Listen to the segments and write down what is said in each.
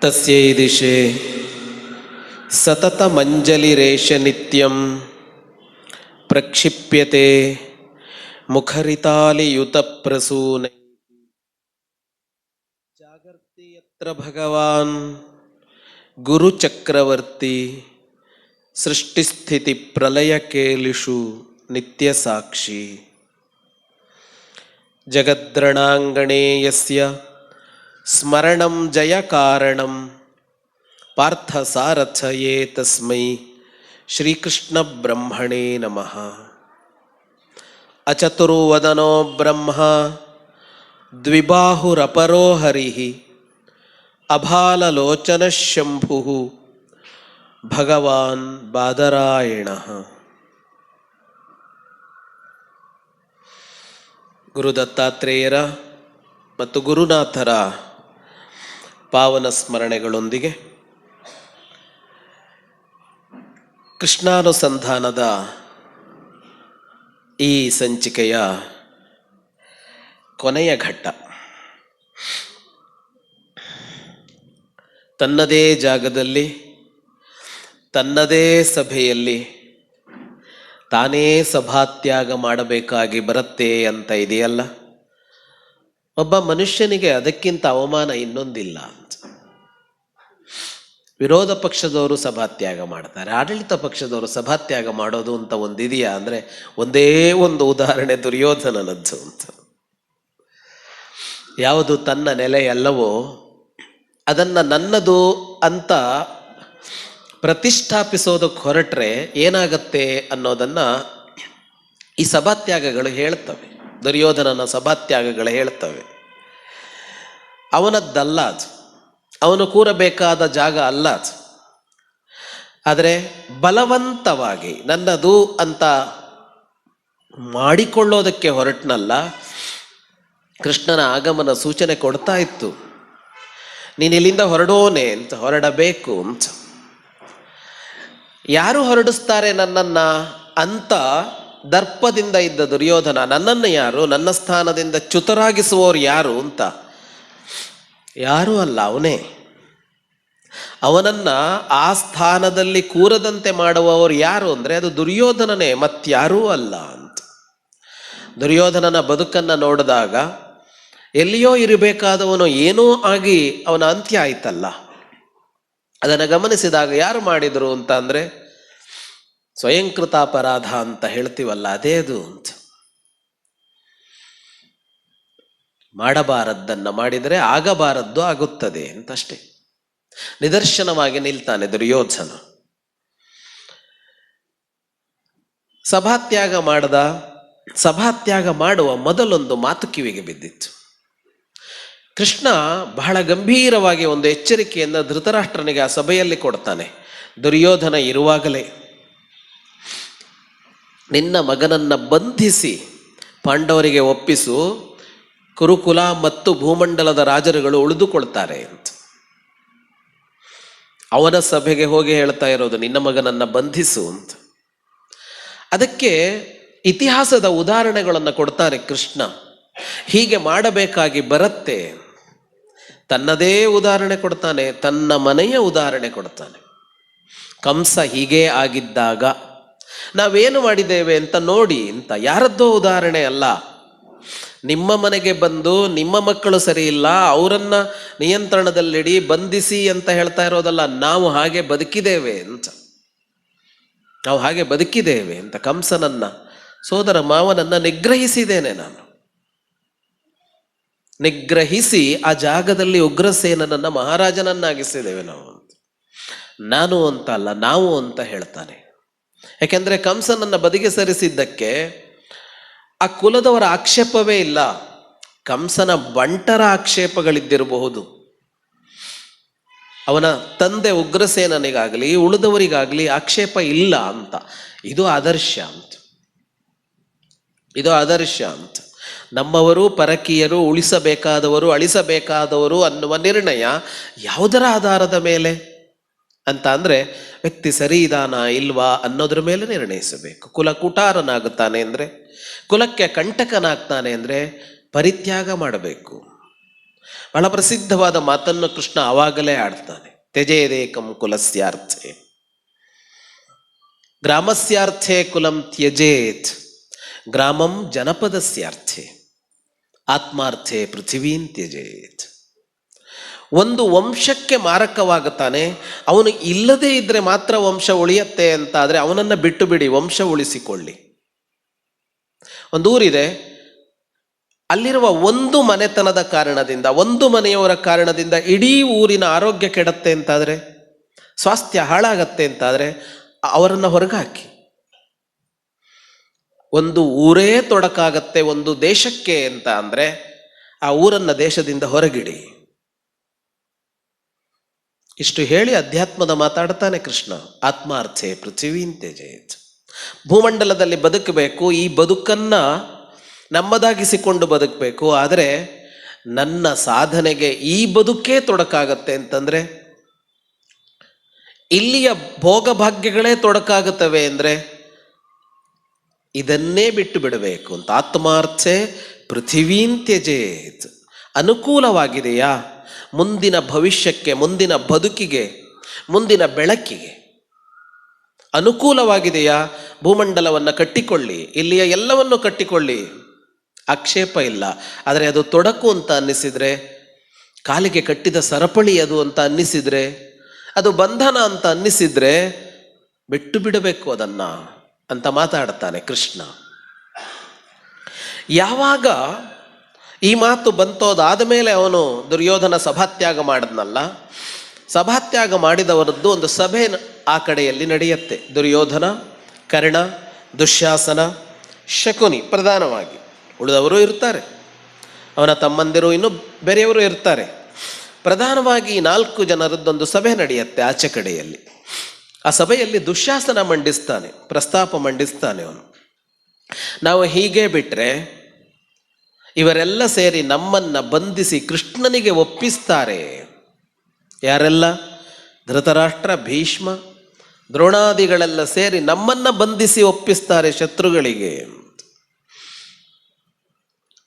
ತಸ್ಯೈ ದಿಶೆ ಸತತಮಂಜಲಿರೇಷ ನಿತ್ಯಂ ಪ್ರಕ್ಷಿಪ್ಯತೆ ಮುಖರಿತಾಲಿಯುತ ಪ್ರಸೂನೈ ಜಾಗರ್ತಿ ಯತ್ರ ಭಗವಾನ್ ಗುರುಚಕ್ರವರ್ತಿ ಸೃಷ್ಟಿಸ್ಥಿತಿ ಪ್ರಲಯಕೇಲಿಷು ನಿತ್ಯ ಸಾಕ್ಷಿ ಜಗದ್ರಣಾಂಗಣೇ ಯಸ್ಯ ಸ್ಮರಣಂ ಜಯ ಕಾರಣಂ ಪಾರ್ಥ ಸಾರಥಯೇ ತಸ್ಮೈ ಶ್ರೀಕೃಷ್ಣ ಬ್ರಹ್ಮಣೇ ನಮಃ. ಅಚತುರ್ವದನೋ ಬ್ರಹ್ಮ ದ್ವಿಬಾಹುರಪರೋ ಹರಿಃ ಅಭಾಲಲೋಚನ ಶಂಭುಃ ಭಗವಾನ್ ಬಾದರಾಯಣಃ. ಗುರು ದತ್ತಾತ್ರೇಯರ ಮತ್ತು ಗುರುನಾಥರ ಪಾವನ ಸ್ಮರಣೆಗಳೊಂದಿಗೆ ಕೃಷ್ಣಾನುಸಂಧಾನದ ಈ ಸಂಚಿಕೆಯ ಕೊನೆಯ ಘಟ್ಟ. ತನ್ನದೇ ಜಾಗದಲ್ಲಿ ತನ್ನದೇ ಸಭೆಯಲ್ಲಿ ತಾನೇ ಸಭಾತ್ಯಾಗ ಮಾಡಬೇಕಾಗಿ ಬರುತ್ತೆ ಅಂತ ಇದೆಯಲ್ಲ. ಒಬ್ಬ ಮನುಷ್ಯನಿಗೆ ಅದಕ್ಕಿಂತ ಅವಮಾನ ಇನ್ನೊಂದಿಲ್ಲ ಅಂತ. ವಿರೋಧ ಪಕ್ಷದವರು ಸಭಾತ್ಯಾಗ ಮಾಡ್ತಾರೆ, ಆಡಳಿತ ಪಕ್ಷದವರು ಸಭಾತ್ಯಾಗ ಮಾಡೋದು ಅಂತ ಒಂದಿದೆಯಾ ಅಂದರೆ ಒಂದೇ ಒಂದು ಉದಾಹರಣೆ ದುರ್ಯೋಧನನದ್ದು ಅಂತ. ಯಾವುದು ತನ್ನ ನೆಲೆಯಲ್ಲವೋ ಅದನ್ನು ನನ್ನದು ಅಂತ ಪ್ರತಿಷ್ಠಾಪಿಸೋದಕ್ಕೆ ಹೊರಟ್ರೆ ಏನಾಗತ್ತೆ ಅನ್ನೋದನ್ನು ಈ ಸಭಾತ್ಯಾಗಗಳು ಹೇಳ್ತವೆ. ದುರ್ಯೋಧನನ ಸಭಾತ್ಯಾಗಗಳು ಹೇಳ್ತವೆ. ಅವನದ್ದಲ್ಲ ಅದು, ಅವನು ಕೂರಬೇಕಾದ ಜಾಗ ಅಲ್ಲ ಅದು. ಆದರೆ ಬಲವಂತವಾಗಿ ನನ್ನದು ಅಂತ ಮಾಡಿಕೊಳ್ಳೋದಕ್ಕೆ ಹೊರಟನಲ್ಲ, ಕೃಷ್ಣನ ಆಗಮನ ಸೂಚನೆ ಕೊಡ್ತಾ ಇತ್ತು. ನೀನು ಇಲ್ಲಿಂದ ಹೊರಡೋನೆ ಅಂತ, ಹೊರಡಬೇಕು ಅಂತ. ಯಾರು ಹೊರಡಿಸ್ತಾರೆ ನನ್ನನ್ನು ಅಂತ ದರ್ಪದಿಂದ ಇದ್ದ ದುರ್ಯೋಧನ, ನನ್ನನ್ನು ಯಾರು, ನನ್ನ ಸ್ಥಾನದಿಂದ ಚ್ಯುತರಾಗಿಸುವವರು ಯಾರು ಅಂತ, ಯಾರೂ ಅಲ್ಲ ಅವನೇ. ಅವನನ್ನು ಆ ಸ್ಥಾನದಲ್ಲಿ ಕೂರದಂತೆ ಮಾಡುವವರು ಯಾರು ಅಂದರೆ ಅದು ದುರ್ಯೋಧನನೇ, ಮತ್ಯಾರೂ ಅಲ್ಲ ಅಂತ. ದುರ್ಯೋಧನನ ಬದುಕನ್ನು ನೋಡಿದಾಗ ಎಲ್ಲಿಯೋ ಇರಬೇಕಾದವನು ಏನೋ ಆಗಿ ಅವನ ಅಂತ್ಯ ಆಯ್ತಲ್ಲ. ಅದನ್ನು ಗಮನಿಸಿದಾಗ ಯಾರು ಮಾಡಿದರು ಅಂತ ಅಂದರೆ ಸ್ವಯಂಕೃತಾಪರಾಧ ಅಂತ ಹೇಳ್ತೀವಲ್ಲ, ಅದೇ ಅದು ಅಂತ. ಮಾಡಬಾರದ್ದನ್ನು ಮಾಡಿದರೆ ಆಗಬಾರದ್ದು ಆಗುತ್ತದೆ ಅಂತಷ್ಟೇ. ನಿದರ್ಶನವಾಗಿ ನಿಲ್ತಾನೆ ದುರ್ಯೋಧನ. ಸಭಾತ್ಯಾಗ ಮಾಡುವ ಮೊದಲೊಂದು ಮಾತು ಕಿವಿಗೆ ಬಿದ್ದಿತ್ತು. ಕೃಷ್ಣ ಬಹಳ ಗಂಭೀರವಾಗಿ ಒಂದು ಎಚ್ಚರಿಕೆಯನ್ನು ಧೃತರಾಷ್ಟ್ರನಿಗೆ ಆ ಸಭೆಯಲ್ಲಿ ಕೊಡ್ತಾನೆ. ದುರ್ಯೋಧನ ಇರುವಾಗಲೇ ನಿನ್ನ ಮಗನನ್ನು ಬಂಧಿಸಿ ಪಾಂಡವರಿಗೆ ಒಪ್ಪಿಸು, ಕುರುಕುಲ ಮತ್ತು ಭೂಮಂಡಲದ ರಾಜರುಗಳು ಉಳಿದುಕೊಳ್ತಾರೆ ಅಂತ. ಅವನ ಸಭೆಗೆ ಹೋಗಿ ಹೇಳ್ತಾ ಇರೋದು ನಿನ್ನ ಮಗನನ್ನು ಬಂಧಿಸು ಅಂತ. ಅದಕ್ಕೆ ಇತಿಹಾಸದ ಉದಾಹರಣೆಗಳನ್ನು ಕೊಡ್ತಾರೆ ಕೃಷ್ಣ. ಹೀಗೆ ಮಾಡಬೇಕಾಗಿ ಬರುತ್ತೆ. ತನ್ನದೇ ಉದಾಹರಣೆ ಕೊಡ್ತಾನೆ, ತನ್ನ ಮನೆಯ ಉದಾಹರಣೆ ಕೊಡ್ತಾನೆ. ಕಂಸ ಹೀಗೇ ಆಗಿದ್ದಾಗ ನಾವೇನು ಮಾಡಿದ್ದೇವೆ ಅಂತ ನೋಡಿ ಅಂತ. ಯಾರದ್ದೋ ಉದಾಹರಣೆ ಅಲ್ಲ. ನಿಮ್ಮ ಮನೆಗೆ ಬಂದು ನಿಮ್ಮ ಮಕ್ಕಳು ಸರಿ ಇಲ್ಲ, ಅವರನ್ನು ನಿಯಂತ್ರಣದಲ್ಲಿಡಿ, ಬಂಧಿಸಿ ಅಂತ ಹೇಳ್ತಾ ಇರೋದಲ್ಲ. ನಾವು ಹಾಗೆ ಬದುಕಿದ್ದೇವೆ ಅಂತ, ನಾವು ಹಾಗೆ ಬದುಕಿದ್ದೇವೆ ಅಂತ. ಕಂಸನನ್ನ, ಸೋದರ ಮಾವನನ್ನು ನಿಗ್ರಹಿಸಿದ್ದೇನೆ ನಾನು. ನಿಗ್ರಹಿಸಿ ಆ ಜಾಗದಲ್ಲಿ ಉಗ್ರಸೇನನನ್ನು ಮಹಾರಾಜನನ್ನಾಗಿಸಿದ್ದೇವೆ ನಾವು ಅಂತ. ನಾನು ಅಂತ ಅಲ್ಲ, ನಾವು ಅಂತ ಹೇಳ್ತಾನೆ. ಯಾಕೆಂದರೆ ಕಂಸನನ್ನು ಬದಿಗೆ ಸರಿಸಿದ್ದಕ್ಕೆ ಆ ಕುಲದವರ ಆಕ್ಷೇಪವೇ ಇಲ್ಲ. ಕಂಸನ ಬಂಟರ ಆಕ್ಷೇಪಗಳಿದ್ದಿರಬಹುದು. ಅವನ ತಂದೆ ಉಗ್ರಸೇನನಿಗಾಗಲಿ ಉಳಿದವರಿಗಾಗಲಿ ಆಕ್ಷೇಪ ಇಲ್ಲ ಅಂತ. ಇದು ಆದರ್ಶ ಅಂತ, ಇದು ಆದರ್ಶ ಅಂತ. ನಮ್ಮವರು ಪರಕೀಯರು, ಉಳಿಸಬೇಕಾದವರು ಅಳಿಸಬೇಕಾದವರು ಅನ್ನುವ ನಿರ್ಣಯ ಯಾವುದರ ಆಧಾರದ ಮೇಲೆ ಅಂತ ಅಂದರೆ ವ್ಯಕ್ತಿ ಸರಿ ಇದಾನ ಇಲ್ವಾ ಅನ್ನೋದ್ರ ಮೇಲೆ ನಿರ್ಣಯಿಸಬೇಕು. ಕುಲ ಕುಟಾರನಾಗುತ್ತಾನೆ ಅಂದರೆ, ಕುಲಕ್ಕೆ ಕಂಟಕನಾಗ್ತಾನೆ ಅಂದರೆ ಪರಿತ್ಯಾಗ ಮಾಡಬೇಕು. ಬಹಳ ಪ್ರಸಿದ್ಧವಾದ ಮಾತನ್ನು ಕೃಷ್ಣ ಆವಾಗಲೇ ಆಡ್ತಾನೆ. ತ್ಯಜೇದೇಕಂ ಕುಲಸ್ಯಾರ್ಥೆ ಗ್ರಾಮಸ್ಯಾರ್ಥೆ ಕುಲಂ ತ್ಯಜೇತ್ ಗ್ರಾಮಂ ಜನಪದಸ್ಯಾರ್ಥೆ ಆತ್ಮಾರ್ಥೆ ಪೃಥಿವೀನ್ ತ್ಯಜೇತ್. ಒಂದು ವಂಶಕ್ಕೆ ಮಾರಕವಾಗುತ್ತಾನೆ, ಅವನು ಇಲ್ಲದೇ ಇದ್ರೆ ಮಾತ್ರ ವಂಶ ಉಳಿಯತ್ತೆ ಅಂತ ಆದರೆ ಅವನನ್ನು ಬಿಟ್ಟು ಬಿಡಿ, ವಂಶ ಉಳಿಸಿಕೊಳ್ಳಿ. ಒಂದು ಊರಿದೆ, ಅಲ್ಲಿರುವ ಒಂದು ಮನೆತನದ ಕಾರಣದಿಂದ, ಒಂದು ಮನೆಯವರ ಕಾರಣದಿಂದ ಇಡೀ ಊರಿನ ಆರೋಗ್ಯ ಕೆಡತ್ತೆ ಅಂತಾದರೆ, ಸ್ವಾಸ್ಥ್ಯ ಹಾಳಾಗತ್ತೆ ಅಂತಾದರೆ ಅವರನ್ನು ಹೊರಗೆ ಹಾಕಿ. ಒಂದು ಊರೇ ತೊಡಕಾಗತ್ತೆ ಒಂದು ದೇಶಕ್ಕೆ ಅಂತ ಅಂದರೆ ಆ ಊರನ್ನು ದೇಶದಿಂದ ಹೊರಗಿಡಿ. ಇಷ್ಟು ಹೇಳಿ ಅಧ್ಯಾತ್ಮದ ಮಾತಾಡ್ತಾನೆ ಕೃಷ್ಣ. ಆತ್ಮಾರ್ಥೆ ಪೃಥ್ವೀನ್ ತ್ಯಜೇತ್. ಭೂಮಂಡಲದಲ್ಲಿ ಬದುಕಬೇಕು, ಈ ಬದುಕನ್ನು ನಮ್ಮದಾಗಿಸಿಕೊಂಡು ಬದುಕಬೇಕು. ಆದರೆ ನನ್ನ ಸಾಧನೆಗೆ ಈ ಬದುಕೇ ತೊಡಕಾಗತ್ತೆ ಅಂತಂದರೆ, ಇಲ್ಲಿಯ ಭೋಗಭಾಗ್ಯಗಳೇ ತೊಡಕಾಗುತ್ತವೆ ಅಂದರೆ ಇದನ್ನೇ ಬಿಟ್ಟು ಬಿಡಬೇಕು ಅಂತ. ಆತ್ಮಾರ್ಥೆ ಪೃಥಿವೀನ್ ತ್ಯಜೇತ್. ಅನುಕೂಲವಾಗಿದೆಯಾ ಮುಂದಿನ ಭವಿಷ್ಯಕ್ಕೆ, ಮುಂದಿನ ಬದುಕಿಗೆ, ಮುಂದಿನ ಬೆಳಕಿಗೆ ಅನುಕೂಲವಾಗಿದೆಯಾ? ಭೂಮಂಡಲವನ್ನು ಕಟ್ಟಿಕೊಳ್ಳಿ, ಇಲ್ಲಿಯ ಎಲ್ಲವನ್ನು ಕಟ್ಟಿಕೊಳ್ಳಿ, ಆಕ್ಷೇಪ ಇಲ್ಲ. ಆದರೆ ಅದು ತೊಡಕು ಅಂತ ಅನ್ನಿಸಿದರೆ, ಕಾಲಿಗೆ ಕಟ್ಟಿದ ಸರಪಳಿ ಅದು ಅಂತ ಅನ್ನಿಸಿದರೆ, ಅದು ಬಂಧನ ಅಂತ ಅನ್ನಿಸಿದರೆ ಬಿಟ್ಟು ಬಿಡಬೇಕು ಅದನ್ನು ಅಂತ ಮಾತಾಡ್ತಾನೆ ಕೃಷ್ಣ. ಯಾವಾಗ ಈ ಮಾತು ಬಂತೋದಾದ ಮೇಲೆ ಅವನು ದುರ್ಯೋಧನ ಸಭಾತ್ಯಾಗ ಮಾಡಿದ್ನಲ್ಲ, ಸಭಾತ್ಯಾಗ ಮಾಡಿದವರದ್ದು ಒಂದು ಸಭೆ ಆ ಕಡೆಯಲ್ಲಿ ನಡೆಯುತ್ತೆ. ದುರ್ಯೋಧನ, ಕರ್ಣ, ದುಶ್ಯಾಸನ, ಶಕುನಿ ಪ್ರಧಾನವಾಗಿ, ಉಳಿದವರು ಇರ್ತಾರೆ, ಅವನ ತಮ್ಮಂದಿರು ಇನ್ನೂ ಬೇರೆಯವರು ಇರ್ತಾರೆ. ಪ್ರಧಾನವಾಗಿ 4 ಜನರದ್ದೊಂದು ಸಭೆ ನಡೆಯುತ್ತೆ ಆಚೆ ಕಡೆಯಲ್ಲಿ. ಆ ಸಭೆಯಲ್ಲಿ ದುಶ್ಯಾಸನ ಮಂಡಿಸ್ತಾನೆ, ಪ್ರಸ್ತಾಪ ಮಂಡಿಸ್ತಾನೆ ಅವನು. ನಾವು ಹೀಗೆ ಬಿಟ್ಟರೆ ಇವರೆಲ್ಲ ಸೇರಿ ನಮ್ಮನ್ನು ಬಂಧಿಸಿ ಕೃಷ್ಣನಿಗೆ ಒಪ್ಪಿಸ್ತಾರೆ. ಯಾರೆಲ್ಲ? ಧೃತರಾಷ್ಟ್ರ, ಭೀಷ್ಮ, ದ್ರೋಣಾದಿಗಳೆಲ್ಲ ಸೇರಿ ನಮ್ಮನ್ನು ಬಂಧಿಸಿ ಒಪ್ಪಿಸ್ತಾರೆ ಶತ್ರುಗಳಿಗೆ.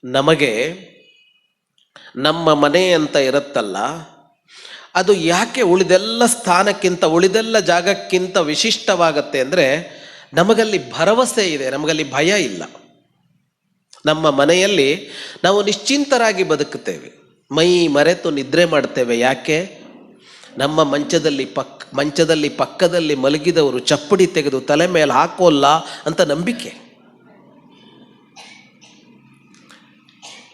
ನಮಗೆ ನಮ್ಮ ಮನೆ ಅಂತ ಇರುತ್ತಲ್ಲ, ಅದು ಯಾಕೆ ಉಳಿದೆಲ್ಲ ಸ್ಥಾನಕ್ಕಿಂತ, ಉಳಿದೆಲ್ಲ ಜಾಗಕ್ಕಿಂತ ವಿಶಿಷ್ಟವಾಗತ್ತೆ ಅಂದರೆ, ನಮಗಲ್ಲಿ ಭರವಸೆ ಇದೆ, ನಮಗಲ್ಲಿ ಭಯ ಇಲ್ಲ. ನಮ್ಮ ಮನೆಯಲ್ಲಿ ನಾವು ನಿಶ್ಚಿಂತರಾಗಿ ಬದುಕುತ್ತೇವೆ, ಮೈ ಮರೆತು ನಿದ್ರೆ ಮಾಡ್ತೇವೆ. ಯಾಕೆ? ನಮ್ಮ ಮಂಚದಲ್ಲಿ ಪಕ್ಕದಲ್ಲಿ ಮಲಗಿದವರು ಚಪ್ಪಡಿ ತೆಗೆದು ತಲೆ ಮೇಲೆ ಹಾಕೋಲ್ಲ ಅಂತ ನಂಬಿಕೆ.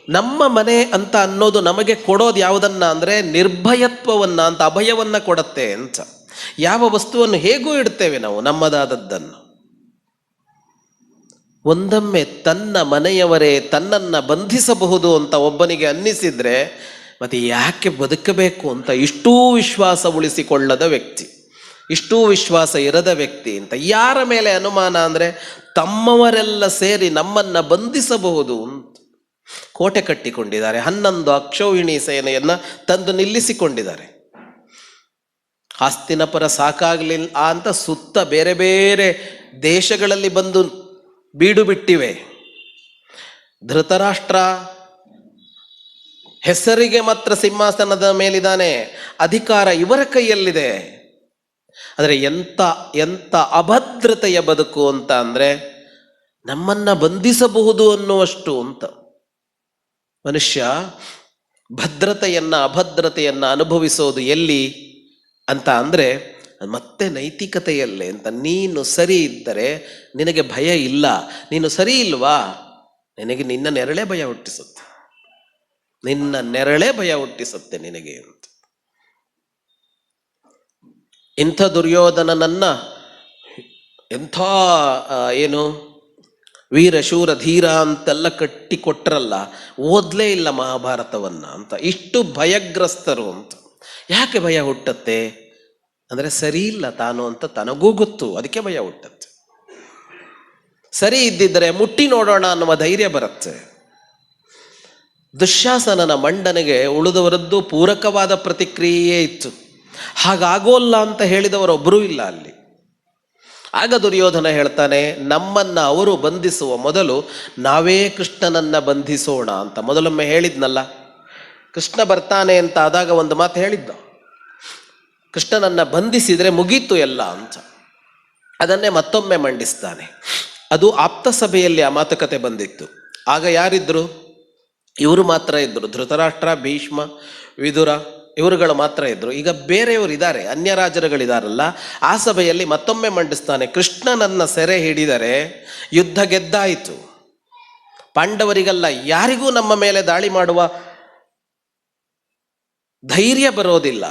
ನಮ್ಮ ಮನೆ ಅಂತ ಅನ್ನೋದು ನಮಗೆ ಕೊಡೋದು ಯಾವುದನ್ನ ಅಂದರೆ ನಿರ್ಭಯತ್ವವನ್ನು ಅಂತ, ಅಭಯವನ್ನು ಕೊಡತ್ತೆ ಅಂತ. ಯಾವ ವಸ್ತುವನ್ನು ಹೇಗೂ ಇಡ್ತೇವೆ ನಾವು ನಮ್ಮದಾದದ್ದನ್ನು. ಒಂದೊಮ್ಮೆ ತನ್ನ ಮನೆಯವರೇ ತನ್ನನ್ನು ಬಂಧಿಸಬಹುದು ಅಂತ ಒಬ್ಬನಿಗೆ ಅನ್ನಿಸಿದರೆ ಮತ್ತೆ ಯಾಕೆ ಬದುಕಬೇಕು ಅಂತ ಇಷ್ಟೂ ವಿಶ್ವಾಸ ಉಳಿಸಿಕೊಳ್ಳದ ವ್ಯಕ್ತಿ, ಇಷ್ಟೂ ವಿಶ್ವಾಸ ಇರದ ವ್ಯಕ್ತಿ ಅಂತ ಯಾರ ಮೇಲೆ ಅನುಮಾನ ಅಂದರೆ, ತಮ್ಮವರೆಲ್ಲ ಸೇರಿ ನಮ್ಮನ್ನು ಬಂಧಿಸಬಹುದು ಅಂತ ಕೋಟೆ ಕಟ್ಟಿಕೊಂಡಿದ್ದಾರೆ. 11 ಅಕ್ಷೌಹಿಣಿ ಸೇನೆಯನ್ನು ತಂದು ನಿಲ್ಲಿಸಿಕೊಂಡಿದ್ದಾರೆ. ಹಸ್ತಿನಪುರ ಸಾಕಾಗಲಿಲ್ಲ ಅಂತ ಸುತ್ತ ಬೇರೆ ಬೇರೆ ದೇಶಗಳಲ್ಲಿ ಬಂದು ಬೀಡು ಬಿಟ್ಟಿವೆ. ಧೃತರಾಷ್ಟ್ರ ಹೆಸರಿಗೆ ಮಾತ್ರ ಸಿಂಹಾಸನದ ಮೇಲಿದ್ದಾನೆ, ಅಧಿಕಾರ ಇವರ ಕೈಯಲ್ಲಿದೆ. ಆದರೆ ಎಂಥ ಅಭದ್ರತೆಯ ಬದುಕು ಅಂತ ಅಂದರೆ, ನಮ್ಮನ್ನು ಬಂಧಿಸಬಹುದು ಅನ್ನುವಷ್ಟು ಅಂತ. ಮನುಷ್ಯ ಭದ್ರತೆಯನ್ನು ಅಭದ್ರತೆಯನ್ನು ಅನುಭವಿಸೋದು ಎಲ್ಲಿ ಅಂತ ಅಂದರೆ ಮತ್ತೆ ನೈತಿಕತೆಯಲ್ಲೇ ಅಂತ. ನೀನು ಸರಿ ಇದ್ದರೆ ನಿನಗೆ ಭಯ ಇಲ್ಲ, ನೀನು ಸರಿ ಇಲ್ವಾ ನಿನಗೆ ನಿನ್ನ ನೆರಳೇ ಭಯ ಹುಟ್ಟಿಸುತ್ತೆ, ನಿನ್ನ ನೆರಳೇ ಭಯ ಹುಟ್ಟಿಸುತ್ತೆ ನಿನಗೆ ಅಂತ. ಇಂಥ ದುರ್ಯೋಧನನನ್ನ ಎಂಥ ವೀರ ಶೂರ ಧೀರ ಅಂತೆಲ್ಲ ಕಟ್ಟಿಕೊಟ್ರಲ್ಲ, ಓದಲೇ ಇಲ್ಲ ಮಹಾಭಾರತವನ್ನು ಅಂತ. ಇಷ್ಟು ಭಯಗ್ರಸ್ತರು ಅಂತ. ಯಾಕೆ ಭಯ ಹುಟ್ಟತ್ತೆ ಅಂದರೆ, ಸರಿ ಇಲ್ಲ ತಾನು ಅಂತ ತನಗೂ ಗೊತ್ತು, ಅದಕ್ಕೆ ಭಯ ಹುಟ್ಟತ್ತೆ. ಸರಿ ಇದ್ದಿದ್ದರೆ ಮುಟ್ಟಿ ನೋಡೋಣ ಅನ್ನುವ ಧೈರ್ಯ ಬರುತ್ತೆ. ದುಶ್ಯಾಸನನ ಮಂಡನೆಗೆ ಉಳಿದವರದ್ದು ಪೂರಕವಾದ ಪ್ರತಿಕ್ರಿಯೆಯೇ ಇತ್ತು. ಹಾಗಾಗೋಲ್ಲ ಅಂತ ಹೇಳಿದವರೊಬ್ಬರೂ ಇಲ್ಲ ಅಲ್ಲಿ. ಆಗ ದುರ್ಯೋಧನ ಹೇಳ್ತಾನೆ, ನಮ್ಮನ್ನು ಅವರು ಬಂಧಿಸುವ ಮೊದಲು ನಾವೇ ಕೃಷ್ಣನನ್ನು ಬಂಧಿಸೋಣ ಅಂತ. ಮೊದಲೊಮ್ಮೆ ಹೇಳಿದ್ನಲ್ಲ, ಕೃಷ್ಣ ಬರ್ತಾನೆ ಅಂತ ಆದಾಗ ಒಂದು ಮಾತು ಹೇಳಿದ್ದ, ಕೃಷ್ಣನನ್ನು ಬಂಧಿಸಿದರೆ ಮುಗೀತು ಎಲ್ಲ ಅಂತ. ಅದನ್ನೇ ಮತ್ತೊಮ್ಮೆ ಮಂಡಿಸ್ತಾನೆ. ಅದು ಆಪ್ತ ಸಭೆಯಲ್ಲಿ ಆ ಮಾತುಕತೆ ಬಂದಿತ್ತು. ಆಗ ಯಾರಿದ್ರು? ಇವರು ಮಾತ್ರ ಇದ್ದರು, ಧೃತರಾಷ್ಟ್ರ, ಭೀಷ್ಮ, ವಿದುರ, ಇವರುಗಳು ಮಾತ್ರ ಇದ್ದರು. ಈಗ ಬೇರೆಯವರು ಇದ್ದಾರೆ, ಅನ್ಯ ರಾಜರುಗಳಿದಾರಲ್ಲ. ಆ ಸಭೆಯಲ್ಲಿ ಮತ್ತೊಮ್ಮೆ ಮಂಡಿಸ್ತಾನೆ, ಕೃಷ್ಣನನ್ನ ಸೆರೆ ಹಿಡಿದರೆ ಯುದ್ಧ ಗೆದ್ದಾಯಿತು, ಪಾಂಡವರಿಗಲ್ಲ ಯಾರಿಗೂ ನಮ್ಮ ಮೇಲೆ ದಾಳಿ ಮಾಡುವ ಧೈರ್ಯ ಬರೋದಿಲ್ಲ.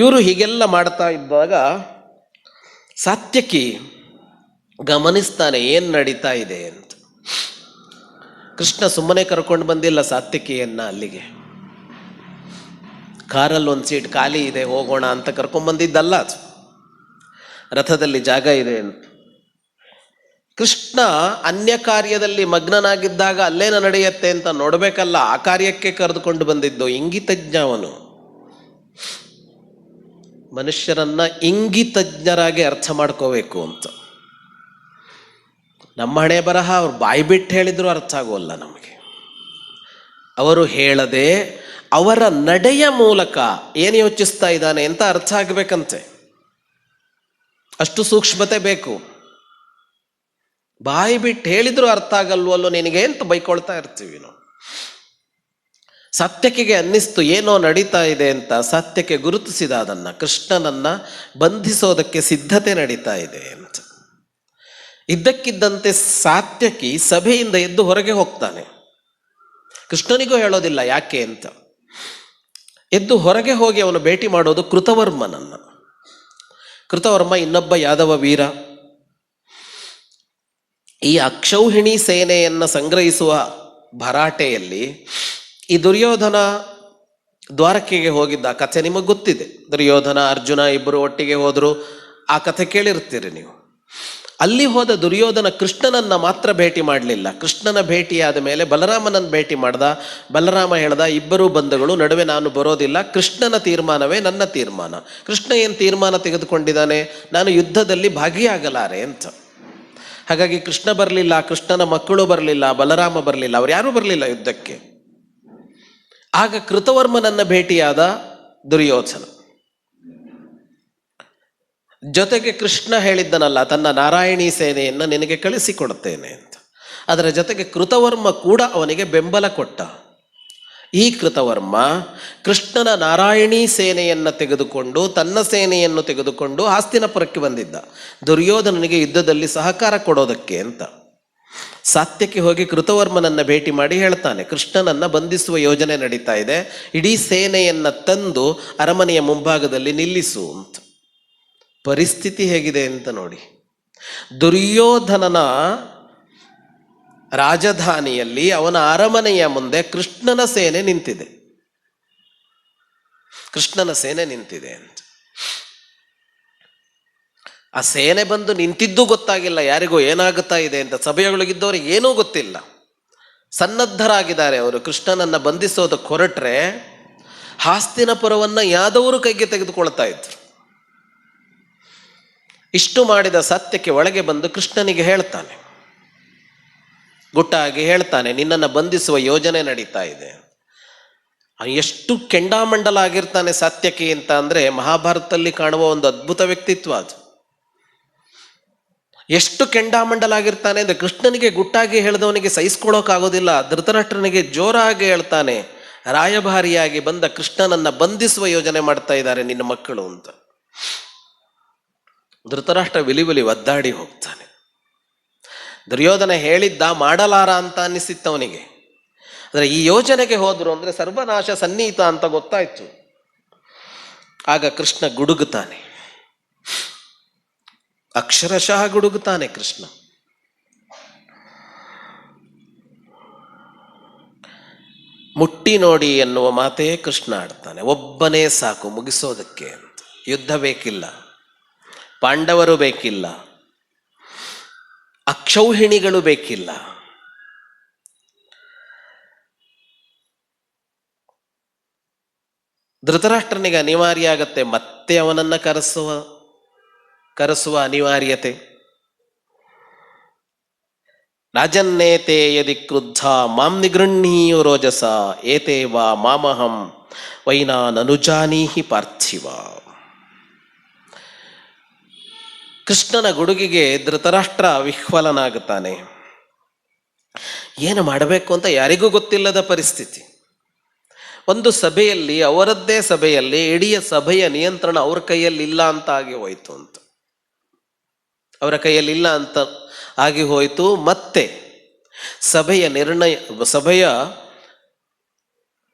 ಇವರು ಹೀಗೆಲ್ಲ ಮಾಡ್ತಾ ಇದ್ದಾಗ ಸಾತ್ಯಕಿ ಗಮನಿಸ್ತಾನೆ ಏನು ನಡೀತಾ ಇದೆ ಅಂತ. ಕೃಷ್ಣ ಸುಮ್ಮನೆ ಕರ್ಕೊಂಡು ಬಂದಿಲ್ಲ ಸಾತ್ಯಕಿಯನ್ನ ಅಲ್ಲಿಗೆ. ಕಾರಲ್ಲಿ ಒಂದು ಸೀಟ್ ಖಾಲಿ ಇದೆ, ಹೋಗೋಣ ಅಂತ ಕರ್ಕೊಂಡ್ಬಂದಿದ್ದಲ್ಲ. ಅದು ರಥದಲ್ಲಿ ಜಾಗ ಇದೆ ಅಂತ. ಕೃಷ್ಣ ಅನ್ಯ ಕಾರ್ಯದಲ್ಲಿ ಮಗ್ನನಾಗಿದ್ದಾಗ ಅಲ್ಲೇನ ನಡೆಯುತ್ತೆ ಅಂತ ನೋಡಬೇಕಲ್ಲ, ಆ ಕಾರ್ಯಕ್ಕೆ ಕರೆದುಕೊಂಡು ಬಂದಿದ್ದು. ಇಂಗಿತಜ್ಞ ಅವನು. ಮನುಷ್ಯರನ್ನ ಇಂಗಿತಜ್ಞರಾಗಿ ಅರ್ಥ ಮಾಡ್ಕೋಬೇಕು ಅಂತ. ನಮ್ಮ ಹಣೆ ಬರಹ ಅವ್ರು ಬಾಯಿ ಬಿಟ್ಟು ಹೇಳಿದ್ರು ಅರ್ಥ ಆಗೋಲ್ಲ ನಮಗೆ. ಅವರು ಹೇಳದೆ ಅವರ ನಡೆಯ ಮೂಲಕ ಏನು ಯೋಚಿಸ್ತಾ ಇದ್ದಾನೆ ಅಂತ ಅರ್ಥ ಆಗಬೇಕಂತೆ. ಅಷ್ಟು ಸೂಕ್ಷ್ಮತೆ ಬೇಕು. ಬಾಯಿ ಬಿಟ್ಟು ಹೇಳಿದ್ರು ಅರ್ಥ ಆಗಲ್ವಲ್ಲೋ ನಿನಗೆ ಅಂತ ಬೈಕೊಳ್ತಾ ಇರ್ತೀವಿ ನಾವು. ಸತ್ಯಕಿಗೆ ಅನ್ನಿಸ್ತು ಏನೋ ನಡೀತಾ ಇದೆ ಅಂತ. ಸತ್ಯಕ್ಕೆ ಗುರುತಿಸಿದ ಅದನ್ನು, ಕೃಷ್ಣನನ್ನ ಬಂಧಿಸೋದಕ್ಕೆ ಸಿದ್ಧತೆ ನಡೀತಾ ಇದೆ ಅಂತ. ಇದ್ದಕ್ಕಿದ್ದಂತೆ ಸಾತ್ಯಕಿ ಸಭೆಯಿಂದ ಎದ್ದು ಹೊರಗೆ ಹೋಗ್ತಾನೆ. ಕೃಷ್ಣನಿಗೂ ಹೇಳೋದಿಲ್ಲ ಯಾಕೆ ಅಂತ. ಎದ್ದು ಹೊರಗೆ ಹೋಗಿ ಅವನು ಭೇಟಿ ಮಾಡೋದು ಕೃತವರ್ಮನನ್ನ. ಕೃತವರ್ಮ ಇನ್ನೊಬ್ಬ ಯಾದವ ವೀರ. ಈ ಅಕ್ಷೌಹಿಣಿ ಸೇನೆಯನ್ನು ಸಂಗ್ರಹಿಸುವ ಭರಾಟೆಯಲ್ಲಿ ಈ ದುರ್ಯೋಧನ ದ್ವಾರಕೆಗೆ ಹೋಗಿದ್ದ ಕಥೆ ನಿಮಗೆ ಗೊತ್ತಿದೆ. ದುರ್ಯೋಧನ ಅರ್ಜುನ ಇಬ್ಬರು ಒಟ್ಟಿಗೆ ಹೋದರು, ಆ ಕಥೆ ಕೇಳಿರ್ತೀರಿ ನೀವು. ಅಲ್ಲಿ ಹೋದ ದುರ್ಯೋಧನ ಕೃಷ್ಣನನ್ನ ಮಾತ್ರ ಭೇಟಿ ಮಾಡಲಿಲ್ಲ. ಕೃಷ್ಣನ ಭೇಟಿಯಾದ ಮೇಲೆ ಬಲರಾಮನನ್ನು ಭೇಟಿ ಮಾಡ್ದ. ಬಲರಾಮ ಹೇಳ್ದ, ಇಬ್ಬರೂ ಬಂಧುಗಳು ನಡುವೆ ನಾನು ಬರೋದಿಲ್ಲ, ಕೃಷ್ಣನ ತೀರ್ಮಾನವೇ ನನ್ನ ತೀರ್ಮಾನ. ಕೃಷ್ಣ ಏನು ತೀರ್ಮಾನ ತೆಗೆದುಕೊಂಡಿದ್ದಾನೆ? ನಾನು ಯುದ್ಧದಲ್ಲಿ ಭಾಗಿಯಾಗಲಾರೆ ಅಂತ. ಹಾಗಾಗಿ ಕೃಷ್ಣ ಬರಲಿಲ್ಲ, ಕೃಷ್ಣನ ಮಕ್ಕಳು ಬರಲಿಲ್ಲ, ಬಲರಾಮ ಬರಲಿಲ್ಲ, ಅವ್ರು ಯಾರೂ ಬರಲಿಲ್ಲ ಯುದ್ಧಕ್ಕೆ. ಆಗ ಕೃತವರ್ಮನನ್ನ ಭೇಟಿಯಾದ ದುರ್ಯೋಧನ. ಜೊತೆಗೆ ಕೃಷ್ಣ ಹೇಳಿದ್ದನಲ್ಲ, ತನ್ನ ನಾರಾಯಣಿ ಸೇನೆಯನ್ನು ನಿನಗೆ ಕಳಿಸಿಕೊಡುತ್ತೇನೆ ಅಂತ. ಅದರ ಜೊತೆಗೆ ಕೃತವರ್ಮ ಕೂಡ ಅವನಿಗೆ ಬೆಂಬಲ ಕೊಟ್ಟ. ಈ ಕೃತವರ್ಮ ಕೃಷ್ಣನ ನಾರಾಯಣಿ ಸೇನೆಯನ್ನು ತೆಗೆದುಕೊಂಡು, ತನ್ನ ಸೇನೆಯನ್ನು ತೆಗೆದುಕೊಂಡು ಹಸ್ತಿನಾಪುರಕ್ಕೆ ಬಂದಿದ್ದ, ದುರ್ಯೋಧನನಿಗೆ ಯುದ್ಧದಲ್ಲಿ ಸಹಕಾರ ಕೊಡೋದಕ್ಕೆ ಅಂತ. ಸಾತ್ಯಕ್ಕೆ ಹೋಗಿ ಕೃತವರ್ಮನನ್ನ ಭೇಟಿ ಮಾಡಿ ಹೇಳ್ತಾನೆ, ಕೃಷ್ಣನನ್ನ ಬಂಧಿಸುವ ಯೋಜನೆ ನಡೀತಾ ಇದೆ, ಇಡೀ ಸೇನೆಯನ್ನು ತಂದು ಅರಮನೆಯ ಮುಂಭಾಗದಲ್ಲಿ ನಿಲ್ಲಿಸು ಅಂತ. ಪರಿಸ್ಥಿತಿ ಹೇಗಿದೆ ಅಂತ ನೋಡಿ. ದುರ್ಯೋಧನನ ರಾಜಧಾನಿಯಲ್ಲಿ ಅವನ ಅರಮನೆಯ ಮುಂದೆ ಕೃಷ್ಣನ ಸೇನೆ ನಿಂತಿದೆ. ಕೃಷ್ಣನ ಸೇನೆ ನಿಂತಿದೆ ಅಂತ. ಆ ಸೇನೆ ಬಂದು ನಿಂತಿದ್ದು ಗೊತ್ತಾಗಿಲ್ಲ ಯಾರಿಗೂ ಏನಾಗುತ್ತಾ ಇದೆ ಅಂತ. ಸಭೆಯೊಳಗಿದ್ದವ್ರಿಗೆ ಏನೂ ಗೊತ್ತಿಲ್ಲ, ಸನ್ನದ್ಧರಾಗಿದ್ದಾರೆ ಅವರು. ಕೃಷ್ಣನನ್ನ ಬಂಧಿಸೋದಕ್ಕೆ ಹೊರಟ್ರೆ ಹಸ್ತಿನಾಪುರವನ್ನ ಯಾದವರು ಕೈಗೆ ತೆಗೆದುಕೊಳ್ತಾ ಇದ್ರು. ಇಷ್ಟು ಮಾಡಿದ ಸತ್ಯಕ್ಕೆ ಒಳಗೆ ಬಂದು ಕೃಷ್ಣನಿಗೆ ಹೇಳ್ತಾನೆ, ಗುಟ್ಟಾಗಿ ಹೇಳ್ತಾನೆ, ನಿನ್ನನ್ನು ಬಂಧಿಸುವ ಯೋಜನೆ ನಡೀತಾ ಇದೆ. ಎಷ್ಟು ಕೆಂಡಾಮಂಡಲ ಆಗಿರ್ತಾನೆ ಸತ್ಯಕ್ಕೆ ಅಂತ ಅಂದರೆ ಮಹಾಭಾರತದಲ್ಲಿ ಕಾಣುವ ಒಂದು ಅದ್ಭುತ ವ್ಯಕ್ತಿತ್ವ ಅದು. ಎಷ್ಟು ಕೆಂಡಾಮಂಡಲ ಆಗಿರ್ತಾನೆ ಅಂದರೆ ಕೃಷ್ಣನಿಗೆ ಗುಟ್ಟಾಗಿ ಹೇಳಿದವನಿಗೆ ಸಹಿಸ್ಕೊಳ್ಳೋಕ್ಕಾಗೋದಿಲ್ಲ. ಧೃತರಾಷ್ಟ್ರನಿಗೆ ಜೋರಾಗಿ ಹೇಳ್ತಾನೆ, ರಾಯಭಾರಿಯಾಗಿ ಬಂದ ಕೃಷ್ಣನನ್ನ ಬಂಧಿಸುವ ಯೋಜನೆ ಮಾಡ್ತಾ ಇದ್ದಾರೆ ನಿನ್ನ ಮಕ್ಕಳು ಅಂತ. ಧೃತರಾಷ್ಟ್ರ ವಿಲಿವಿಲಿ ಒದ್ದಾಡಿ ಹೋಗ್ತಾನೆ. ದುರ್ಯೋಧನ ಹೇಳಿದ್ದ ಮಾಡಲಾರ ಅಂತ ಅನ್ನಿಸಿತ್ತವನಿಗೆ. ಅಂದರೆ ಈ ಯೋಜನೆಗೆ ಹೋದ್ರು ಅಂದರೆ ಸರ್ವನಾಶ ಸನ್ನಿಹಿತ ಅಂತ ಗೊತ್ತಾಯ್ತು. ಆಗ ಕೃಷ್ಣ ಗುಡುಗುತ್ತಾನೆ, ಅಕ್ಷರಶಃ ಗುಡುಗುತ್ತಾನೆ ಕೃಷ್ಣ. ಮುಟ್ಟಿ ನೋಡಿ ಎನ್ನುವ ಮಾತೇ ಕೃಷ್ಣ ಆಡ್ತಾನೆ. ಒಬ್ಬನೇ ಸಾಕು ಮುಗಿಸೋದಕ್ಕೆ ಅಂತ. ಯುದ್ಧ ಬೇಕಿಲ್ಲ, ಪಾಂಡವರು ಬೇಕಿಲ್ಲ, ಅಕ್ಷೌಹಿಣಿಗಳು ಬೇಕಿಲ್ಲ. ಧೃತರಾಷ್ಟ್ರನಿಗೆ ಅನಿವಾರ್ಯ ಆಗತ್ತೆ ಮತ್ತೆ ಅವನನ್ನ ಕರೆಸುವ ಅನಿವಾರ್ಯತೆ. ರಾಜನ್ನೇತೆ ಯದಿ ಕ್ರುದ್ಧ ಮಾಂ ನಿಗೃಹೀಯೋ ರೋಜಸ ಏತೆ ವಾ ಮಾಮಹಂ ವೈನಾ ನನುಜಾನೀಹಿ ಪಾರ್ಥಿವ. ಕೃಷ್ಣನ ಗುಡುಗಿಗೆ ಧೃತರಾಷ್ಟ್ರ ವಿಹ್ವಲನಾಗುತ್ತಾನೆ. ಏನು ಮಾಡಬೇಕು ಅಂತ ಯಾರಿಗೂ ಗೊತ್ತಿಲ್ಲದ ಪರಿಸ್ಥಿತಿ. ಒಂದು ಸಭೆಯಲ್ಲಿ, ಅವರದ್ದೇ ಸಭೆಯಲ್ಲಿ, ಇಡೀ ಸಭೆಯ ನಿಯಂತ್ರಣ ಅವ್ರ ಕೈಯಲ್ಲಿ ಇಲ್ಲ ಅಂತ ಆಗಿ ಹೋಯಿತು ಅಂತ, ಅವರ ಕೈಯಲ್ಲಿ ಇಲ್ಲ ಅಂತ ಆಗಿ ಹೋಯಿತು. ಮತ್ತೆ ಸಭೆಯ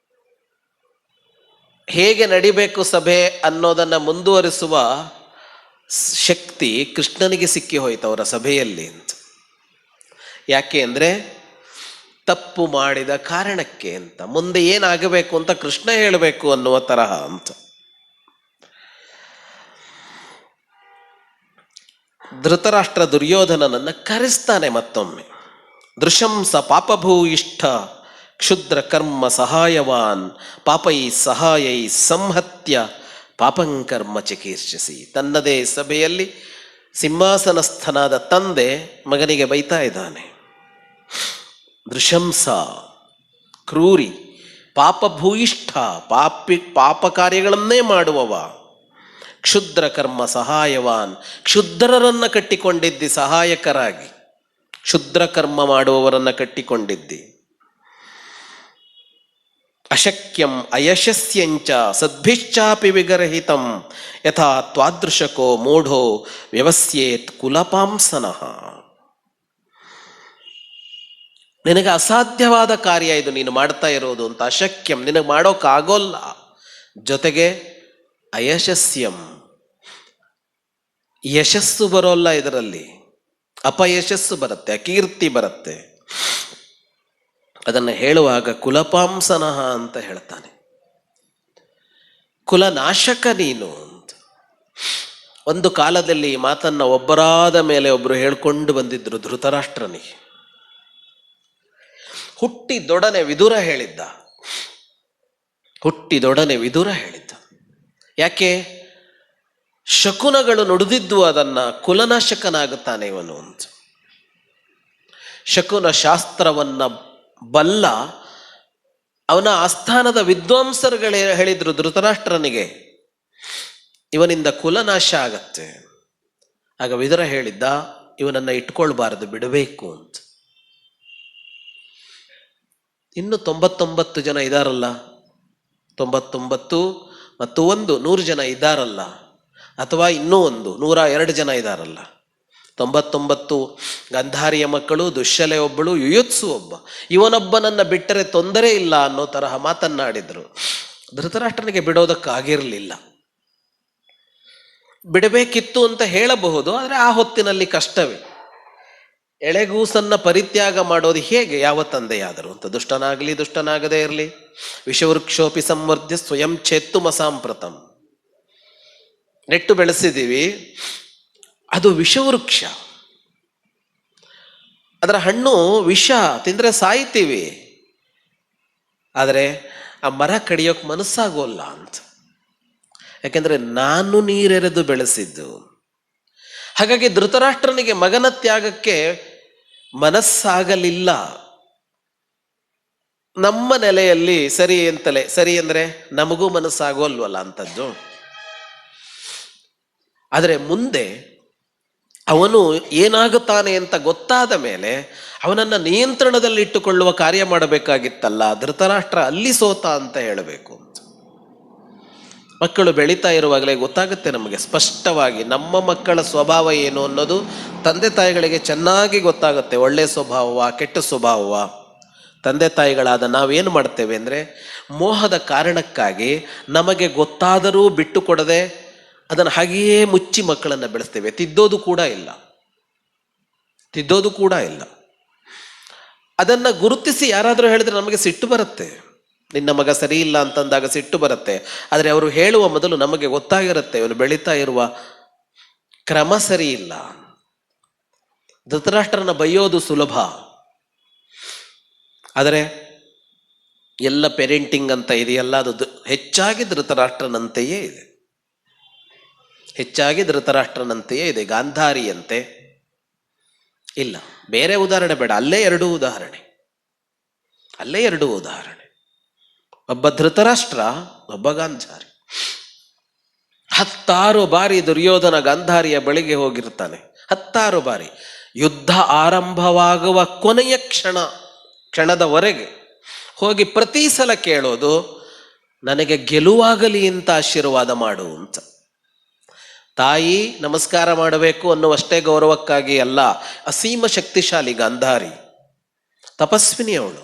ಹೇಗೆ ನಡಿಬೇಕು ಸಭೆ ಅನ್ನೋದನ್ನು ಮುಂದುವರಿಸುವ ಶಕ್ತಿ ಕೃಷ್ಣನಿಗೆ ಸಿಕ್ಕಿ ಹೋಯಿತು ಅವರ ಸಭೆಯಲ್ಲಿ ಅಂತ. ಯಾಕೆ ಅಂದರೆ ತಪ್ಪು ಮಾಡಿದ ಕಾರಣಕ್ಕೆ ಅಂತ, ಮುಂದೆ ಏನಾಗಬೇಕು ಅಂತ ಕೃಷ್ಣ ಹೇಳಬೇಕು ಅನ್ನುವ ತರಹ ಅಂತ. ಧೃತರಾಷ್ಟ್ರ ದುರ್ಯೋಧನನನ್ನು ಕರೆಸ್ತಾನೆ ಮತ್ತೊಮ್ಮೆ. ದೃಶಂಸ ಪಾಪಭೂಯಿಷ್ಠ ಕ್ಷುದ್ರ ಕರ್ಮ ಸಹಾಯವಾನ್ ಪಾಪೈ ಸಹಾಯೈ ಸಂಹತ್ಯ ಪಾಪಂಕರ್ಮ ಚಿಕೀರ್ಷಿಸಿ. ತನ್ನದೇ ಸಭೆಯಲ್ಲಿ ಸಿಂಹಾಸನಸ್ಥನಾದ ತಂದೆ ಮಗನಿಗೆ ಬೈತಾ ಇದ್ದಾನೆ. ದೃಶಂಸ ಕ್ರೂರಿ, ಪಾಪಭೂಯಿಷ್ಠ ಪಾಪ ಕಾರ್ಯಗಳನ್ನೇ ಮಾಡುವವ, ಕ್ಷುದ್ರ ಕರ್ಮ ಸಹಾಯವಾನ್ ಕ್ಷುದ್ರರನ್ನು ಕಟ್ಟಿಕೊಂಡಿದ್ದಿ ಸಹಾಯಕರಾಗಿ, ಕ್ಷುದ್ರ ಕರ್ಮ ಮಾಡುವವರನ್ನು ಕಟ್ಟಿಕೊಂಡಿದ್ದಿ. ಅಶಕ್ಯಂ ಅಯಶಸ್ಯಂಚ ಸದ್ಭಿಶ್ಚಾಪಿ ವಿಗರ್ಹಿತಂ ಯಥಾ ತ್ವಾದೃಶಕೋ ಮೂಢೋ ವ್ಯವಸ್ಯೇತ್ ಕುಲಪಾಂಸನಃ. ನಿನಗೆ ಅಸಾಧ್ಯವಾದ ಕಾರ್ಯ ಇದು ನೀನು ಮಾಡ್ತಾ ಇರೋದು ಅಂತ. ಅಶಕ್ಯಂ, ನಿನಗೆ ಮಾಡೋಕ್ಕಾಗೋಲ್ಲ. ಜೊತೆಗೆ ಅಯಶಸ್ಯಂ, ಯಶಸ್ಸು ಬರೋಲ್ಲ ಇದರಲ್ಲಿ, ಅಪಯಶಸ್ಸು ಬರುತ್ತೆ, ಅಕೀರ್ತಿ ಬರುತ್ತೆ. ಅದನ್ನು ಹೇಳುವಾಗ ಕುಲಪಾಂಸನಃ ಅಂತ ಹೇಳ್ತಾನೆ. ಕುಲನಾಶಕ ನೀನು ಅಂತ. ಒಂದು ಕಾಲದಲ್ಲಿ ಈ ಮಾತನ್ನು ಒಬ್ಬರಾದ ಮೇಲೆ ಒಬ್ಬರು ಹೇಳ್ಕೊಂಡು ಬಂದಿದ್ರು ಧೃತರಾಷ್ಟ್ರನಿಗೆ. ಹುಟ್ಟಿದೊಡನೆ ವಿದುರ ಹೇಳಿದ್ದ. ಯಾಕೆ? ಶಕುನಗಳು ನುಡಿದಿದ್ದು ಅದನ್ನ, ಕುಲನಾಶಕನಾಗುತ್ತಾನೆ ಇವನು ಅಂತ. ಶಕುನ ಶಾಸ್ತ್ರವನ್ನ ಬಲ್ಲ ಅವನ ಆಸ್ಥಾನದ ವಿದ್ವಾಂಸರುಗಳೇ ಹೇಳಿದ್ರು ಧೃತರಾಷ್ಟ್ರನಿಗೆ, ಇವನಿಂದ ಕುಲನಾಶ ಆಗತ್ತೆ. ಆಗ ವಿದುರ ಹೇಳಿದ್ದ, ಇವನನ್ನ ಇಟ್ಕೊಳ್ಬಾರದು, ಬಿಡಬೇಕು ಅಂತ. ಇನ್ನು 99 ಜನ ಇದಾರಲ್ಲ, 99 ಮತ್ತು 100 ಜನ ಇದ್ದಾರಲ್ಲ, ಅಥವಾ ಇನ್ನೂ 102 ಜನ ಇದ್ದಾರಲ್ಲ. 99 ಗಂಧಾರಿಯ ಮಕ್ಕಳು, ದುಶ್ಶಲೆ ಒಬ್ಬಳು, ಯುಯುತ್ಸು ಒಬ್ಬ. ಇವನೊಬ್ಬನನ್ನ ಬಿಟ್ಟರೆ ತೊಂದರೆ ಇಲ್ಲ ಅನ್ನೋ ತರಹ ಮಾತನ್ನಾಡಿದ್ರು. ಧೃತರಾಷ್ಟ್ರನಿಗೆ ಬಿಡೋದಕ್ಕಾಗಿರಲಿಲ್ಲ. ಬಿಡಬೇಕಿತ್ತು ಅಂತ ಹೇಳಬಹುದು, ಆದರೆ ಆ ಹೊತ್ತಿನಲ್ಲಿ ಕಷ್ಟವೇ. ಎಳೆಗೂಸನ್ನ ಪರಿತ್ಯಾಗ ಮಾಡೋದು ಹೇಗೆ ಯಾವ ತಂದೆಯಾದರು ಅಂತ. ದುಷ್ಟನಾಗದೇ ಇರಲಿ, ವಿಷವೃಕ್ಷೋಪಿ ಸಂವರ್ಧ್ಯ ಸ್ವಯಂ ಛೇತ್ತು ಮಸಾಂಪ್ರತಂ. ನೆಟ್ಟು ಬೆಳೆಸಿದ್ದೀವಿ, ಅದು ವಿಷವೃಕ್ಷ, ಅದರ ಹಣ್ಣು ವಿಷ, ತಿಂದರೆ ಸಾಯ್ತೀವಿ. ಆದರೆ ಆ ಮರ ಕಡಿಯೋಕೆ ಮನಸ್ಸಾಗೋಲ್ಲ ಅಂತ. ಯಾಕೆಂದ್ರೆ ನಾನು ನೀರೆರೆದು ಬೆಳೆಸಿದ್ದು. ಹಾಗಾಗಿ ಧೃತರಾಷ್ಟ್ರನಿಗೆ ಮಗನ ತ್ಯಾಗಕ್ಕೆ ಮನಸ್ಸಾಗಲಿಲ್ಲ. ನಮ್ಮ ನೆಲೆಯಲ್ಲಿ ಸರಿ ಅಂದರೆ ನಮಗೂ ಮನಸ್ಸಾಗೋಲ್ವಲ್ಲ ಅಂಥದ್ದು. ಆದರೆ ಮುಂದೆ ಅವನು ಏನಾಗುತ್ತಾನೆ ಅಂತ ಗೊತ್ತಾದ ಮೇಲೆ ಅವನನ್ನು ನಿಯಂತ್ರಣದಲ್ಲಿ ಇಟ್ಟುಕೊಳ್ಳುವ ಕಾರ್ಯ ಮಾಡಬೇಕಾಗಿತ್ತಲ್ಲ. ಧೃತರಾಷ್ಟ್ರ ಅಲ್ಲಿ ಸೋತ ಅಂತ ಹೇಳಬೇಕು ಅಂತ. ಮಕ್ಕಳು ಬೆಳೀತಾ ಇರುವಾಗಲೇ ಗೊತ್ತಾಗುತ್ತೆ ನಮಗೆ ಸ್ಪಷ್ಟವಾಗಿ ನಮ್ಮ ಮಕ್ಕಳ ಸ್ವಭಾವ ಏನು ಅನ್ನೋದು ತಂದೆ ತಾಯಿಗಳಿಗೆ ಚೆನ್ನಾಗಿ ಗೊತ್ತಾಗುತ್ತೆ. ಒಳ್ಳೆಯ ಸ್ವಭಾವವ, ಕೆಟ್ಟ ಸ್ವಭಾವವ. ತಂದೆ ತಾಯಿಗಳಾದ ನಾವೇನು ಮಾಡ್ತೇವೆ ಅಂದರೆ, ಮೋಹದ ಕಾರಣಕ್ಕಾಗಿ ನಮಗೆ ಗೊತ್ತಾದರೂ ಬಿಟ್ಟು ಕೊಡದೆ ಅದನ್ನು ಹಾಗೆಯೇ ಮುಚ್ಚಿ ಮಕ್ಕಳನ್ನು ಬೆಳೆಸ್ತೇವೆ. ತಿದ್ದೋದು ಕೂಡ ಇಲ್ಲ. ಅದನ್ನು ಗುರುತಿಸಿ ಯಾರಾದರೂ ಹೇಳಿದ್ರೆ ನಮಗೆ ಸಿಟ್ಟು ಬರುತ್ತೆ. ನಿನ್ನ ಮಗ ಸರಿ ಇಲ್ಲ ಅಂತಂದಾಗ ಸಿಟ್ಟು ಬರುತ್ತೆ. ಆದರೆ ಅವರು ಹೇಳುವ ಮೊದಲು ನಮಗೆ ಗೊತ್ತಾಗಿರುತ್ತೆ ಇವನು ಬೆಳೀತಾ ಇರುವ ಕ್ರಮ ಸರಿ ಇಲ್ಲ. ಧೃತರಾಷ್ಟ್ರನ ಬೈಯೋದು ಸುಲಭ, ಆದರೆ ಎಲ್ಲ ಪೇರೆಂಟಿಂಗ್ ಅಂತ ಇದೆಯಲ್ಲ, ಅದು ಹೆಚ್ಚಾಗಿ ಧೃತರಾಷ್ಟ್ರನಂತೆಯೇ ಇದೆ. ಗಾಂಧಾರಿಯಂತೆ ಇಲ್ಲ, ಬೇರೆ ಉದಾಹರಣೆ ಬೇಡ, ಅಲ್ಲೇ ಎರಡು ಉದಾಹರಣೆ, ಅಲ್ಲೇ ಎರಡು ಉದಾಹರಣೆ. ಒಬ್ಬ ಧೃತರಾಷ್ಟ್ರ, ಒಬ್ಬ ಗಾಂಧಾರಿ. 10 ಬಾರಿ ದುರ್ಯೋಧನ ಗಾಂಧಾರಿಯ ಬಳಿಗೆ ಹೋಗಿರ್ತಾನೆ. 10 ಬಾರಿ. ಯುದ್ಧ ಆರಂಭವಾಗುವ ಕೊನೆಯ ಕ್ಷಣದವರೆಗೆ ಹೋಗಿ ಪ್ರತಿ ಸಲ ಕೇಳೋದು, ನನಗೆ ಗೆಲುವಾಗಲಿ ಅಂತ ಆಶೀರ್ವಾದ ಮಾಡು ಅಂತ. ತಾಯಿ ನಮಸ್ಕಾರ ಮಾಡಬೇಕು ಅನ್ನುವಷ್ಟೇ ಗೌರವಕ್ಕಾಗಿ ಅಲ್ಲ, ಅಸೀಮ ಶಕ್ತಿಶಾಲಿ ಗಾಂಧಾರಿ, ತಪಸ್ವಿನಿ ಅವಳು.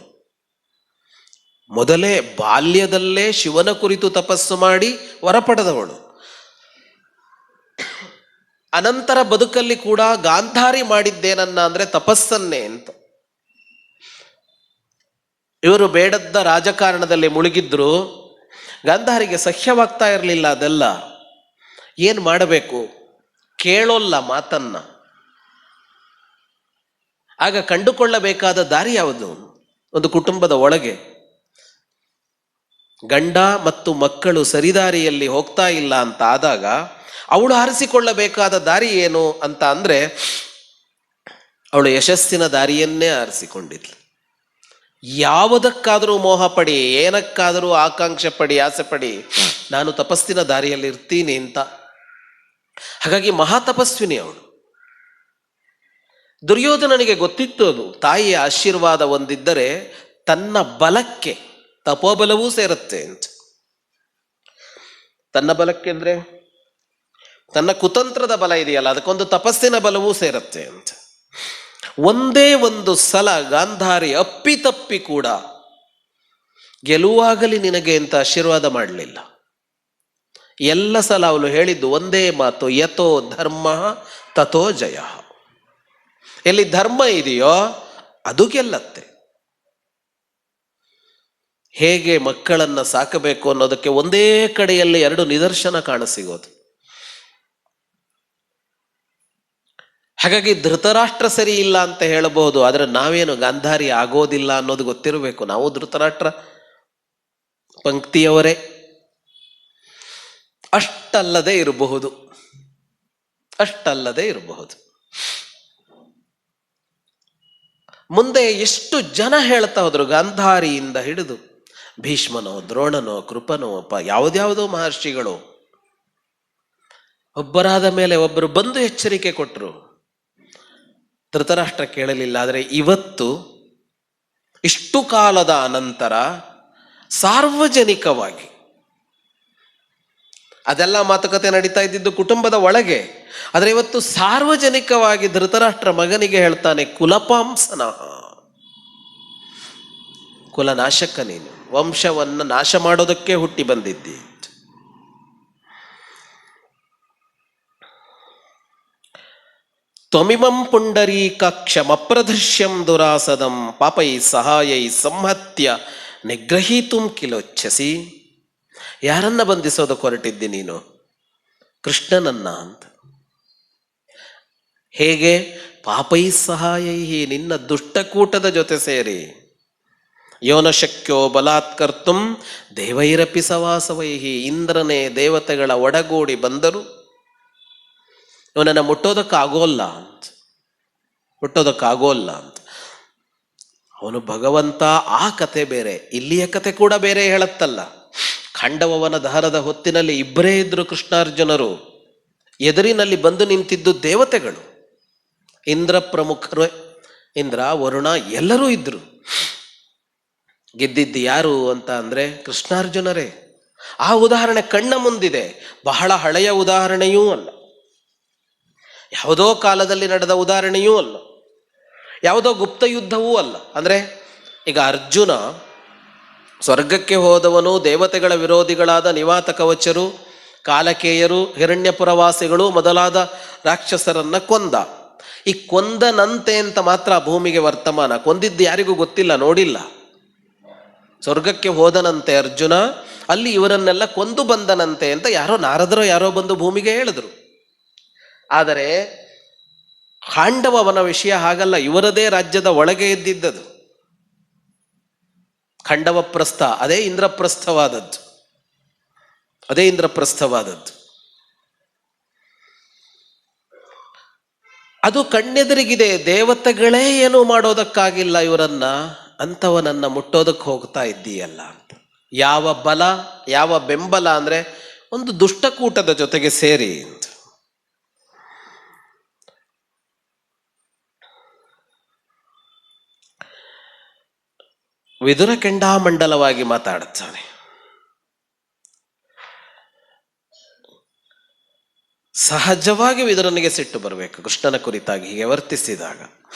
ಮೊದಲೇ ಬಾಲ್ಯದಲ್ಲೇ ಶಿವನ ಕುರಿತು ತಪಸ್ಸು ಮಾಡಿ ವರ ಪಡೆದವಳು. ಅನಂತರ ಬದುಕಲ್ಲಿ ಕೂಡ ಗಾಂಧಾರಿ ಮಾಡಿದ್ದೇನನ್ನ ಅಂದ್ರೆ ತಪಸ್ಸನ್ನೇ ಅಂತ. ಇವರು ಬೇಡದ್ದ ರಾಜಕಾರಣದಲ್ಲಿ ಮುಳುಗಿದ್ರು. ಗಾಂಧಾರಿಗೆ ಸಹ್ಯವಾಗ್ತಾ ಇರಲಿಲ್ಲ ಅದೆಲ್ಲ. ಏನು ಮಾಡಬೇಕು, ಕೇಳೋಲ್ಲ ಮಾತನ್ನ. ಆಗ ಕಂಡುಕೊಳ್ಳಬೇಕಾದ ದಾರಿ ಯಾವುದು? ಒಂದು ಕುಟುಂಬದ ಒಳಗೆ ಗಂಡ ಮತ್ತು ಮಕ್ಕಳು ಸರಿದಾರಿಯಲ್ಲಿ ಹೋಗ್ತಾ ಇಲ್ಲ ಅಂತ ಆದಾಗ ಅವಳು ಆರಿಸಿಕೊಳ್ಳಬೇಕಾದ ದಾರಿ ಏನು ಅಂತ ಅಂದ್ರೆ, ಅವಳು ಯಶಸ್ಸಿನ ದಾರಿಯನ್ನೇ ಆರಿಸಿಕೊಂಡಿದ್ಲು. ಯಾವುದಕ್ಕಾದರೂ ಮೋಹ ಪಡಿ, ಏನಕ್ಕಾದರೂ ಆಕಾಂಕ್ಷೆ ಪಡಿ, ಆಸೆ ಪಡಿ, ನಾನು ತಪಸ್ಸಿನ ದಾರಿಯಲ್ಲಿ ಇರ್ತೀನಿ ಅಂತ. ಹಾಗಾಗಿ ಮಹಾತಪಸ್ವಿನಿ ಅವಳು. ದುರ್ಯೋಧನನಿಗೆ ಗೊತ್ತಿತ್ತು ಅದು, ತಾಯಿಯ ಆಶೀರ್ವಾದ ಒಂದಿದ್ದರೆ ತನ್ನ ಬಲಕ್ಕೆ ತಪೋಬಲವೂ ಸೇರುತ್ತೆ ಅಂತ. ತನ್ನ ಬಲಕ್ಕೆ ಅಂದ್ರೆ ತನ್ನ ಕುತಂತ್ರದ ಬಲ ಇದೆಯಲ್ಲ, ಅದಕ್ಕೊಂದು ತಪಸ್ಸಿನ ಬಲವೂ ಸೇರುತ್ತೆ ಅಂತ. ಒಂದೇ ಒಂದು ಸಲ ಗಾಂಧಾರಿ ಅಪ್ಪಿತಪ್ಪಿ ಕೂಡ ಗೆಲುವಾಗಲಿ ನಿನಗೆ ಅಂತ ಆಶೀರ್ವಾದ ಮಾಡಲಿಲ್ಲ. ಎಲ್ಲ ಸಲ ಅವಳು ಹೇಳಿದ್ದು ಒಂದೇ ಮಾತು, ಯಥೋ ಧರ್ಮ ತಥೋ ಜಯ. ಎಲ್ಲಿ ಧರ್ಮ ಇದೆಯೋ ಅದು ಗೆಲ್ಲತ್ತೆ. ಹೇಗೆ ಮಕ್ಕಳನ್ನ ಸಾಕಬೇಕು ಅನ್ನೋದಕ್ಕೆ ಒಂದೇ ಕಡೆಯಲ್ಲಿ 2 ನಿದರ್ಶನ ಕಾಣಸಿಗೋದು. ಹಾಗಾಗಿ ಧೃತರಾಷ್ಟ್ರ ಸರಿ ಇಲ್ಲ ಅಂತ ಹೇಳಬಹುದು, ಆದರೆ ನಾವೇನು ಗಾಂಧಾರಿ ಆಗೋದಿಲ್ಲ ಅನ್ನೋದು ಗೊತ್ತಿರಬೇಕು. ನಾವು ಧೃತರಾಷ್ಟ್ರ ಪಂಕ್ತಿಯವರೇ. ಅಷ್ಟಲ್ಲದೆ ಇರಬಹುದು, ಅಷ್ಟಲ್ಲದೆ ಇರಬಹುದು. ಮುಂದೆ ಎಷ್ಟು ಜನ ಹೇಳ್ತಾ ಹೋದ್ರು, ಗಾಂಧಾರಿಯಿಂದ ಹಿಡಿದು ಭೀಷ್ಮನೋ, ದ್ರೋಣನೋ, ಕೃಪನೋ, ಯಾವುದ್ಯಾವುದೋ ಮಹರ್ಷಿಗಳು ಒಬ್ಬರಾದ ಮೇಲೆ ಒಬ್ಬರು ಬಂದು ಎಚ್ಚರಿಕೆ ಕೊಟ್ಟರು. ಧೃತರಾಷ್ಟ್ರ ಕೇಳಲಿಲ್ಲ. ಆದರೆ ಇವತ್ತು ಇಷ್ಟು ಕಾಲದ ಅನಂತರ ಸಾರ್ವಜನಿಕವಾಗಿ ಅದೆಲ್ಲ ಮಾತುಕತೆ ನಡೀತಾ ಇದ್ದಿದ್ದು ಕುಟುಂಬದ ಒಳಗೆ. ಆದರೆ ಇವತ್ತು ಸಾರ್ವಜನಿಕವಾಗಿ ಧೃತರಾಷ್ಟ್ರ ಮಗನಿಗೆ ಹೇಳ್ತಾನೆ, ಕುಲಪಾಂಸನಃ, ಕುಲನಾಶಕ ನೀನು, ವಂಶವನ್ನು ನಾಶ ಮಾಡೋದಕ್ಕೆ ಹುಟ್ಟಿ ಬಂದಿದ್ದಿ. ತ್ವಮಿಮಂ ಪುಂಡರೀಕಾಕ್ಷಮಪ್ರದೃಶ್ಯಂ ದುರಾಸದಂ ಪಾಪೈ ಸಹಾಯೈ ಸಂಹತ್ಯ ನಿಗ್ರಹೀತುಂ ಕಿಲೋಚ್ಛಸಿ. ಯಾರನ್ನ ಬಂಧಿಸೋದಕ್ಕೆ ಹೊರಟಿದ್ದಿ ನೀನು? ಕೃಷ್ಣನನ್ನ ಅಂತ. ಹೇಗೆ? ಪಾಪೈ ಸಹಾಯೈ, ನಿನ್ನ ದುಷ್ಟಕೂಟದ ಜೊತೆ ಸೇರಿ. ಯೋನ ಶಕ್ಯೋ ಬಲಾತ್ಕರ್ತುಂ ದೇವೈರಪಿ ಸವಾಸವೈಹಿ, ಇಂದ್ರನೇ ದೇವತೆಗಳ ಒಡಗೂಡಿ ಬಂದರು ಇವನನ್ನು ಮುಟ್ಟೋದಕ್ಕಾಗೋಲ್ಲ ಅಂತ, ಮುಟ್ಟೋದಕ್ಕಾಗೋಲ್ಲ ಅಂತ. ಅವನು ಭಗವಂತ. ಆ ಕತೆ ಬೇರೆ, ಇಲ್ಲಿಯ ಕತೆ ಕೂಡ ಬೇರೆ ಹೇಳತ್ತಲ್ಲ. ಖಂಡವನ ದಹನದ ಹೊತ್ತಿನಲ್ಲಿ ಇಬ್ಬರೇ ಇದ್ರು ಕೃಷ್ಣಾರ್ಜುನರು. ಎದುರಿನಲ್ಲಿ ಬಂದು ನಿಂತಿದ್ದು ದೇವತೆಗಳು, ಇಂದ್ರ ಪ್ರಮುಖರು, ಇಂದ್ರ, ವರುಣ ಎಲ್ಲರೂ ಇದ್ರು. ಗೆದ್ದಿದ್ದು ಯಾರು ಅಂತ ಅಂದ್ರೆ ಕೃಷ್ಣಾರ್ಜುನರೇ. ಆ ಉದಾಹರಣೆ ಕಣ್ಣ ಮುಂದಿದೆ. ಬಹಳ ಹಳೆಯ ಉದಾಹರಣೆಯೂ ಅಲ್ಲ, ಯಾವುದೋ ಕಾಲದಲ್ಲಿ ನಡೆದ ಉದಾಹರಣೆಯೂ ಅಲ್ಲ, ಯಾವುದೋ ಗುಪ್ತ ಯುದ್ಧವೂ ಅಲ್ಲ. ಅಂದ್ರೆ ಈಗ ಅರ್ಜುನ ಸ್ವರ್ಗಕ್ಕೆ ಹೋದವನು ದೇವತೆಗಳ ವಿರೋಧಿಗಳಾದ ನಿವಾತ ಕವಚರು, ಕಾಲಕೇಯರು, ಹಿರಣ್ಯಪುರವಾಸಿಗಳು ಮೊದಲಾದ ರಾಕ್ಷಸರನ್ನ ಕೊಂದ. ಈ ಕೊಂದನಂತೆ ಅಂತ ಮಾತ್ರ ಭೂಮಿಗೆ ವರ್ತಮಾನ, ಕೊಂದಿದ್ದು ಯಾರಿಗೂ ಗೊತ್ತಿಲ್ಲ, ನೋಡಿಲ್ಲ. ಸ್ವರ್ಗಕ್ಕೆ ಹೋದನಂತೆ ಅರ್ಜುನ, ಅಲ್ಲಿ ಇವರನ್ನೆಲ್ಲ ಕೊಂದು ಬಂದನಂತೆ ಅಂತ ಯಾರೋ ನಾರದರೋ ಯಾರೋ ಬಂದು ಭೂಮಿಗೆ ಹೇಳಿದ್ರು. ಆದರೆ ಖಾಂಡವನ ವಿಷಯ ಹಾಗಲ್ಲ, ಇವರದೇ ರಾಜ್ಯದ ಒಳಗೆ ಇದ್ದಿದ್ದದು. ಖಂಡವ ಪ್ರಸ್ಥ ಅದೇ ಇಂದ್ರಪ್ರಸ್ಥವಾದದ್ದು, ಅದೇ ಇಂದ್ರಪ್ರಸ್ಥವಾದದ್ದು. ಅದು ಕಣ್ಣೆದುರಿಗಿದೆ, ದೇವತೆಗಳೇ ಏನು ಮಾಡೋದಕ್ಕಾಗಿಲ್ಲ ಇವರನ್ನ, ಅಂಥವನನ್ನ ಮುಟ್ಟೋದಕ್ಕೆ ಹೋಗ್ತಾ ಇದ್ದೀಯಲ್ಲ ಅಂತ. ಯಾವ ಬಲ, ಯಾವ ಬೆಂಬಲ ಅಂದರೆ ಒಂದು ದುಷ್ಟಕೂಟದ ಜೊತೆಗೆ ಸೇರಿ ಅಂತ. ವಿದುರ ಕೆಂಡಾಮಂಡಲವಾಗಿ ಮಾತಾಡುತ್ತಾನೆ. ಸಹಜವಾಗಿ ವಿದುರನಿಗೆ ಸಿಟ್ಟು ಬರಬೇಕು ಕೃಷ್ಣನ ಕುರಿತಾಗಿ ಹೀಗೆ ವರ್ತಿಸಿದಾಗ.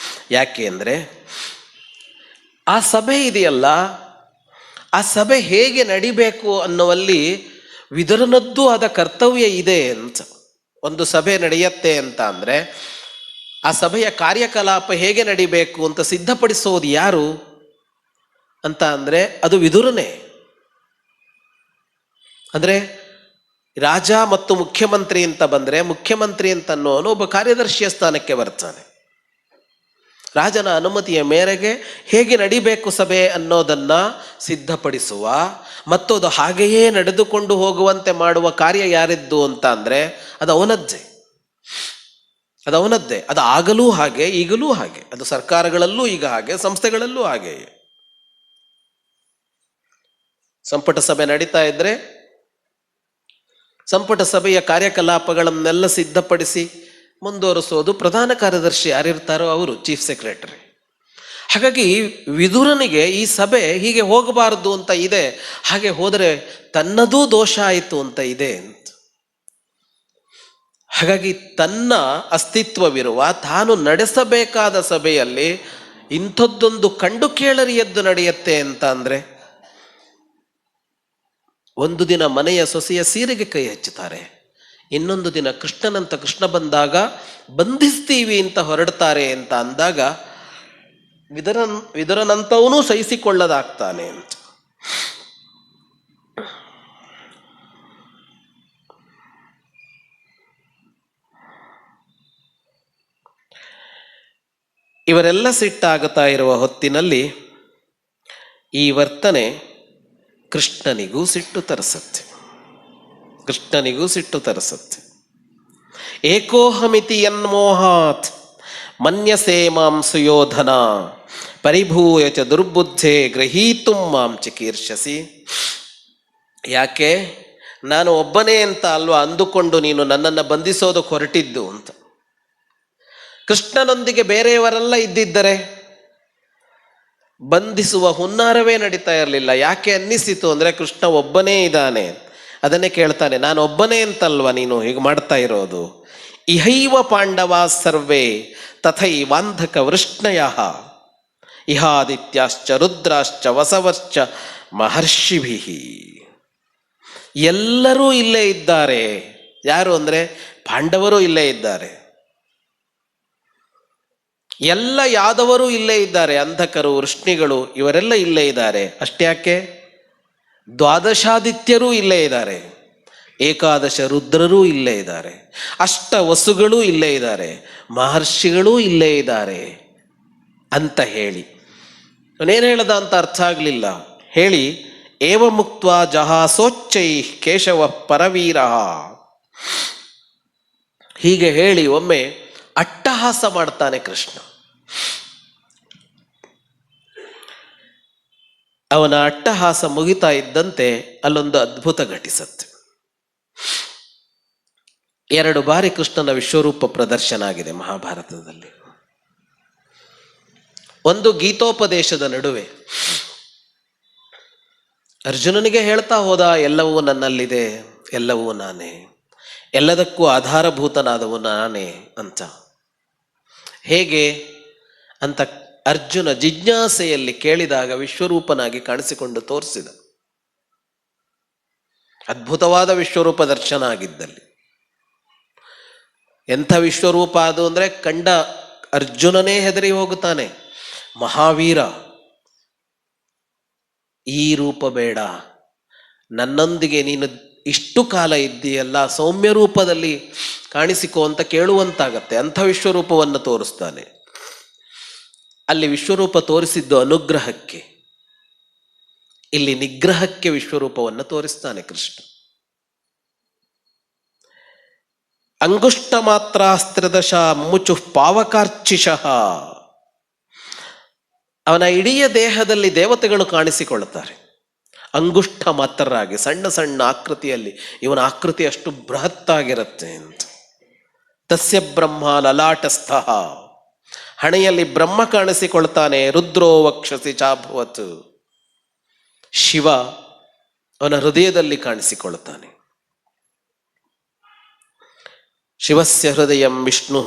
ಯಾಕೆ ಅಂದರೆ ಆ ಸಭೆ ಇದೆಯಲ್ಲ, ಆ ಸಭೆ ಹೇಗೆ ನಡಿಬೇಕು ಅನ್ನುವಲ್ಲಿ ವಿದುರನದ್ದು ಆದ ಕರ್ತವ್ಯ ಇದೆ ಅಂತ. ಒಂದು ಸಭೆ ನಡೆಯುತ್ತೆ ಅಂತ ಅಂದರೆ ಆ ಸಭೆಯ ಕಾರ್ಯಕಲಾಪ ಹೇಗೆ ನಡಿಬೇಕು ಅಂತ ಸಿದ್ಧಪಡಿಸೋದು ಯಾರು ಅಂತ ಅಂದರೆ ಅದು ವಿದುರನೇ. ಅಂದರೆ ರಾಜ ಮತ್ತು ಮುಖ್ಯಮಂತ್ರಿ ಅಂತ ಬಂದರೆ ಮುಖ್ಯಮಂತ್ರಿ ಅಂತ ಅನ್ನೋನು ಒಬ್ಬ ಕಾರ್ಯದರ್ಶಿಯ ಸ್ಥಾನಕ್ಕೆ ಬರ್ತಾನೆ. ರಾಜನ ಅನುಮತಿಯ ಮೇರೆಗೆ ಹೇಗೆ ನಡಿಬೇಕು ಸಭೆ ಅನ್ನೋದನ್ನು ಸಿದ್ಧಪಡಿಸುವ ಮತ್ತು ಅದು ಹಾಗೆಯೇ ನಡೆದುಕೊಂಡು ಹೋಗುವಂತೆ ಮಾಡುವ ಕಾರ್ಯ ಯಾರಿದ್ದು ಅಂತ ಅಂದರೆ ಅದು ಅವನದ್ದೇ. ಅದು ಆಗಲೂ ಹಾಗೆ, ಈಗಲೂ ಹಾಗೆ. ಅದು ಸರ್ಕಾರಗಳಲ್ಲೂ ಈಗ ಹಾಗೆ, ಸಂಸ್ಥೆಗಳಲ್ಲೂ ಹಾಗೆಯೇ. ಸಂಪುಟ ಸಭೆ ನಡೀತಾ ಇದ್ರೆ ಸಂಪುಟ ಸಭೆಯ ಕಾರ್ಯಕಲಾಪಗಳನ್ನೆಲ್ಲ ಸಿದ್ಧಪಡಿಸಿ ಮುಂದುವರಿಸೋದು ಪ್ರಧಾನ ಕಾರ್ಯದರ್ಶಿ ಯಾರಿರ್ತಾರೋ ಅವರು, ಚೀಫ್ ಸೆಕ್ರೆಟರಿ. ಹಾಗಾಗಿ ವಿದುರನಿಗೆ ಈ ಸಭೆ ಹೀಗೆ ಹೋಗಬಾರದು ಅಂತ ಇದೆ, ಹಾಗೆ ಹೋದರೆ ತನ್ನದೂ ದೋಷ ಆಯಿತು ಅಂತ ಇದೆ ಅಂತ. ಹಾಗಾಗಿ ತನ್ನ ಅಸ್ತಿತ್ವವಿರುವ ತಾನು ನಡೆಸಬೇಕಾದ ಸಭೆಯಲ್ಲಿ ಇಂಥದ್ದೊಂದು ಕಂಡು ಕೇಳರಿಯದ್ದು ನಡೆಯುತ್ತೆ ಅಂತ ಅಂದರೆ, ಒಂದು ದಿನ ಮನೆಯ ಸೊಸೆಯ ಸೀರೆಗೆ ಕೈ ಹಚ್ಚುತ್ತಾರೆ, ಇನ್ನೊಂದು ದಿನ ಕೃಷ್ಣನಂತ ಕೃಷ್ಣ ಬಂದಾಗ ಬಂಧಿಸ್ತೀವಿ ಅಂತ ಹೊರಡ್ತಾರೆ ಅಂತ ಅಂದಾಗ ವಿದುರನಂತವನು ಸಹಿಸಿಕೊಳ್ಳದಾಗ್ತಾನೆ ಅಂತ. ಇವರೆಲ್ಲ ಸಿಟ್ಟಾಗುತ್ತಾ ಇರುವ ಹೊತ್ತಿನಲ್ಲಿ ಈ ವರ್ತನೆ ಕೃಷ್ಣನಿಗೂ ಸಿಟ್ಟು ತರಿಸುತ್ತೆ. ಏಕೋಹಮಿತಿ ಯನ್ಮೋಹಾತ್ ಮನ್ಯಸೇ ಮಾಂ ಸುಯೋಧನ ಪರಿಭೂಯ ಚ ದುರ್ಬುದ್ಧೆ ಗೃಹೀತುಂ ಮಾಂ ಚಿಕೀರ್ಷಸಿ. ಯಾಕೆ ನಾನು ಒಬ್ಬನೇ ಅಂತ ಅಲ್ವಾ ಅಂದುಕೊಂಡು ನೀನು ನನ್ನನ್ನು ಬಂಧಿಸೋದಕ್ಕೆ ಹೊರಟಿದ್ದು ಅಂತ. ಕೃಷ್ಣನೊಂದಿಗೆ ಬೇರೆಯವರೆಲ್ಲ ಇದ್ದಿದ್ದರೆ ಬಂಧಿಸುವ ಹುನ್ನಾರವೇ ನಡೀತಾ ಇರಲಿಲ್ಲ. ಯಾಕೆ ಅನ್ನಿಸಿತು ಅಂದರೆ ಕೃಷ್ಣ ಒಬ್ಬನೇ ಇದ್ದಾನೆ, ಅದನ್ನೇ ಕೇಳ್ತಾನೆ, ನಾನು ಒಬ್ಬನೇ ಅಂತಲ್ವ ನೀನು ಹೀಗೆ ಮಾಡ್ತಾ ಇರೋದು. ಇಹೈವ ಪಾಂಡವ ಸರ್ವೇ ತಥೈವಾಂಧಕ ವೃಷ್ಣಯ ಇಹಾದಿತ್ಯಾಶ್ಚ ರುದ್ರಾಶ್ಚ ವಸವಶ್ಚ ಮಹರ್ಷಿಭಿ. ಎಲ್ಲರೂ ಇಲ್ಲೇ ಇದ್ದಾರೆ. ಯಾರು ಅಂದರೆ ಪಾಂಡವರು ಇಲ್ಲೇ ಇದ್ದಾರೆ, ಎಲ್ಲ ಯಾದವರು ಇಲ್ಲೇ ಇದ್ದಾರೆ, ಅಂಧಕರು ವೃಷ್ಣಿಗಳು ಇವರೆಲ್ಲ ಇಲ್ಲೇ ಇದ್ದಾರೆ. ಅಷ್ಟ್ಯಾಕೆ ದ್ವಾದಶಾದಿತ್ಯರೂ ಇಲ್ಲೇ ಇದ್ದಾರೆ, ಏಕಾದಶ ರುದ್ರರೂ ಇಲ್ಲೇ ಇದ್ದಾರೆ, ಅಷ್ಟ ವಸುಗಳೂ ಇಲ್ಲೇ ಇದ್ದಾರೆ, ಮಹರ್ಷಿಗಳೂ ಇಲ್ಲೇ ಇದ್ದಾರೆ ಅಂತ ಹೇಳಿ ಅವನೇನು ಹೇಳ್ದ ಅಂತ ಅರ್ಥ ಆಗಲಿಲ್ಲ. ಹೇಳಿ ಏವ ಮುಕ್ತ್ವಾ ಜಹಾಸೋಚ್ಚೈ ಕೇಶವ ಪರವೀರ, ಹೀಗೆ ಹೇಳಿ ಒಮ್ಮೆ ಅಟ್ಟಹಾಸ ಮಾಡ್ತಾನೆ ಕೃಷ್ಣ. ಅವನ ಅಟ್ಟಹಾಸ ಮುಗಿತಾ ಇದ್ದಂತೆ ಅಲ್ಲೊಂದು ಅದ್ಭುತ ಘಟಿಸತ್ತೆ. 2 ಬಾರಿ ಕೃಷ್ಣನ ವಿಶ್ವರೂಪ ಪ್ರದರ್ಶನ ಆಗಿದೆ ಮಹಾಭಾರತದಲ್ಲಿ. ಒಂದು ಗೀತೋಪದೇಶದ ನಡುವೆ ಅರ್ಜುನನಿಗೆ ಹೇಳ್ತಾ ಹೋದ, ಎಲ್ಲವೂ ನನ್ನಲ್ಲಿದೆ, ಎಲ್ಲವೂ ನಾನೇ, ಎಲ್ಲದಕ್ಕೂ ಆಧಾರಭೂತನಾದವು ನಾನೇ ಅಂತ. ಹೇಗೆ ಅಂತ ಅರ್ಜುನ ಜಿಜ್ಞಾಸೆಯಲ್ಲಿ ಕೇಳಿದಾಗ ವಿಶ್ವರೂಪನಾಗಿ ಕಾಣಿಸಿಕೊಂಡು ತೋರಿಸಿದ. ಅದ್ಭುತವಾದ ವಿಶ್ವರೂಪ ದರ್ಶನ ಆಗಿದ್ದಲ್ಲಿ. ಎಂಥ ವಿಶ್ವರೂಪ ಅದು ಅಂದರೆ ಕಂಡ ಅರ್ಜುನನೇ ಹೆದರಿ ಹೋಗುತ್ತಾನೆ. ಮಹಾವೀರ, ಈ ರೂಪ ಬೇಡ, ನನ್ನೊಂದಿಗೆ ನೀನು ಇಷ್ಟು ಕಾಲ ಇದ್ದೀಯಲ್ಲ, ಸೌಮ್ಯ ರೂಪದಲ್ಲಿ ಕಾಣಿಸಿಕೋ ಅಂತ ಕೇಳುವಂತಾಗತ್ತೆ. ಅಂಥ ವಿಶ್ವರೂಪವನ್ನು ತೋರಿಸ್ತಾನೆ. ಅಲ್ಲಿ ವಿಶ್ವರೂಪ ತೋರಿಸಿದ್ದು ಅನುಗ್ರಹಕ್ಕೆ, ಇಲ್ಲಿ ನಿಗ್ರಹಕ್ಕೆ ವಿಶ್ವರೂಪವನ್ನು ತೋರಿಸ್ತಾನೆ ಕೃಷ್ಣ. ಅಂಗುಷ್ಟ ಮಾತ್ರಾಸ್ತ್ರದಶ ಮುಚು ಪಾವಕಾರ್ಚಿಷಃ. ಅವನ ಇಡೀ ದೇಹದಲ್ಲಿ ದೇವತೆಗಳು ಕಾಣಿಸಿಕೊಳ್ಳುತ್ತಾರೆ. ಅಂಗುಷ್ಟ ಮಾತ್ರರಾಗಿ ಸಣ್ಣ ಸಣ್ಣ ಆಕೃತಿಯಲ್ಲಿ. ಇವನ ಆಕೃತಿ ಅಷ್ಟು ಬೃಹತ್ತಾಗಿರುತ್ತೆ ಅಂತ. ತಸ್ಯ ಬ್ರಹ್ಮ ಲಲಾಟಸ್ಥಃ. ಹಣೆಯಲ್ಲಿ ಬ್ರಹ್ಮ ಕಾಣಿಸಿಕೊಳ್ತಾನೆ. ರುದ್ರೋ ವಕ್ಷಸಿ ಚಾಭವತ್. ಶಿವ ಅವನ ಹೃದಯದಲ್ಲಿ ಕಾಣಿಸಿಕೊಳ್ಳುತ್ತಾನೆ. ಶಿವಸ್ಯ ಹೃದಯಂ ವಿಷ್ಣು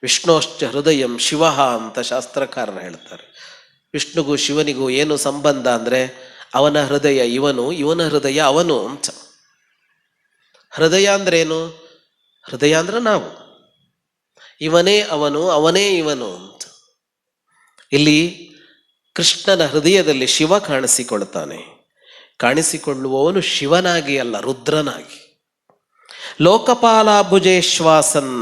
ವಿಷ್ಣೋಶ್ಚ ಹೃದಯಂ ಶಿವ ಅಂತ ಶಾಸ್ತ್ರಕಾರರು ಹೇಳ್ತಾರೆ. ವಿಷ್ಣುಗೂ ಶಿವನಿಗೂ ಏನು ಸಂಬಂಧ ಅಂದರೆ ಅವನ ಹೃದಯ ಇವನು, ಇವನ ಹೃದಯ ಅವನು ಅಂತ. ಹೃದಯ ಅಂದ್ರೇನು? ಹೃದಯ ಅಂದ್ರೆ ನಾವು. ಇವನೇ ಅವನು, ಅವನೇ ಇವನು ಅಂತ. ಇಲ್ಲಿ ಕೃಷ್ಣನ ಹೃದಯದಲ್ಲಿ ಶಿವ ಕಾಣಿಸಿಕೊಳ್ತಾನೆ. ಕಾಣಿಸಿಕೊಳ್ಳುವವನು ಶಿವನಾಗಿ ಅಲ್ಲ, ರುದ್ರನಾಗಿ. ಲೋಕಪಾಲ ಭುಜೇಶ್ವಾಸನ್.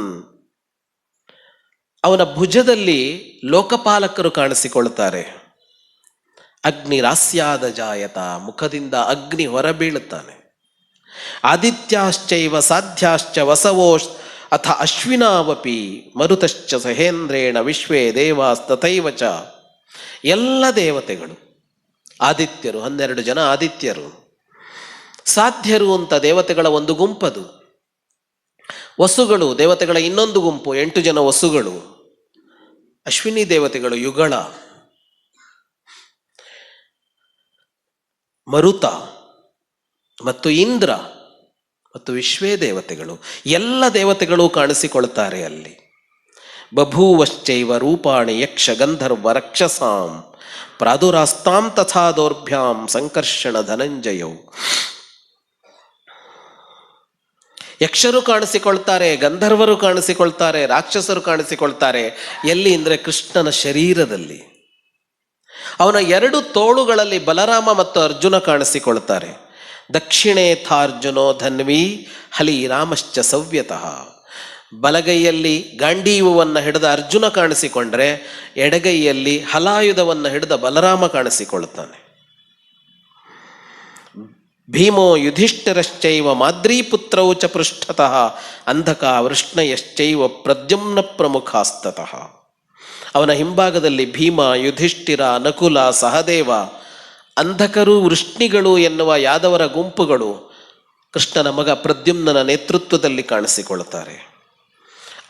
ಅವನ ಭುಜದಲ್ಲಿ ಲೋಕಪಾಲಕರು ಕಾಣಿಸಿಕೊಳ್ತಾರೆ. ಅಗ್ನಿ ರಾಸ್ಯಾದ ಜಾಯತ. ಮುಖದಿಂದ ಅಗ್ನಿ ಹೊರಬೀಳುತ್ತಾನೆ. ಆದಿತ್ಯಾಶ್ಚೈವ ಸಾಧ್ಯಾಶ್ಚ ವಸವೋ ಅಥ ಅಶ್ವಿನಾವಪಿ ಮರುತಶ್ಚ ಸಹೇಂದ್ರೇಣ ವಿಶ್ವೇ ದೇವಾಸ್ತಥೈವ ಚ. ಎಲ್ಲ ದೇವತೆಗಳು ಆದಿತ್ಯರು, 12 ಜನ ಆದಿತ್ಯರು. ಸಾಧ್ಯರು ಅಂತ ದೇವತೆಗಳ ಒಂದು ಗುಂಪದು. ವಸುಗಳು ದೇವತೆಗಳ ಇನ್ನೊಂದು ಗುಂಪು, 8 ಜನ ವಸುಗಳು. ಅಶ್ವಿನಿ ದೇವತೆಗಳು ಯುಗಳ. ಮರುತ ಮತ್ತು ಇಂದ್ರ ಮತ್ತು ವಿಶ್ವೇ ದೇವತೆಗಳು. ಎಲ್ಲ ದೇವತೆಗಳು ಕಾಣಿಸಿಕೊಳ್ತಾರೆ ಅಲ್ಲಿ. ಬಭೂವಶ್ಚೈವ ರೂಪಾಣಿ ಯಕ್ಷ ಗಂಧರ್ವ ರಕ್ಷಸಾಂ ಪ್ರಾದುರಾಸ್ತಾಂ ತಥಾ ದೌರ್ಭ್ಯಾಂ ಸಂಕರ್ಷಣ ಧನಂಜಯೌ. ಯಕ್ಷರು ಕಾಣಿಸಿಕೊಳ್ತಾರೆ, ಗಂಧರ್ವರು ಕಾಣಿಸಿಕೊಳ್ತಾರೆ, ರಾಕ್ಷಸರು ಕಾಣಿಸಿಕೊಳ್ತಾರೆ. ಎಲ್ಲಿ ಅಂದರೆ ಕೃಷ್ಣನ ಶರೀರದಲ್ಲಿ. ಅವನ 2 ತೋಳುಗಳಲ್ಲಿ ಬಲರಾಮ ಮತ್ತು ಅರ್ಜುನ ಕಾಣಿಸಿಕೊಳ್ತಾರೆ. ದಕ್ಷಿಣೇಥಾರ್ಜುನೋ ಧನ್ವಿ ಹಲಿರಾಮಶ್ಚ ಸವ್ಯತಃ. ಬಲಗೈಯಲ್ಲಿ ಗಾಂಡೀವವನ್ನು ಹಿಡಿದ ಅರ್ಜುನ ಕಾಣಿಸಿಕೊಂಡ್ರೆ ಎಡಗೈಯಲ್ಲಿ ಹಲಾಯುಧವನ್ನು ಹಿಡಿದ ಬಲರಾಮ ಕಾಣಿಸಿಕೊಳ್ಳುತ್ತಾನೆ. ಭೀಮೋ ಯುಧಿಷ್ಠಿರಶ್ಚೈವ ಮಾದ್ರೀಪುತ್ರೌ ಚ ಪೃಷ್ಠತಃ ಅಂಧಕ ವೃಷ್ಣಯಶ್ಚೈವ ಪ್ರದ್ಯುಮ್ನ ಪ್ರಮುಖಾಸ್ತತಃ. ಅವನ ಹಿಂಭಾಗದಲ್ಲಿ ಭೀಮ, ಯುಧಿಷ್ಠಿರ, ನಕುಲ, ಸಹದೇವ, ಅಂಧಕರು, ವೃಷ್ಣಿಗಳು ಎನ್ನುವ ಯಾದವರ ಗುಂಪುಗಳು ಕೃಷ್ಣನ ಮಗ ಪ್ರದ್ಯುಮ್ನನ ನೇತೃತ್ವದಲ್ಲಿ ಕಾಣಿಸಿಕೊಳ್ಳುತ್ತಾರೆ.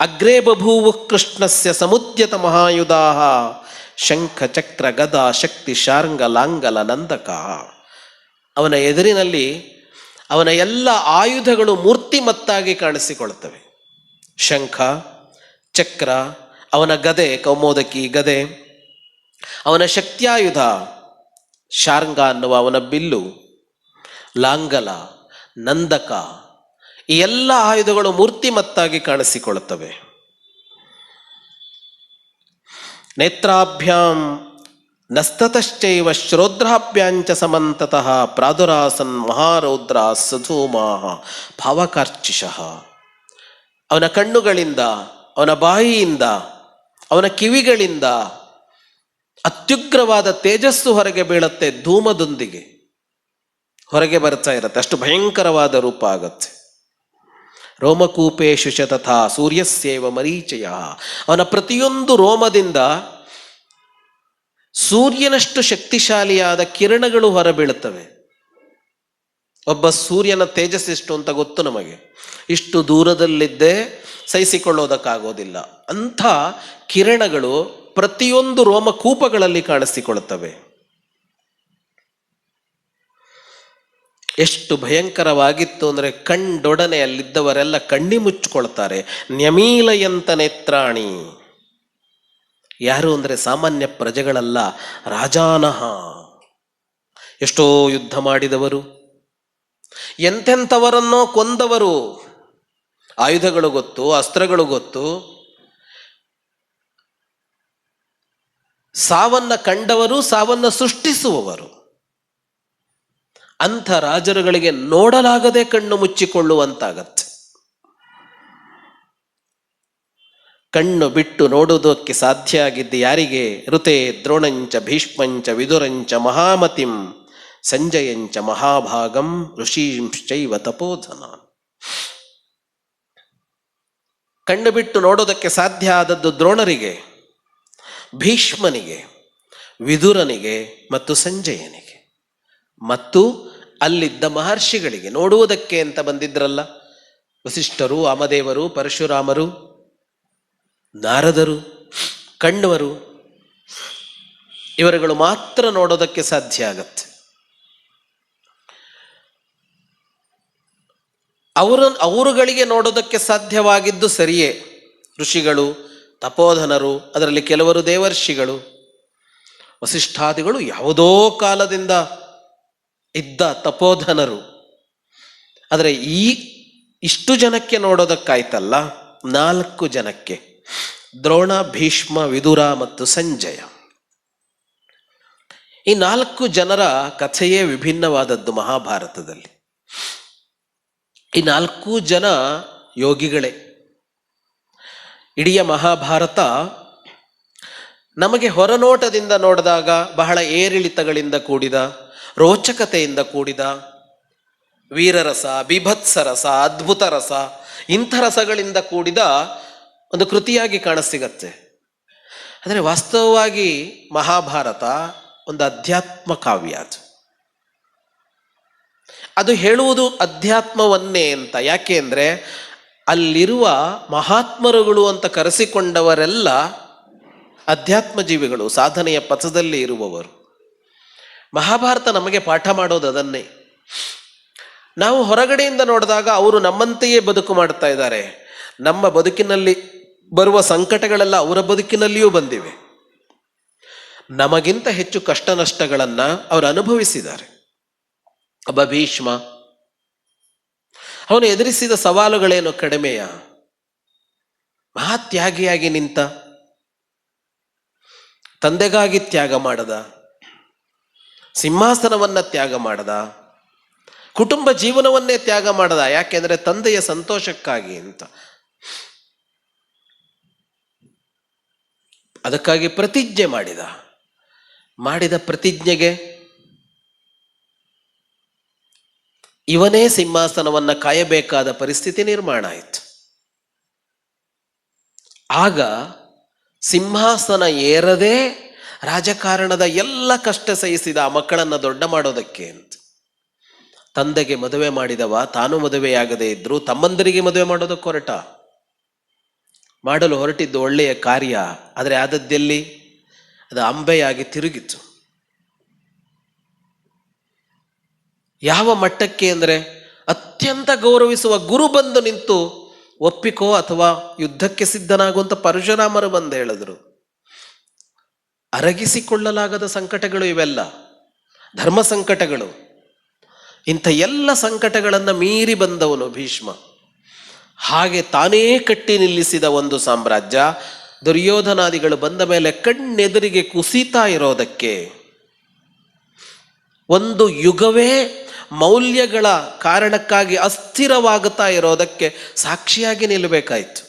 ಅಗ್ರೇ ಬಭೂವು ಕೃಷ್ಣಸ್ಯ ಸಮುದ್ಯತ ಮಹಾಯುಧಾಃ ಶಂಖ ಚಕ್ರ ಗದಾ ಶಕ್ತಿ ಶಾರ್ಂಗ ಲಾಂಗಲ ನಂದಕ. ಅವನ ಎದುರಿನಲ್ಲಿ ಅವನ ಎಲ್ಲ ಆಯುಧಗಳು ಮೂರ್ತಿಮತ್ತಾಗಿ ಕಾಣಿಸಿಕೊಳ್ಳುತ್ತವೆ. ಶಂಖ, ಚಕ್ರ, ಅವನ ಗದೆ ಕೌಮೋದಕಿ ಗದೆ, ಅವನ ಶಕ್ತ್ಯಾಯುಧ ಶಾರ್ಂಗ ಅನ್ನುವ ಅವನ ಬಿಲ್ಲು, ಲಾಂಗಲ, ನಂದಕ, ಈ ಎಲ್ಲ ಆಯುಧಗಳು ಮೂರ್ತಿಮತ್ತಾಗಿ ಕಾಣಿಸಿಕೊಳ್ಳುತ್ತವೆ. ನೇತ್ರಾಭ್ಯಾಂ ನಸ್ತತಶ್ಚೈವ ಶ್ರೋದ್ರಾಭ್ಯಾಂಚ ಸಮಂತತಃ ಪ್ರಾದುರಾಸನ್ ಮಹಾರೌದ್ರ ಸಧೂಮಾಹ ಭಾವಕಾರ್ಚಿಷಃ. ಅವನ ಕಣ್ಣುಗಳಿಂದ, ಅವನ ಬಾಯಿಯಿಂದ, ಅವನ ಕಿವಿಗಳಿಂದ ಅತ್ಯುಗ್ರವಾದ ತೇಜಸ್ಸು ಹೊರಗೆ ಬೀಳುತ್ತೆ. ಧೂಮದೊಂದಿಗೆ ಹೊರಗೆ ಬರ್ತಾ ಇರುತ್ತೆ. ಅಷ್ಟು ಭಯಂಕರವಾದ ರೂಪ ಆಗತ್ತೆ. ರೋಮಕೂಪೇಶು ಚ ತಥಾ ಸೂರ್ಯಸ್ಯೇವ ಮರೀಚಯ. ಅವನ ಪ್ರತಿಯೊಂದು ರೋಮದಿಂದ ಸೂರ್ಯನಷ್ಟು ಶಕ್ತಿಶಾಲಿಯಾದ ಕಿರಣಗಳು ಹೊರಬೀಳುತ್ತವೆ. ಒಬ್ಬ ಸೂರ್ಯನ ತೇಜಸ್ ಎಷ್ಟು ಅಂತ ಗೊತ್ತು ನಮಗೆ. ಇಷ್ಟು ದೂರದಲ್ಲಿದ್ದೇ ಸಹಿಸಿಕೊಳ್ಳೋದಕ್ಕಾಗೋದಿಲ್ಲ. ಅಂಥ ಕಿರಣಗಳು ಪ್ರತಿಯೊಂದು ರೋಮಕೂಪಗಳಲ್ಲಿ ಕಾಣಿಸಿಕೊಳ್ಳುತ್ತವೆ. ಎಷ್ಟು ಭಯಂಕರವಾಗಿತ್ತು ಅಂದರೆ ಕಂಡೊಡನೆ ಅಲ್ಲಿದ್ದವರೆಲ್ಲ ಕಣ್ಣಿ ಮುಚ್ಚಿಕೊಳ್ತಾರೆ. ನ್ಯಮೀಲಯಂತ ನೇತ್ರಾಣಿ. ಯಾರು ಅಂದರೆ ಸಾಮಾನ್ಯ ಪ್ರಜೆಗಳಲ್ಲ, ರಾಜಾನಹ. ಎಷ್ಟೋ ಯುದ್ಧ ಮಾಡಿದವರು, ಎಂತೆಂಥವರನ್ನೋ ಕೊಂದವರು. ಆಯುಧಗಳು ಗೊತ್ತು, ಅಸ್ತ್ರಗಳು ಗೊತ್ತು, ಸಾವನ್ನ ಕಂಡವರು, ಸಾವನ್ನ ಸೃಷ್ಟಿಸುವವರು. ಅಂಥ ರಾಜರುಗಳಿಗೆ ನೋಡಲಾಗದೆ ಕಣ್ಣು ಮುಚ್ಚಿಕೊಳ್ಳುವಂತಾಗತ್ತೆ. ಕಣ್ಣು ಬಿಟ್ಟು ನೋಡುವುದಕ್ಕೆ ಸಾಧ್ಯ ಆಗಿದ್ದು ಯಾರಿಗೆ? ಋತೆ ದ್ರೋಣಂಚ ಭೀಷ್ಮಂಚ ವಿದುರಂಚ ಮಹಾಮತಿಂ ಸಂಜಯಂಚ ಮಹಾಭಾಗಂ ಋಷೀಂಶ್ಚೈವ ತಪೋಧನ. ಕಣ್ಣು ಬಿಟ್ಟು ನೋಡೋದಕ್ಕೆ ಸಾಧ್ಯ ಆದದ್ದು ದ್ರೋಣರಿಗೆ, ಭೀಷ್ಮನಿಗೆ, ವಿದುರನಿಗೆ ಮತ್ತು ಸಂಜಯನಿಗೆ ಮತ್ತು ಅಲ್ಲಿದ್ದ ಮಹರ್ಷಿಗಳಿಗೆ. ನೋಡುವುದಕ್ಕೆ ಅಂತ ಬಂದಿದ್ರಲ್ಲ ವಸಿಷ್ಠರು, ವಾಮದೇವರು, ಪರಶುರಾಮರು, ನಾರದರು, ಕಣ್ವರು, ಇವರುಗಳು ಮಾತ್ರ ನೋಡೋದಕ್ಕೆ ಸಾಧ್ಯ ಆಗತ್ತೆ. ಅವರುಗಳಿಗೆ ನೋಡೋದಕ್ಕೆ ಸಾಧ್ಯವಾಗಿದ್ದು ಸರಿಯೇ. ಋಷಿಗಳು, ತಪೋಧನರು, ಅದರಲ್ಲಿ ಕೆಲವರು ದೇವರ್ಷಿಗಳು, ವಸಿಷ್ಠಾದಿಗಳು ಯಾವುದೋ ಕಾಲದಿಂದ ಇದ್ದ ತಪೋಧನರು. ಆದರೆ ಇಷ್ಟು ಜನಕ್ಕೆ ನೋಡೋದಕ್ಕಾಯ್ತಲ್ಲ, 4 ಜನಕ್ಕೆ, ದ್ರೋಣ, ಭೀಷ್ಮ, ವಿದುರ ಮತ್ತು ಸಂಜಯ. ಈ 4 ಜನರ ಕಥೆಯೇ ವಿಭಿನ್ನವಾದದ್ದು ಮಹಾಭಾರತದಲ್ಲಿ. ಈ 4 ಜನ ಯೋಗಿಗಳೇ. ಇಡೀ ಮಹಾಭಾರತ ನಮಗೆ ಹೊರನೋಟದಿಂದ ನೋಡಿದಾಗ ಬಹಳ ಏರಿಳಿತಗಳಿಂದ ಕೂಡಿದ, ರೋಚಕತೆಯಿಂದ ಕೂಡಿದ, ವೀರರಸ, ಬಿಭತ್ಸರಸ, ಅದ್ಭುತ ರಸ, ಇಂಥ ರಸಗಳಿಂದ ಕೂಡಿದ ಒಂದು ಕೃತಿಯಾಗಿ ಕಾಣಸಿಗತ್ತೆ. ಆದರೆ ವಾಸ್ತವವಾಗಿ ಮಹಾಭಾರತ ಒಂದು ಅಧ್ಯಾತ್ಮ ಕಾವ್ಯ. ಅದು ಹೇಳುವುದು ಅಧ್ಯಾತ್ಮವನ್ನೇ ಅಂತ. ಯಾಕೆ ಅಂದರೆ ಅಲ್ಲಿರುವ ಮಹಾತ್ಮರುಗಳು ಅಂತ ಕರೆಸಿಕೊಂಡವರೆಲ್ಲ ಅಧ್ಯಾತ್ಮ ಜೀವಿಗಳು, ಸಾಧನೆಯ ಪಥದಲ್ಲಿ ಇರುವವರು. ಮಹಾಭಾರತ ನಮಗೆ ಪಾಠ ಮಾಡೋದು ಅದನ್ನೇ. ನಾವು ಹೊರಗಡೆಯಿಂದ ನೋಡಿದಾಗ ಅವರು ನಮ್ಮಂತೆಯೇ ಬದುಕು ಮಾಡ್ತಾ ಇದ್ದಾರೆ. ನಮ್ಮ ಬದುಕಿನಲ್ಲಿ ಬರುವ ಸಂಕಟಗಳೆಲ್ಲ ಅವರ ಬದುಕಿನಲ್ಲಿಯೂ ಬಂದಿವೆ. ನಮಗಿಂತ ಹೆಚ್ಚು ಕಷ್ಟ ನಷ್ಟಗಳನ್ನು ಅವರು ಅನುಭವಿಸಿದ್ದಾರೆ. ಒಬ್ಬ ಭೀಷ್ಮ, ಅವನು ಎದುರಿಸಿದ ಸವಾಲುಗಳೇನು ಕಡಿಮೆಯ? ಮಹಾತ್ಯಾಗಿಯಾಗಿ ನಿಂತ, ತಂದೆಗಾಗಿ ತ್ಯಾಗ ಮಾಡದ, ಸಿಂಹಾಸನವನ್ನ ತ್ಯಾಗ ಮಾಡದ, ಕುಟುಂಬ ಜೀವನವನ್ನೇ ತ್ಯಾಗ ಮಾಡದ. ಯಾಕೆಂದ್ರೆ ತಂದೆಯ ಸಂತೋಷಕ್ಕಾಗಿ ಅಂತ. ಅದಕ್ಕಾಗಿ ಪ್ರತಿಜ್ಞೆ ಮಾಡಿದ ಪ್ರತಿಜ್ಞೆಗೆ ಇವನೇ ಸಿಂಹಾಸನವನ್ನ ಕಾಯಬೇಕಾದ ಪರಿಸ್ಥಿತಿ ನಿರ್ಮಾಣ ಆಯಿತು. ಆಗ ಸಿಂಹಾಸನ ಏರದೆ ರಾಜಕಾರಣದ ಎಲ್ಲ ಕಷ್ಟ ಸಹಿಸಿದ ಆ ಮಕ್ಕಳನ್ನು ದೊಡ್ಡ ಮಾಡೋದಕ್ಕೆ ಅಂತ ತಂದೆಗೆ ಮದುವೆ ಮಾಡಿದವ, ತಾನು ಮದುವೆಯಾಗದೇ ಇದ್ರು ತಮ್ಮಂದರಿಗೆ ಮದುವೆ ಮಾಡೋದಕ್ಕೆ ಮಾಡಲು ಹೊರಟಿದ್ದು ಒಳ್ಳೆಯ ಕಾರ್ಯ. ಆದರೆ ಆದದ್ದೆಲ್ಲಿ? ಅದು ಅಂಬೆಯಾಗಿ ತಿರುಗಿತು. ಯಾವ ಮಟ್ಟಕ್ಕೆ ಅಂದರೆ ಅತ್ಯಂತ ಗೌರವಿಸುವ ಗುರು ಬಂದು ನಿಂತು ಒಪ್ಪಿಕೋ ಅಥವಾ ಯುದ್ಧಕ್ಕೆ ಸಿದ್ಧನಾಗುವಂತ ಪರಶುರಾಮರು ಬಂದು ಹೇಳಿದ್ರು. ಅರಗಿಸಿಕೊಳ್ಳಲಾಗದ ಸಂಕಟಗಳು ಇವೆಲ್ಲ, ಧರ್ಮ ಸಂಕಟಗಳು. ಇಂಥ ಎಲ್ಲ ಸಂಕಟಗಳನ್ನು ಮೀರಿ ಬಂದವನು ಭೀಷ್ಮ. ಹಾಗೆ ತಾನೇ ಕಟ್ಟಿ ನಿಲ್ಲಿಸಿದ ಒಂದು ಸಾಮ್ರಾಜ್ಯ ದುರ್ಯೋಧನಾದಿಗಳು ಬಂದ ಮೇಲೆ ಕಣ್ಣೆದುರಿಗೆ ಕುಸಿತಾ ಇರೋದಕ್ಕೆ, ಒಂದು ಯುಗವೇ ಮೌಲ್ಯಗಳ ಕಾರಣಕ್ಕಾಗಿ ಅಸ್ಥಿರವಾಗುತ್ತಾ ಇರೋದಕ್ಕೆ ಸಾಕ್ಷಿಯಾಗಿ ನಿಲ್ಲಬೇಕಾಯಿತು.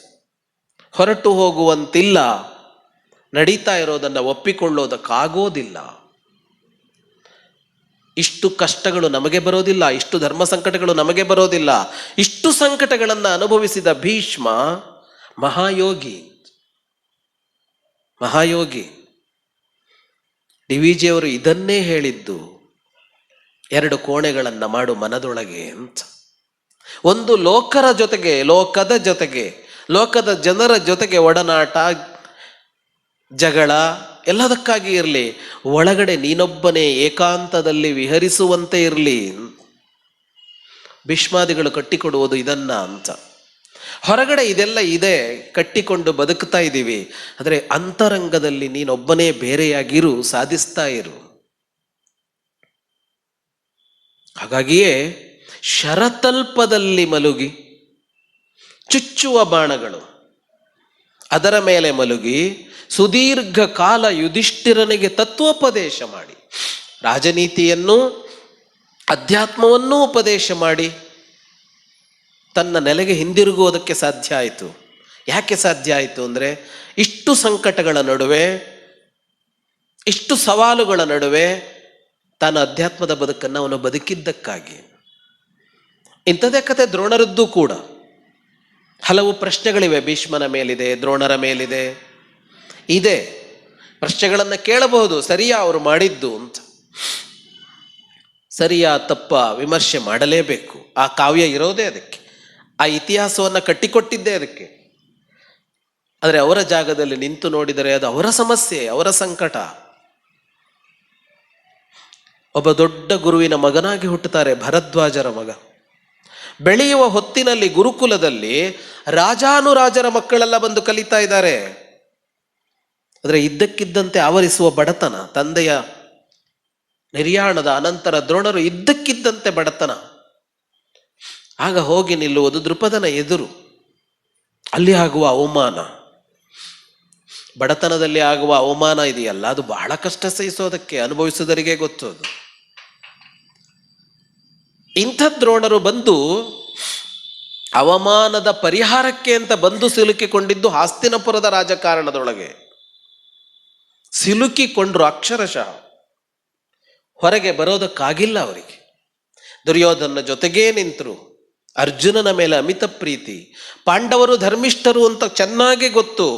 ಹೊರಟು ಹೋಗುವಂತಿಲ್ಲ, ನಡೀತಾ ಇರೋದನ್ನು ಒಪ್ಪಿಕೊಳ್ಳೋದಕ್ಕಾಗೋದಿಲ್ಲ. ಇಷ್ಟು ಕಷ್ಟಗಳು ನಮಗೆ ಬರೋದಿಲ್ಲ, ಇಷ್ಟು ಧರ್ಮ ಸಂಕಟಗಳು ನಮಗೆ ಬರೋದಿಲ್ಲ. ಇಷ್ಟು ಸಂಕಟಗಳನ್ನು ಅನುಭವಿಸಿದ ಭೀಷ್ಮ ಮಹಾಯೋಗಿ. ಡಿ.ವಿ.ಜಿ. ಇದನ್ನೇ ಹೇಳಿದ್ದು, 2 ಕೋಣೆಗಳನ್ನು ಮಾಡು ಮನದೊಳಗೆ ಅಂತ. ಒಂದು ಲೋಕದ ಜೊತೆಗೆ ಲೋಕದ ಜನರ ಜೊತೆಗೆ ಒಡನಾಟ, ಜಗಳ ಎಲ್ಲದಕ್ಕಾಗಿ ಇರಲಿ, ಒಳಗಡೆ ನೀನೊಬ್ಬನೇ ಏಕಾಂತದಲ್ಲಿ ವಿಹರಿಸುವಂತೆ ಇರಲಿ. ಭೀಷ್ಮಾದಿಗಳು ಕಟ್ಟಿಕೊಡುವುದು ಇದನ್ನ ಅಂತ. ಹೊರಗಡೆ ಇದೆಲ್ಲ ಇದೆ, ಕಟ್ಟಿಕೊಂಡು ಬದುಕ್ತಾ ಇದ್ದೀವಿ. ಆದರೆ ಅಂತರಂಗದಲ್ಲಿ ನೀನೊಬ್ಬನೇ ಬೇರೆಯಾಗಿರು, ಸಾಧಿಸ್ತಾ ಇರು. ಹಾಗಾಗಿಯೇ ಶರತಲ್ಪದಲ್ಲಿ ಮಲಗಿ ಚುಚ್ಚುವ ಬಾಣಗಳು ಅದರ ಮೇಲೆ ಮಲಗಿ ಸುದೀರ್ಘ ಕಾಲ ಯುಧಿಷ್ಠಿರನಿಗೆ ತತ್ವೋಪದೇಶ ಮಾಡಿ, ರಾಜನೀತಿಯನ್ನು ಅಧ್ಯಾತ್ಮವನ್ನೂ ಉಪದೇಶ ಮಾಡಿ ತನ್ನ ನೆಲೆಗೆ ಹಿಂದಿರುಗುವುದಕ್ಕೆ ಸಾಧ್ಯ ಆಯಿತು. ಯಾಕೆ ಸಾಧ್ಯ ಆಯಿತು ಅಂದರೆ, ಇಷ್ಟು ಸಂಕಟಗಳ ನಡುವೆ, ಇಷ್ಟು ಸವಾಲುಗಳ ನಡುವೆ ತಾನು ಅಧ್ಯಾತ್ಮದ ಬದುಕನ್ನು ಅವನು ಬದುಕಿದ್ದಕ್ಕಾಗಿ. ಇಂಥದೇ ಕತೆ ದ್ರೋಣರದ್ದು ಕೂಡ. ಹಲವು ಪ್ರಶ್ನೆಗಳಿವೆ, ಭೀಷ್ಮನ ಮೇಲಿದೆ, ದ್ರೋಣರ ಮೇಲಿದೆ. ಇದೆ ಪ್ರಶ್ನೆಗಳನ್ನು ಕೇಳಬಹುದು, ಸರಿಯಾ ಅವರು ಮಾಡಿದ್ದು ಅಂತ. ಸರಿಯಾ ತಪ್ಪ ವಿಮರ್ಶೆ ಮಾಡಲೇಬೇಕು. ಆ ಕಾವ್ಯ ಇರೋದೇ ಅದಕ್ಕೆ, ಆ ಇತಿಹಾಸವನ್ನು ಕಟ್ಟಿಕೊಟ್ಟಿದ್ದೇ ಅದಕ್ಕೆ. ಆದರೆ ಅವರ ಜಾಗದಲ್ಲಿ ನಿಂತು ನೋಡಿದರೆ ಅದು ಅವರ ಸಮಸ್ಯೆ, ಅವರ ಸಂಕಟ. ಒಬ್ಬ ದೊಡ್ಡ ಗುರುವಿನ ಮಗನಾಗಿ ಹುಟ್ಟುತ್ತಾರೆ, ಭರದ್ವಾಜರ ಮಗ. ಬೆಳೆಯುವ ಹೊತ್ತಿನಲ್ಲಿ ಗುರುಕುಲದಲ್ಲಿ ರಾಜಾನುರಾಜರ ಮಕ್ಕಳೆಲ್ಲ ಬಂದು ಕಲಿತಾ ಇದ್ದಾರೆ. ಆದರೆ ಇದ್ದಕ್ಕಿದ್ದಂತೆ ಆವರಿಸುವ ಬಡತನ, ತಂದೆಯ ನಿರ್ಯಾಣದ ಅನಂತರ ದ್ರೋಣರು ಇದ್ದಕ್ಕಿದ್ದಂತೆ ಬಡತನ. ಆಗ ಹೋಗಿ ನಿಲ್ಲುವುದು ದೃಪದನ ಎದುರು. ಅಲ್ಲಿ ಆಗುವ ಅವಮಾನ, ಬಡತನದಲ್ಲಿ ಆಗುವ ಅವಮಾನ ಇದೆಯಲ್ಲ, ಅದು ಬಹಳ ಕಷ್ಟ ಸಹಿಸೋದಕ್ಕೆ, ಅನುಭವಿಸುವುದರಿಗೆ ಗೊತ್ತು ಅದು. ಇಂಥ ದ್ರೋಣರು ಬಂದು ಅವಮಾನದ ಪರಿಹಾರಕ್ಕೆ ಅಂತ ಬಂದು ಸಿಲುಕಿಕೊಂಡಿದ್ದು ಹಾಸ್ತಿನಪುರದ ರಾಜಕಾರಣದೊಳಗೆ. ಸಿಲುಕಿಕೊಂಡ್ರು ಅಕ್ಷರಶಃ. ಹೊರಗೆ ಬರೋದಕ್ಕಾಗಿಲ್ಲ ಅವರಿಗೆ. ದುರ್ಯೋಧನ ಜೊತೆಗೇ ನಿಂತರು. ಅರ್ಜುನನ ಮೇಲೆ ಅಮಿತ ಪ್ರೀತಿ. ಪಾಂಡವರು ಧರ್ಮಿಷ್ಠರು ಅಂತ ಚೆನ್ನಾಗಿ ಗೊತ್ತು.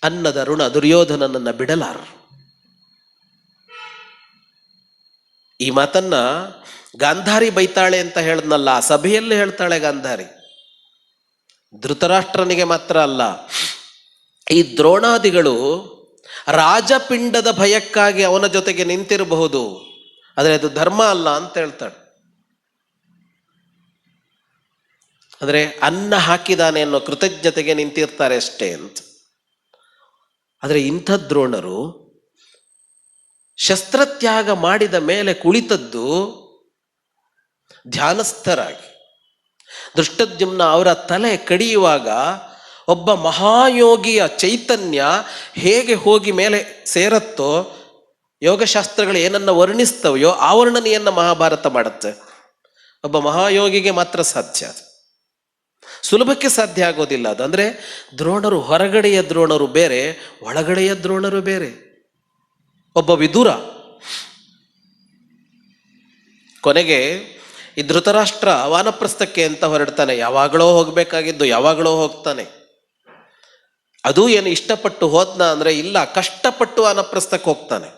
ಅನ್ನದ ಋಣ ದುರ್ಯೋಧನನನ್ನ ಬಿಡಲಾರರು. ಈ ಮಾತನ್ನ ಗಾಂಧಾರಿ ಬೈತಾಳೆ ಅಂತ ಹೇಳಿದ್ನಲ್ಲ, ಆ ಸಭೆಯಲ್ಲಿ ಹೇಳ್ತಾಳೆ ಗಾಂಧಾರಿ. ಧೃತರಾಷ್ಟ್ರನಿಗೆ ಮಾತ್ರ ಅಲ್ಲ, ಈ ದ್ರೋಣಾದಿಗಳು ರಾಜಪಿಂಡದ ಭಯಕ್ಕಾಗಿ ಅವನ ಜೊತೆಗೆ ನಿಂತಿರಬಹುದು, ಆದರೆ ಅದು ಧರ್ಮ ಅಲ್ಲ ಅಂತ ಹೇಳ್ತಾಳೆ. ಅಂದರೆ ಅನ್ನ ಹಾಕಿದಾನೆ ಅನ್ನೋ ಕೃತಜ್ಞತೆಗೆ ನಿಂತಿರ್ತಾರೆ ಅಷ್ಟೇ ಅಂತ. ಆದರೆ ಇಂಥ ದ್ರೋಣರು ಶಸ್ತ್ರತ್ಯಾಗ ಮಾಡಿದ ಮೇಲೆ ಕುಳಿತದ್ದು ಧ್ಯಾನಸ್ಥರಾಗಿ. ದೃಷ್ಟದ್ಯುಮ್ನ ಅವರ ತಲೆ ಕಡಿಯುವಾಗ ಒಬ್ಬ ಮಹಾಯೋಗಿಯ ಚೈತನ್ಯ ಹೇಗೆ ಹೋಗಿ ಮೇಲೆ ಸೇರತ್ತೋ, ಯೋಗಶಾಸ್ತ್ರಗಳು ಏನನ್ನ ವರ್ಣಿಸ್ತವೆಯೋ ಆ ವರ್ಣನೆಯನ್ನ ಮಹಾಭಾರತ ಮಾಡುತ್ತೆ. ಒಬ್ಬ ಮಹಾಯೋಗಿಗೆ ಮಾತ್ರ ಸಾಧ್ಯ, ಸುಲಭಕ್ಕೆ ಸಾಧ್ಯ ಆಗೋದಿಲ್ಲ ಅದು. ಅಂದರೆ ದ್ರೋಣರು ಹೊರಗಡೆಯ ದ್ರೋಣರು ಬೇರೆ, ಒಳಗಡೆಯ ದ್ರೋಣರು ಬೇರೆ. ಒಬ್ಬ ವಿದುರ ಕೊನೆಗೆ ಈ ಧೃತರಾಷ್ಟ್ರ ವಾನಪ್ರಸ್ಥಕ್ಕೆ ಅಂತ ಹೊರಡ್ತಾನೆ. ಯಾವಾಗಲೋ ಹೋಗ್ಬೇಕಾಗಿದ್ದು ಯಾವಾಗಲೋ ಹೋಗ್ತಾನೆ. ಅದು ಏನು ಇಷ್ಟಪಟ್ಟು ಹೋದ್ನ ಅಂದರೆ ಇಲ್ಲ, ಕಷ್ಟಪಟ್ಟು ವಾನಪ್ರಸ್ಥಕ್ಕೆ ಹೋಗ್ತಾನೆ.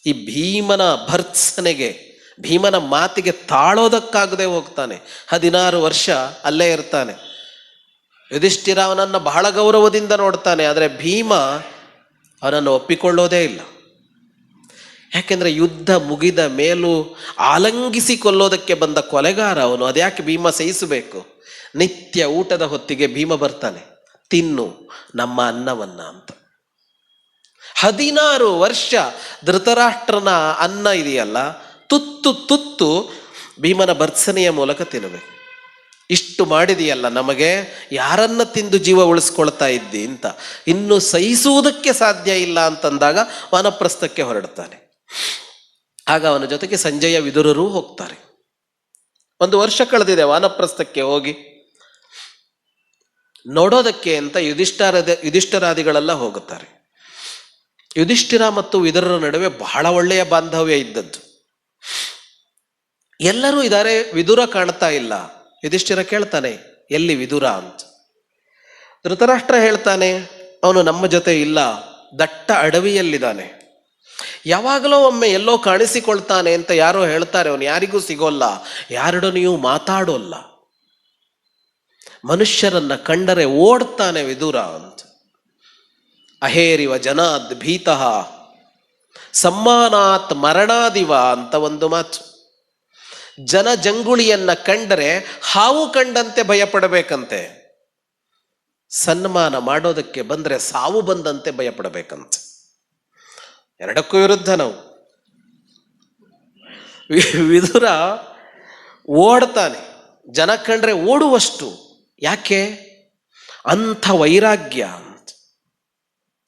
ಈ ಭೀಮನ ಭರ್ತ್ಸನೆಗೆ, ಭೀಮನ ಮಾತಿಗೆ ತಾಳೋದಕ್ಕಾಗದೆ ಹೋಗ್ತಾನೆ. 16 ವರ್ಷ ಅಲ್ಲೇ ಇರ್ತಾನೆ. ಯುಧಿಷ್ಠಿರ ಅವನನ್ನು ಬಹಳ ಗೌರವದಿಂದ ನೋಡ್ತಾನೆ, ಆದರೆ ಭೀಮ ಅವನನ್ನು ಒಪ್ಪಿಕೊಳ್ಳೋದೇ ಇಲ್ಲ. ಯಾಕೆಂದರೆ ಯುದ್ಧ ಮುಗಿದ ಮೇಲೂ ಆಲಂಗಿಸಿ ಕೊಲ್ಲೋದಕ್ಕೆ ಬಂದ ಕೊಲೆಗಾರ ಅವನು. ಅದ್ಯಾಕೆ ಭೀಮ ಸಹಿಸಬೇಕು? ನಿತ್ಯ ಊಟದ ಹೊತ್ತಿಗೆ ಭೀಮ ಬರ್ತಾನೆ, ತಿನ್ನು ನಮ್ಮ ಅನ್ನವನ್ನ ಅಂತ. 16 ವರ್ಷ ಧೃತರಾಷ್ಟ್ರನ ಅನ್ನ ಇದೆಯಲ್ಲ, ತುತ್ತು ತುತ್ತು ಭೀಮನ ಭರ್ತ್ಸನೆಯ ಮೂಲಕ ತಿನ್ನಬೇಕು. ಇಷ್ಟು ಮಾಡಿದೆಯಲ್ಲ ನಮಗೆ, ಯಾರನ್ನ ತಿಂದು ಜೀವ ಉಳಿಸ್ಕೊಳ್ತಾ ಇದ್ದಿ ಅಂತ. ಇನ್ನು ಸಹಿಸುವುದಕ್ಕೆ ಸಾಧ್ಯ ಇಲ್ಲ ಅಂತಂದಾಗ ವಾನಪ್ರಸ್ಥಕ್ಕೆ ಹೊರಡ್ತಾನೆ. ಆಗ ಅವನ ಜೊತೆಗೆ ಸಂಜಯ ವಿದುರರೂ ಹೋಗ್ತಾರೆ. 1 ವರ್ಷ ಕಳೆದಿದೆ ವಾನಪ್ರಸ್ಥಕ್ಕೆ ಹೋಗಿ. ನೋಡೋದಕ್ಕೆ ಅಂತ ಯುಧಿಷ್ಠರಾದಿಗಳೆಲ್ಲ ಹೋಗುತ್ತಾರೆ. ಯುಧಿಷ್ಠಿರ ಮತ್ತು ವಿದುರರ ನಡುವೆ ಬಹಳ ಒಳ್ಳೆಯ ಬಾಂಧವ್ಯ ಇದ್ದದ್ದು. ಎಲ್ಲರೂ ಇದ್ದಾರೆ, ವಿದುರ ಕಾಣ್ತಾ ಇಲ್ಲ. ಯುಧಿಷ್ಠಿರ ಕೇಳ್ತಾನೆ, ಎಲ್ಲಿ ವಿದುರ ಅಂತ. ಧೃತರಾಷ್ಟ್ರ ಹೇಳ್ತಾನೆ, ಅವನು ನಮ್ಮ ಜೊತೆ ಇಲ್ಲ, ದಟ್ಟ ಅಡವಿಯಲ್ಲಿದ್ದಾನೆ. ಯಾವಾಗಲೂ ಒಮ್ಮೆ ಎಲ್ಲೋ ಕಾಣಿಸಿಕೊಳ್ತಾನೆ ಅಂತ ಯಾರೋ ಹೇಳ್ತಾರೆ, ಅವನು ಯಾರಿಗೂ ಸಿಗೋಲ್ಲ, ಯಾರೊಡನೆಯೂ ಮಾತಾಡೋಲ್ಲ, ಮನುಷ್ಯರನ್ನ ಕಂಡರೆ ಓಡ್ತಾನೆ ವಿದುರ ಅಂತ. ಅಹೇರಿವ ಜನಾದ್ ಭೀತಃ ಸಮ್ಮಾನಾತ್ ಮರಣಾದಿವ ಅಂತ ಒಂದು ಮಾತು. ಜನ ಜಂಗುಳಿಯನ್ನ ಕಂಡರೆ ಹಾವು ಕಂಡಂತೆ ಭಯಪಡಬೇಕಂತೆ, ಸನ್ಮಾನ ಮಾಡೋದಕ್ಕೆ ಬಂದರೆ ಸಾವು ಬಂದಂತೆ ಭಯಪಡಬೇಕಂತೆ. ಎರಡಕ್ಕೂ ವಿರುದ್ಧ ನಾವು. ವಿದುರ ಓಡ್ತಾನೆ, ಜನ ಕಂಡ್ರೆ ಓಡುವಷ್ಟು. ಯಾಕೆ? ಅಂಥ ವೈರಾಗ್ಯ ಅಂತ,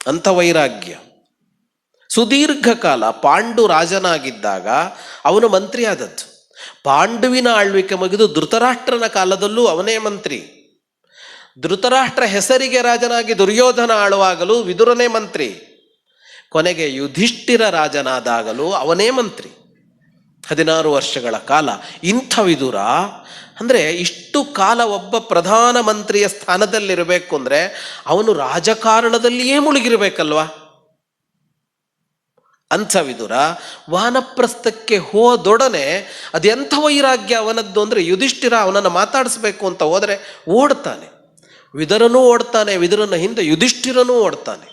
ಅಂಥ ವೈರಾಗ್ಯ. ಸುದೀರ್ಘ ಕಾಲ ಪಾಂಡು ರಾಜನಾಗಿದ್ದಾಗ ಅವನು ಮಂತ್ರಿ ಆದದ್ದು. ಪಾಂಡುವಿನ ಆಳ್ವಿಕೆ ಮುಗಿದು ಧೃತರಾಷ್ಟ್ರನ ಕಾಲದಲ್ಲೂ ಅವನೇ ಮಂತ್ರಿ. ಧೃತರಾಷ್ಟ್ರ ಹೆಸರಿಗೆ ರಾಜನಾಗಿ ದುರ್ಯೋಧನ ಆಳುವಾಗಲೂ ವಿದುರನೇ ಮಂತ್ರಿ. ಕೊನೆಗೆ ಯುಧಿಷ್ಠಿರ ರಾಜನಾದಾಗಲೂ ಅವನೇ ಮಂತ್ರಿ. 16 ವರ್ಷಗಳ ಕಾಲ. ಇಂಥ ವಿದುರ ಅಂದರೆ ಇಷ್ಟು ಕಾಲ ಒಬ್ಬ ಪ್ರಧಾನಮಂತ್ರಿಯ ಸ್ಥಾನದಲ್ಲಿರಬೇಕು ಅಂದರೆ ಅವನು ರಾಜಕಾರಣದಲ್ಲಿಯೇ ಮುಳುಗಿರಬೇಕಲ್ವಾ. ಅಂಥ ವಿದುರ ವಾನಪ್ರಸ್ಥಕ್ಕೆ ಹೋದೊಡನೆ ಅದೆಂಥ ವೈರಾಗ್ಯ ಅವನದ್ದು ಅಂದರೆ, ಯುಧಿಷ್ಠಿರ ಅವನನ್ನು ಮಾತಾಡಿಸ್ಬೇಕು ಅಂತ ಹೋದರೆ ಓಡ್ತಾನೆ, ವಿದುರನೂ ಓಡ್ತಾನೆ, ವಿದುರನ ಹಿಂದೆ ಯುಧಿಷ್ಠಿರನೂ ಓಡ್ತಾನೆ.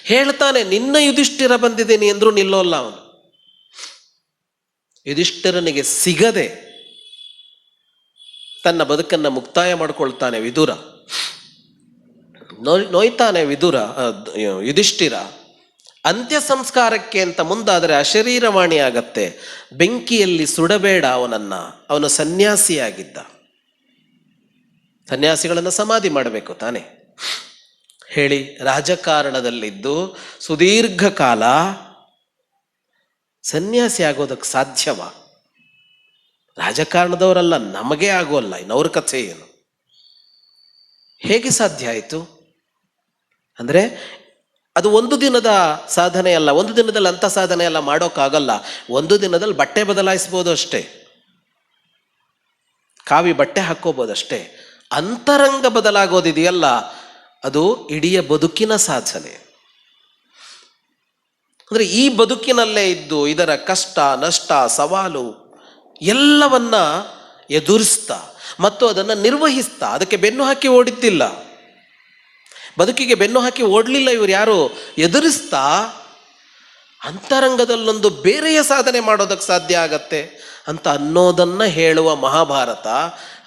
ಹೇಳ್ತಾನೆ, ನಿನ್ನ ಯುಧಿಷ್ಠಿರ ಬಂದಿದ್ದೀನಿ ಎಂದ್ರೂ ನಿಲ್ಲೋಲ್ಲ ಅವನು. ಯುಧಿಷ್ಠಿರನಿಗೆ ಸಿಗದೆ ತನ್ನ ಬದುಕನ್ನು ಮುಕ್ತಾಯ ಮಾಡಿಕೊಳ್ತಾನೆ ವಿದುರ. ನೋಯ್ತಾನೆ ಯುಧಿಷ್ಠಿರ. ಅಂತ್ಯ ಸಂಸ್ಕಾರಕ್ಕೆ ಅಂತ ಮುಂದಾದರೆ ಅಶರೀರವಾಣಿ ಆಗತ್ತೆ, ಬೆಂಕಿಯಲ್ಲಿ ಸುಡಬೇಡ ಅವನನ್ನು, ಅವನು ಸನ್ಯಾಸಿಯಾಗಿದ್ದ. ಸನ್ಯಾಸಿಗಳನ್ನು ಸಮಾಧಿ ಮಾಡಬೇಕು ತಾನೆ ಹೇಳಿ. ರಾಜಕಾರಣದಲ್ಲಿದ್ದು ಸುದೀರ್ಘ ಕಾಲ ಸನ್ಯಾಸಿ ಆಗೋದಕ್ಕೆ ಸಾಧ್ಯವಾ? ರಾಜಕಾರಣದವರಲ್ಲ, ನಮಗೆ ಆಗೋಲ್ಲ, ಇನ್ನವ್ರ ಕಥೆ ಏನು? ಹೇಗೆ ಸಾಧ್ಯ ಆಯಿತು ಅಂದರೆ, ಅದು ಒಂದು ದಿನದ ಸಾಧನೆ ಅಲ್ಲ, ಒಂದು ದಿನದಲ್ಲಿ ಅಂಥ ಸಾಧನೆ ಎಲ್ಲ ಮಾಡೋಕ್ಕಾಗಲ್ಲ. ಒಂದು ದಿನದಲ್ಲಿ ಬಟ್ಟೆ ಬದಲಾಯಿಸ್ಬೋದು ಅಷ್ಟೇ, ಕಾವಿ ಬಟ್ಟೆ ಹಾಕ್ಕೋಬೋದಷ್ಟೇ. ಅಂತರಂಗ ಬದಲಾಗೋದಿದೆಯಲ್ಲ, ಅದು ಇಡೀ ಬದುಕಿನ ಸಾಧನೆ. ಅಂದರೆ ಈ ಬದುಕಿನಲ್ಲೇ ಇದ್ದು ಇದರ ಕಷ್ಟ ನಷ್ಟ ಸವಾಲು ಎಲ್ಲವನ್ನ ಎದುರಿಸ್ತಾ ಮತ್ತು ಅದನ್ನು ನಿರ್ವಹಿಸ್ತಾ, ಅದಕ್ಕೆ ಬೆನ್ನು ಹಾಕಿ ಓಡಿದ್ದಿಲ್ಲ, ಬದುಕಿಗೆ ಬೆನ್ನು ಹಾಕಿ ಓಡಲಿಲ್ಲ ಇವರು ಯಾರು, ಎದುರಿಸ್ತಾ ಅಂತರಂಗದಲ್ಲೊಂದು ಬೇರೆಯ ಸಾಧನೆ ಮಾಡೋದಕ್ಕೆ ಸಾಧ್ಯ ಆಗತ್ತೆ ಅಂತ ಅನ್ನೋದನ್ನು ಹೇಳುವ ಮಹಾಭಾರತ.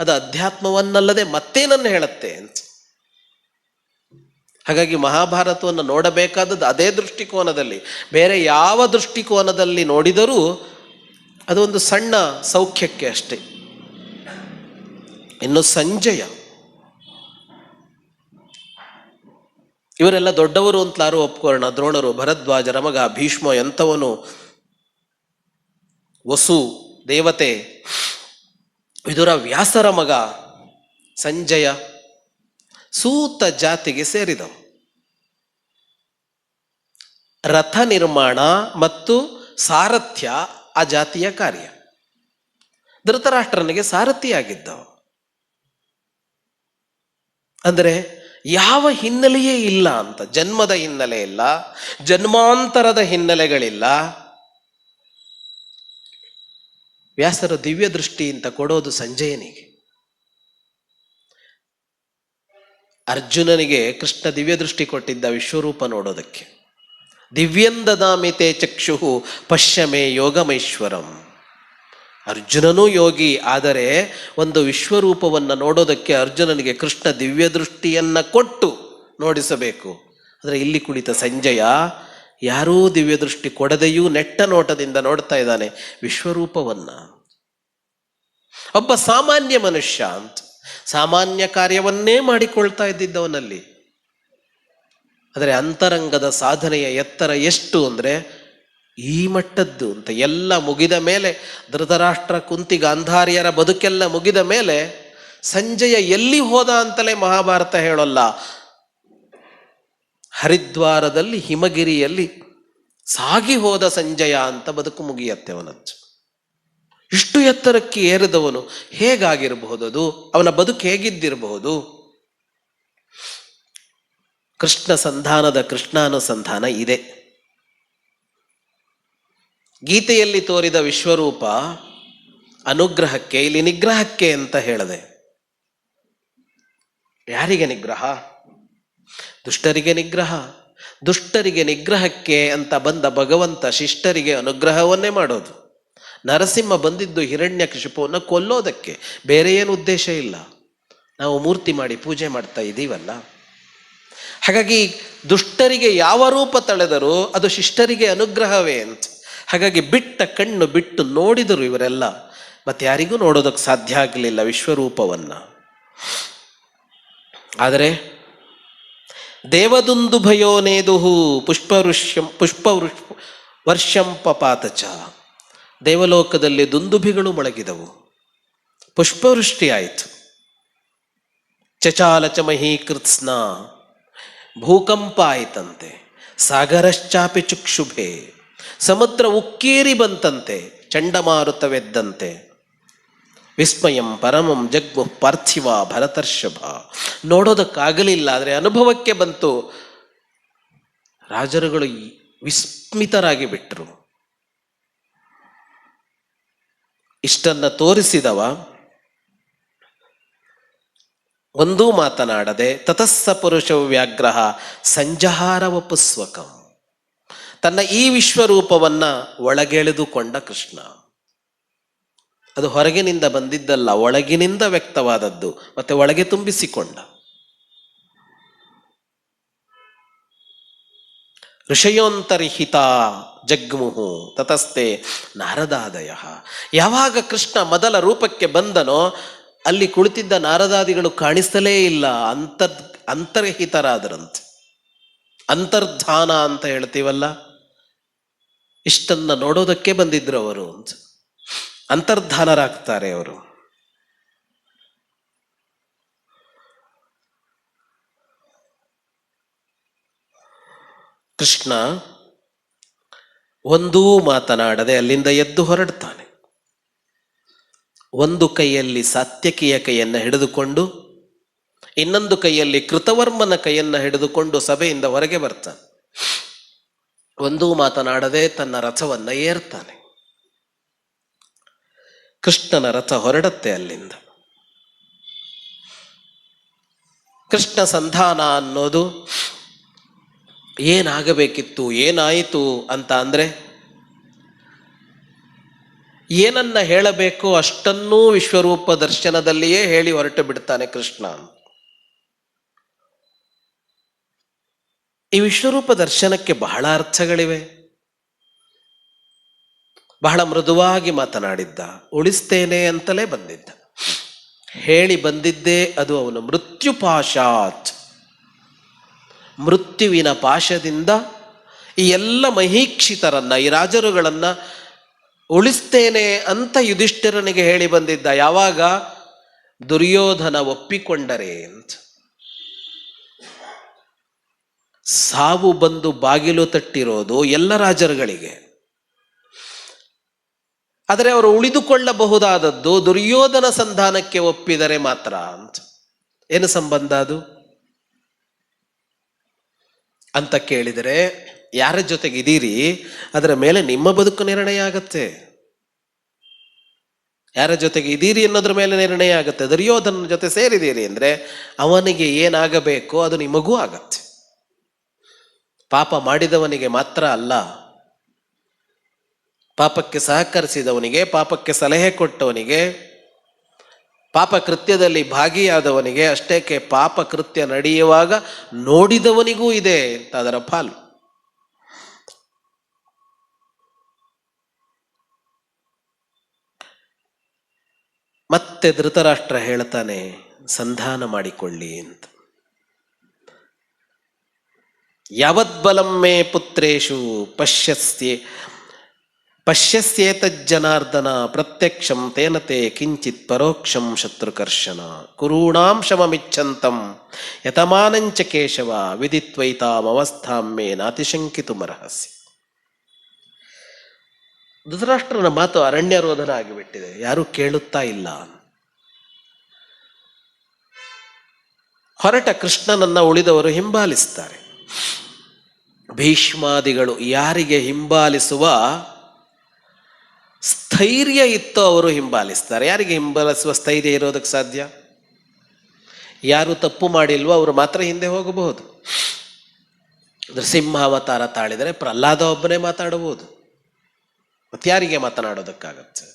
ಅದು ಅಧ್ಯಾತ್ಮವನ್ನಲ್ಲದೆ ಮತ್ತೇನನ್ನು ಹೇಳುತ್ತೆ ಅಂತ. ಹಾಗಾಗಿ ಮಹಾಭಾರತವನ್ನು ನೋಡಬೇಕಾದದ್ದು ಅದೇ ದೃಷ್ಟಿಕೋನದಲ್ಲಿ. ಬೇರೆ ಯಾವ ದೃಷ್ಟಿಕೋನದಲ್ಲಿ ನೋಡಿದರೂ ಅದೊಂದು ಸಣ್ಣ ಸೌಖ್ಯಕ್ಕೆ ಅಷ್ಟೇ. ಇನ್ನು ಸಂಜಯ, ಇವರೆಲ್ಲ ದೊಡ್ಡವರು ಅಂತಲಾರು ಒಪ್ಕೋಣ. ದ್ರೋಣರು, ಭರದ್ವಾಜರ ಮಗ, ಭೀಷ್ಮ ಎಂಥವನು, ವಸು ದೇವತೆ, ವಿದುರ ವ್ಯಾಸರ ಮಗ. ಸಂಜಯ ಸೂತ ಜಾತಿಗೆ ಸೇರಿದವು. ರಥ ನಿರ್ಮಾಣ ಮತ್ತು ಸಾರಥ್ಯ ಆ ಜಾತಿಯ ಕಾರ್ಯ. ಧೃತರಾಷ್ಟ್ರನಿಗೆ ಸಾರಥಿಯಾಗಿದ್ದವು. ಅಂದರೆ ಯಾವ ಹಿನ್ನೆಲೆಯೇ ಇಲ್ಲ ಅಂತ, ಜನ್ಮದ ಹಿನ್ನೆಲೆ ಇಲ್ಲ, ಜನ್ಮಾಂತರದ ಹಿನ್ನೆಲೆಗಳಿಲ್ಲ. ವ್ಯಾಸರ ದಿವ್ಯ ದೃಷ್ಟಿ ಅಂತ ಕೊಡೋದು ಸಂಜಯನಿಗೆ. ಅರ್ಜುನನಿಗೆ ಕೃಷ್ಣ ದಿವ್ಯ ದೃಷ್ಟಿ ಕೊಟ್ಟಿದ್ದ ವಿಶ್ವರೂಪ ನೋಡೋದಕ್ಕೆ. ದಿವ್ಯಂದದಾಮಿತೆ ಚಕ್ಷು ಪಶ್ಯಮೇ ಯೋಗಮೈಶ್ವರಂ. ಅರ್ಜುನನೂ ಯೋಗಿ, ಆದರೆ ಒಂದು ವಿಶ್ವರೂಪವನ್ನು ನೋಡೋದಕ್ಕೆ ಅರ್ಜುನನಿಗೆ ಕೃಷ್ಣ ದಿವ್ಯ ದೃಷ್ಟಿಯನ್ನು ಕೊಟ್ಟು ನೋಡಿಸಬೇಕು. ಆದರೆ ಇಲ್ಲಿ ಕುಳಿತ ಸಂಜಯ ಯಾರೂ ದಿವ್ಯ ದೃಷ್ಟಿ ಕೊಡದೆಯೂ ನೆಟ್ಟ ನೋಟದಿಂದ ನೋಡ್ತಾ ಇದ್ದಾನೆ ವಿಶ್ವರೂಪವನ್ನು. ಒಬ್ಬ ಸಾಮಾನ್ಯ ಮನುಷ್ಯ ಅಂತ, ಸಾಮಾನ್ಯ ಕಾರ್ಯವನ್ನೇ ಮಾಡಿಕೊಳ್ತಾ ಇದ್ದಿದ್ದವನಲ್ಲಿ. ಆದರೆ ಅಂತರಂಗದ ಸಾಧನೆಯ ಎತ್ತರ ಎಷ್ಟು ಅಂದರೆ ಈ ಮಟ್ಟದ್ದು ಅಂತ. ಎಲ್ಲ ಮುಗಿದ ಮೇಲೆ, ಧೃತರಾಷ್ಟ್ರ ಕುಂತಿ ಗಾಂಧಾರಿಯರ ಬದುಕೆಲ್ಲ ಮುಗಿದ ಮೇಲೆ ಸಂಜಯ ಎಲ್ಲಿ ಹೋದ ಅಂತಲೇ ಮಹಾಭಾರತ ಹೇಳೋಲ್ಲ. ಹರಿದ್ವಾರದಲ್ಲಿ ಹಿಮಗಿರಿಯಲ್ಲಿ ಸಾಗಿ ಹೋದ ಸಂಜಯ ಅಂತ ಬದುಕು ಮುಗಿಯತ್ತೆ ಅವನದ್ದು. ಇಷ್ಟು ಎತ್ತರಕ್ಕೆ ಏರಿದವನು ಹೇಗಾಗಿರಬಹುದು? ಅದು ಅವನ ಬದುಕು ಹೇಗಿದ್ದಿರಬಹುದು? ಕೃಷ್ಣ ಸಂಧಾನದ ಕೃಷ್ಣಾನುಸಂಧಾನ ಇದೆ. ಗೀತೆಯಲ್ಲಿ ತೋರಿದ ವಿಶ್ವರೂಪ ಅನುಗ್ರಹಕ್ಕೆ, ಇಲ್ಲಿ ನಿಗ್ರಹಕ್ಕೆ ಅಂತ ಹೇಳಿದೆ. ಯಾರಿಗೆ ನಿಗ್ರಹ? ದುಷ್ಟರಿಗೆ ನಿಗ್ರಹ. ದುಷ್ಟರಿಗೆ ನಿಗ್ರಹಕ್ಕೆ ಅಂತ ಬಂದ ಭಗವಂತ ಶಿಷ್ಟರಿಗೆ ಅನುಗ್ರಹವನ್ನೇ ಮಾಡೋದು. ನರಸಿಂಹ ಬಂದಿದ್ದು ಹಿರಣ್ಯಕಶಿಪುವನ್ನು ಕೊಲ್ಲೋದಕ್ಕೆ, ಬೇರೆ ಏನು ಉದ್ದೇಶ ಇಲ್ಲ. ನಾವು ಮೂರ್ತಿ ಮಾಡಿ ಪೂಜೆ ಮಾಡ್ತಾ ಇದ್ದೀವಲ್ಲ. ಹಾಗಾಗಿ ದುಷ್ಟರಿಗೆ ಯಾವ ರೂಪ ತಳೆದರೂ ಅದು ಶಿಷ್ಟರಿಗೆ ಅನುಗ್ರಹವೇ ಅಂತ. ಹಾಗಾಗಿ ಬಿಟ್ಟ ಕಣ್ಣು ಬಿಟ್ಟು ನೋಡಿದರು ಇವರೆಲ್ಲ, ಮತ್ತೆ ಯಾರಿಗೂ ನೋಡೋದಕ್ಕೆ ಸಾಧ್ಯ ಆಗಲಿಲ್ಲ ವಿಶ್ವರೂಪವನ್ನು. ಆದರೆ ದೇವದುಂದುಭಯೋನೇದುಹು ವರ್ಷಂ ಪಪಾತಚ. ದೇವಲೋಕದಲ್ಲಿ ದುಂದುಭಿಗಳು ಮೊಳಗಿದವು, ಪುಷ್ಪವೃಷ್ಟಿ ಆಯಿತು. ಚಚಾಲಚ ಮಹೀಕೃತ್ಸ್ನ, ಭೂಕಂಪ ಆಯಿತಂತೆ. ಸಾಗರಶ್ಚಾಪಿ ಚುಕ್ಷುಭೆ, ಸಮುದ್ರ ಉಕ್ಕೇರಿ ಬಂತಂತೆ, ಚಂಡಮಾರುತವೆದ್ದಂತೆ. ವಿಸ್ಮಯಂ ಪರಮಂ ಜಗ್ಮು ಪಾರ್ಥಿವ ಭರತರ್ಷಭ. ನೋಡೋದಕ್ಕಾಗಲಿಲ್ಲ, ಆದರೆ ಅನುಭವಕ್ಕೆ ಬಂತು. ರಾಜರುಗಳು ವಿಸ್ಮಿತರಾಗಿ ಬಿಟ್ಟರು. ಇಷ್ಟನ್ನ ತೋರಿಸಿದವ ಒಂದೂ ಮಾತನಾಡದೆ ತತಸ್ಸ ಪುರುಷ ವ್ಯಾಗ್ರಹ ಸಂಜಹಾರವ ಪುಸ್ವಕಂ. ತನ್ನ ಈ ವಿಶ್ವರೂಪವನ್ನ ಒಳಗೆಳೆದುಕೊಂಡ ಕೃಷ್ಣ. ಅದು ಹೊರಗಿನಿಂದ ಬಂದಿದ್ದಲ್ಲ, ಒಳಗಿನಿಂದ ವ್ಯಕ್ತವಾದದ್ದು, ಮತ್ತೆ ಒಳಗೆ ತುಂಬಿಸಿಕೊಂಡ. ಋಷಯೋಂತರ್ಹಿತ ಜಗ್ಮುಹು ತತಸ್ತೆ ನಾರದಾದಯ. ಯಾವಾಗ ಕೃಷ್ಣ ಮೊದಲ ರೂಪಕ್ಕೆ ಬಂದನೋ ಅಲ್ಲಿ ಕುಳಿತಿದ್ದ ನಾರದಾದಿಗಳು ಕಾಣಿಸ್ತಲೇ ಇಲ್ಲ, ಅಂತರ್ಹಿತರಾದರಂತೆ. ಅಂತರ್ಧಾನ ಅಂತ ಹೇಳ್ತೀವಲ್ಲ, ಇಷ್ಟನ್ನ ನೋಡೋದಕ್ಕೆ ಬಂದಿದ್ರು ಅವರು ಅಂತ. ಅಂತರ್ಧಾನರಾಗ್ತಾರೆ ಅವರು. ಕೃಷ್ಣ ಒಂದೂ ಮಾತನಾಡದೆ ಅಲ್ಲಿಂದ ಎದ್ದು ಹೊರಡ್ತಾನೆ. ಒಂದು ಕೈಯಲ್ಲಿ ಸಾತ್ಯಕಿಯ ಕೈಯನ್ನು ಹಿಡಿದುಕೊಂಡು, ಇನ್ನೊಂದು ಕೈಯಲ್ಲಿ ಕೃತವರ್ಮನ ಕೈಯನ್ನು ಹಿಡಿದುಕೊಂಡು ಸಭೆಯಿಂದ ಹೊರಗೆ ಬರ್ತಾನೆ. ಒಂದೂ ಮಾತನಾಡದೆ ತನ್ನ ರಥವನ್ನು ಏರ್ತಾನೆ. ಕೃಷ್ಣನ ರಥ ಹೊರಡತ್ತೆ ಅಲ್ಲಿಂದ. ಕೃಷ್ಣ ಸಂಧಾನ ಅನ್ನೋದು ಏನಾಗಬೇಕಿತ್ತು, ಏನಾಯಿತು ಅಂತ ಅಂದರೆ, ಏನನ್ನ ಹೇಳಬೇಕೋ ಅಷ್ಟನ್ನೂ ವಿಶ್ವರೂಪ ದರ್ಶನದಲ್ಲಿಯೇ ಹೇಳಿ ಹೊರಟು ಬಿಡ್ತಾನೆ ಕೃಷ್ಣ. ಈ ವಿಶ್ವರೂಪ ದರ್ಶನಕ್ಕೆ ಬಹಳ ಅರ್ಥಗಳಿವೆ. ಬಹಳ ಮೃದುವಾಗಿ ಮಾತನಾಡಿದ್ದ, ಉಳಿಸ್ತೇನೆ ಅಂತಲೇ ಬಂದಿದ್ದ. ಹೇಳಿ ಬಂದಿದ್ದೇ ಅದು ಅವನು ಮೃತ್ಯುಪಾಶಾತ್, ಮೃತ್ಯುವಿನ ಪಾಶದಿಂದ ಈ ಎಲ್ಲ ಮಹೀಕ್ಷಿತರನ್ನ, ಈ ರಾಜರುಗಳನ್ನ ಉಳಿಸ್ತೇನೆ ಅಂತ ಯುಧಿಷ್ಠಿರನಿಗೆ ಹೇಳಿ ಬಂದಿದ್ದ. ಯಾವಾಗ? ದುರ್ಯೋಧನ ಒಪ್ಪಿಕೊಂಡರೆ ಅಂತ. ಸಾವು ಬಂದು ಬಾಗಿಲು ತಟ್ಟಿರೋದು ಎಲ್ಲ ರಾಜರುಗಳಿಗೆ, ಆದರೆ ಅವರು ಉಳಿದುಕೊಳ್ಳಬಹುದಾದದ್ದು ದುರ್ಯೋಧನ ಸಂಧಾನಕ್ಕೆ ಒಪ್ಪಿದರೆ ಮಾತ್ರ ಅಂತ. ಏನು ಸಂಬಂಧ ಅದು ಅಂತ ಕೇಳಿದರೆ, ಯಾರ ಜೊತೆಗಿದ್ದೀರಿ ಅದರ ಮೇಲೆ ನಿಮ್ಮ ಬದುಕು ನಿರ್ಣಯ ಆಗತ್ತೆ. ಯಾರ ಜೊತೆಗೆ ಇದ್ದೀರಿ ಅನ್ನೋದ್ರ ಮೇಲೆ ನಿರ್ಣಯ ಆಗತ್ತೆ. ದುರ್ಯೋಧನ ಜೊತೆ ಸೇರಿದ್ದೀರಿ ಅಂದರೆ ಅವನಿಗೆ ಏನಾಗಬೇಕೋ ಅದು ನಿಮಗೂ ಆಗತ್ತೆ. ಪಾಪ ಮಾಡಿದವನಿಗೆ ಮಾತ್ರ ಅಲ್ಲ, ಪಾಪಕ್ಕೆ ಸಹಕರಿಸಿದವನಿಗೆ, ಪಾಪಕ್ಕೆ ಸಲಹೆ ಕೊಟ್ಟವನಿಗೆ, ಪಾಪ ಕೃತ್ಯದಲ್ಲಿ ಭಾಗಿಯಾದವನಿಗೆ, ಅಷ್ಟೇಕೆ ಪಾಪ ಕೃತ್ಯ ನಡೆಯುವಾಗ ನೋಡಿದವನಿಗೂ ಇದೆ ಅಂತ ಅದರ ಪಾಲು. ಮತ್ತೆ ಧೃತರಾಷ್ಟ್ರ ಹೇಳ್ತಾನೆ, ಸಂಧಾನ ಮಾಡಿಕೊಳ್ಳಿ ಅಂತ. ಯಾವದ್ಬಲಂ ಮೇ ಪುತ್ರೇಶು ಪಶ್ಯಸ್ಯೇತಜ್ಜನಾರ್ದನ ಪ್ರತ್ಯಕ್ಷಂ ತೇನ ತೇ ಕಿಂಚಿತ್ ಪರೋಕ್ಷಂ ಶತ್ರುಕರ್ಷಣ ಕುರುಣಾಂ ಶಮಮಿಚ್ಛಂತಂ ಯತಮಾನಂಚ ಕೇಶವ ವಿದಿತ್ವೈತಾಮವಸ್ಥಾಂ ಮೇ ನಾತಿಶಂಕಿತುಮರ್ಹಸಿ. ಧೃತರಾಷ್ಟ್ರನ ಮಾತು ಅರಣ್ಯರೋಧನ ಆಗಿಬಿಟ್ಟಿದೆ, ಯಾರೂ ಕೇಳುತ್ತಾ ಇಲ್ಲ. ಹೊರಟ ಕೃಷ್ಣನನ್ನ ಉಳಿದವರು ಹಿಂಬಾಲಿಸ್ತಾರೆ. ಭೀಷ್ಮಾದಿಗಳು ಯಾರಿಗೆ ಹಿಂಬಾಲಿಸುವ ಸ್ಥೈರ್ಯ ಇತ್ತೋ ಅವರು ಹಿಂಬಾಲಿಸ್ತಾರೆ. ಯಾರಿಗೆ ಹಿಂಬಾಲಿಸುವ ಸ್ಥೈರ್ಯ ಇರೋದಕ್ಕೆ ಸಾಧ್ಯ? ಯಾರು ತಪ್ಪು ಮಾಡಿಲ್ವೋ ಅವರು ಮಾತ್ರ ಹಿಂದೆ ಹೋಗಬಹುದು. ನರಸಿಂಹ ಅವತಾರ ತಾಳಿದರೆ ಪ್ರಹ್ಲಾದ ಒಬ್ಬನೇ ಮಾತಾಡಬಹುದು, ಮತ್ತಾರಿಗೆ ಮಾತನಾಡೋದಕ್ಕಾಗತ್ತೆ?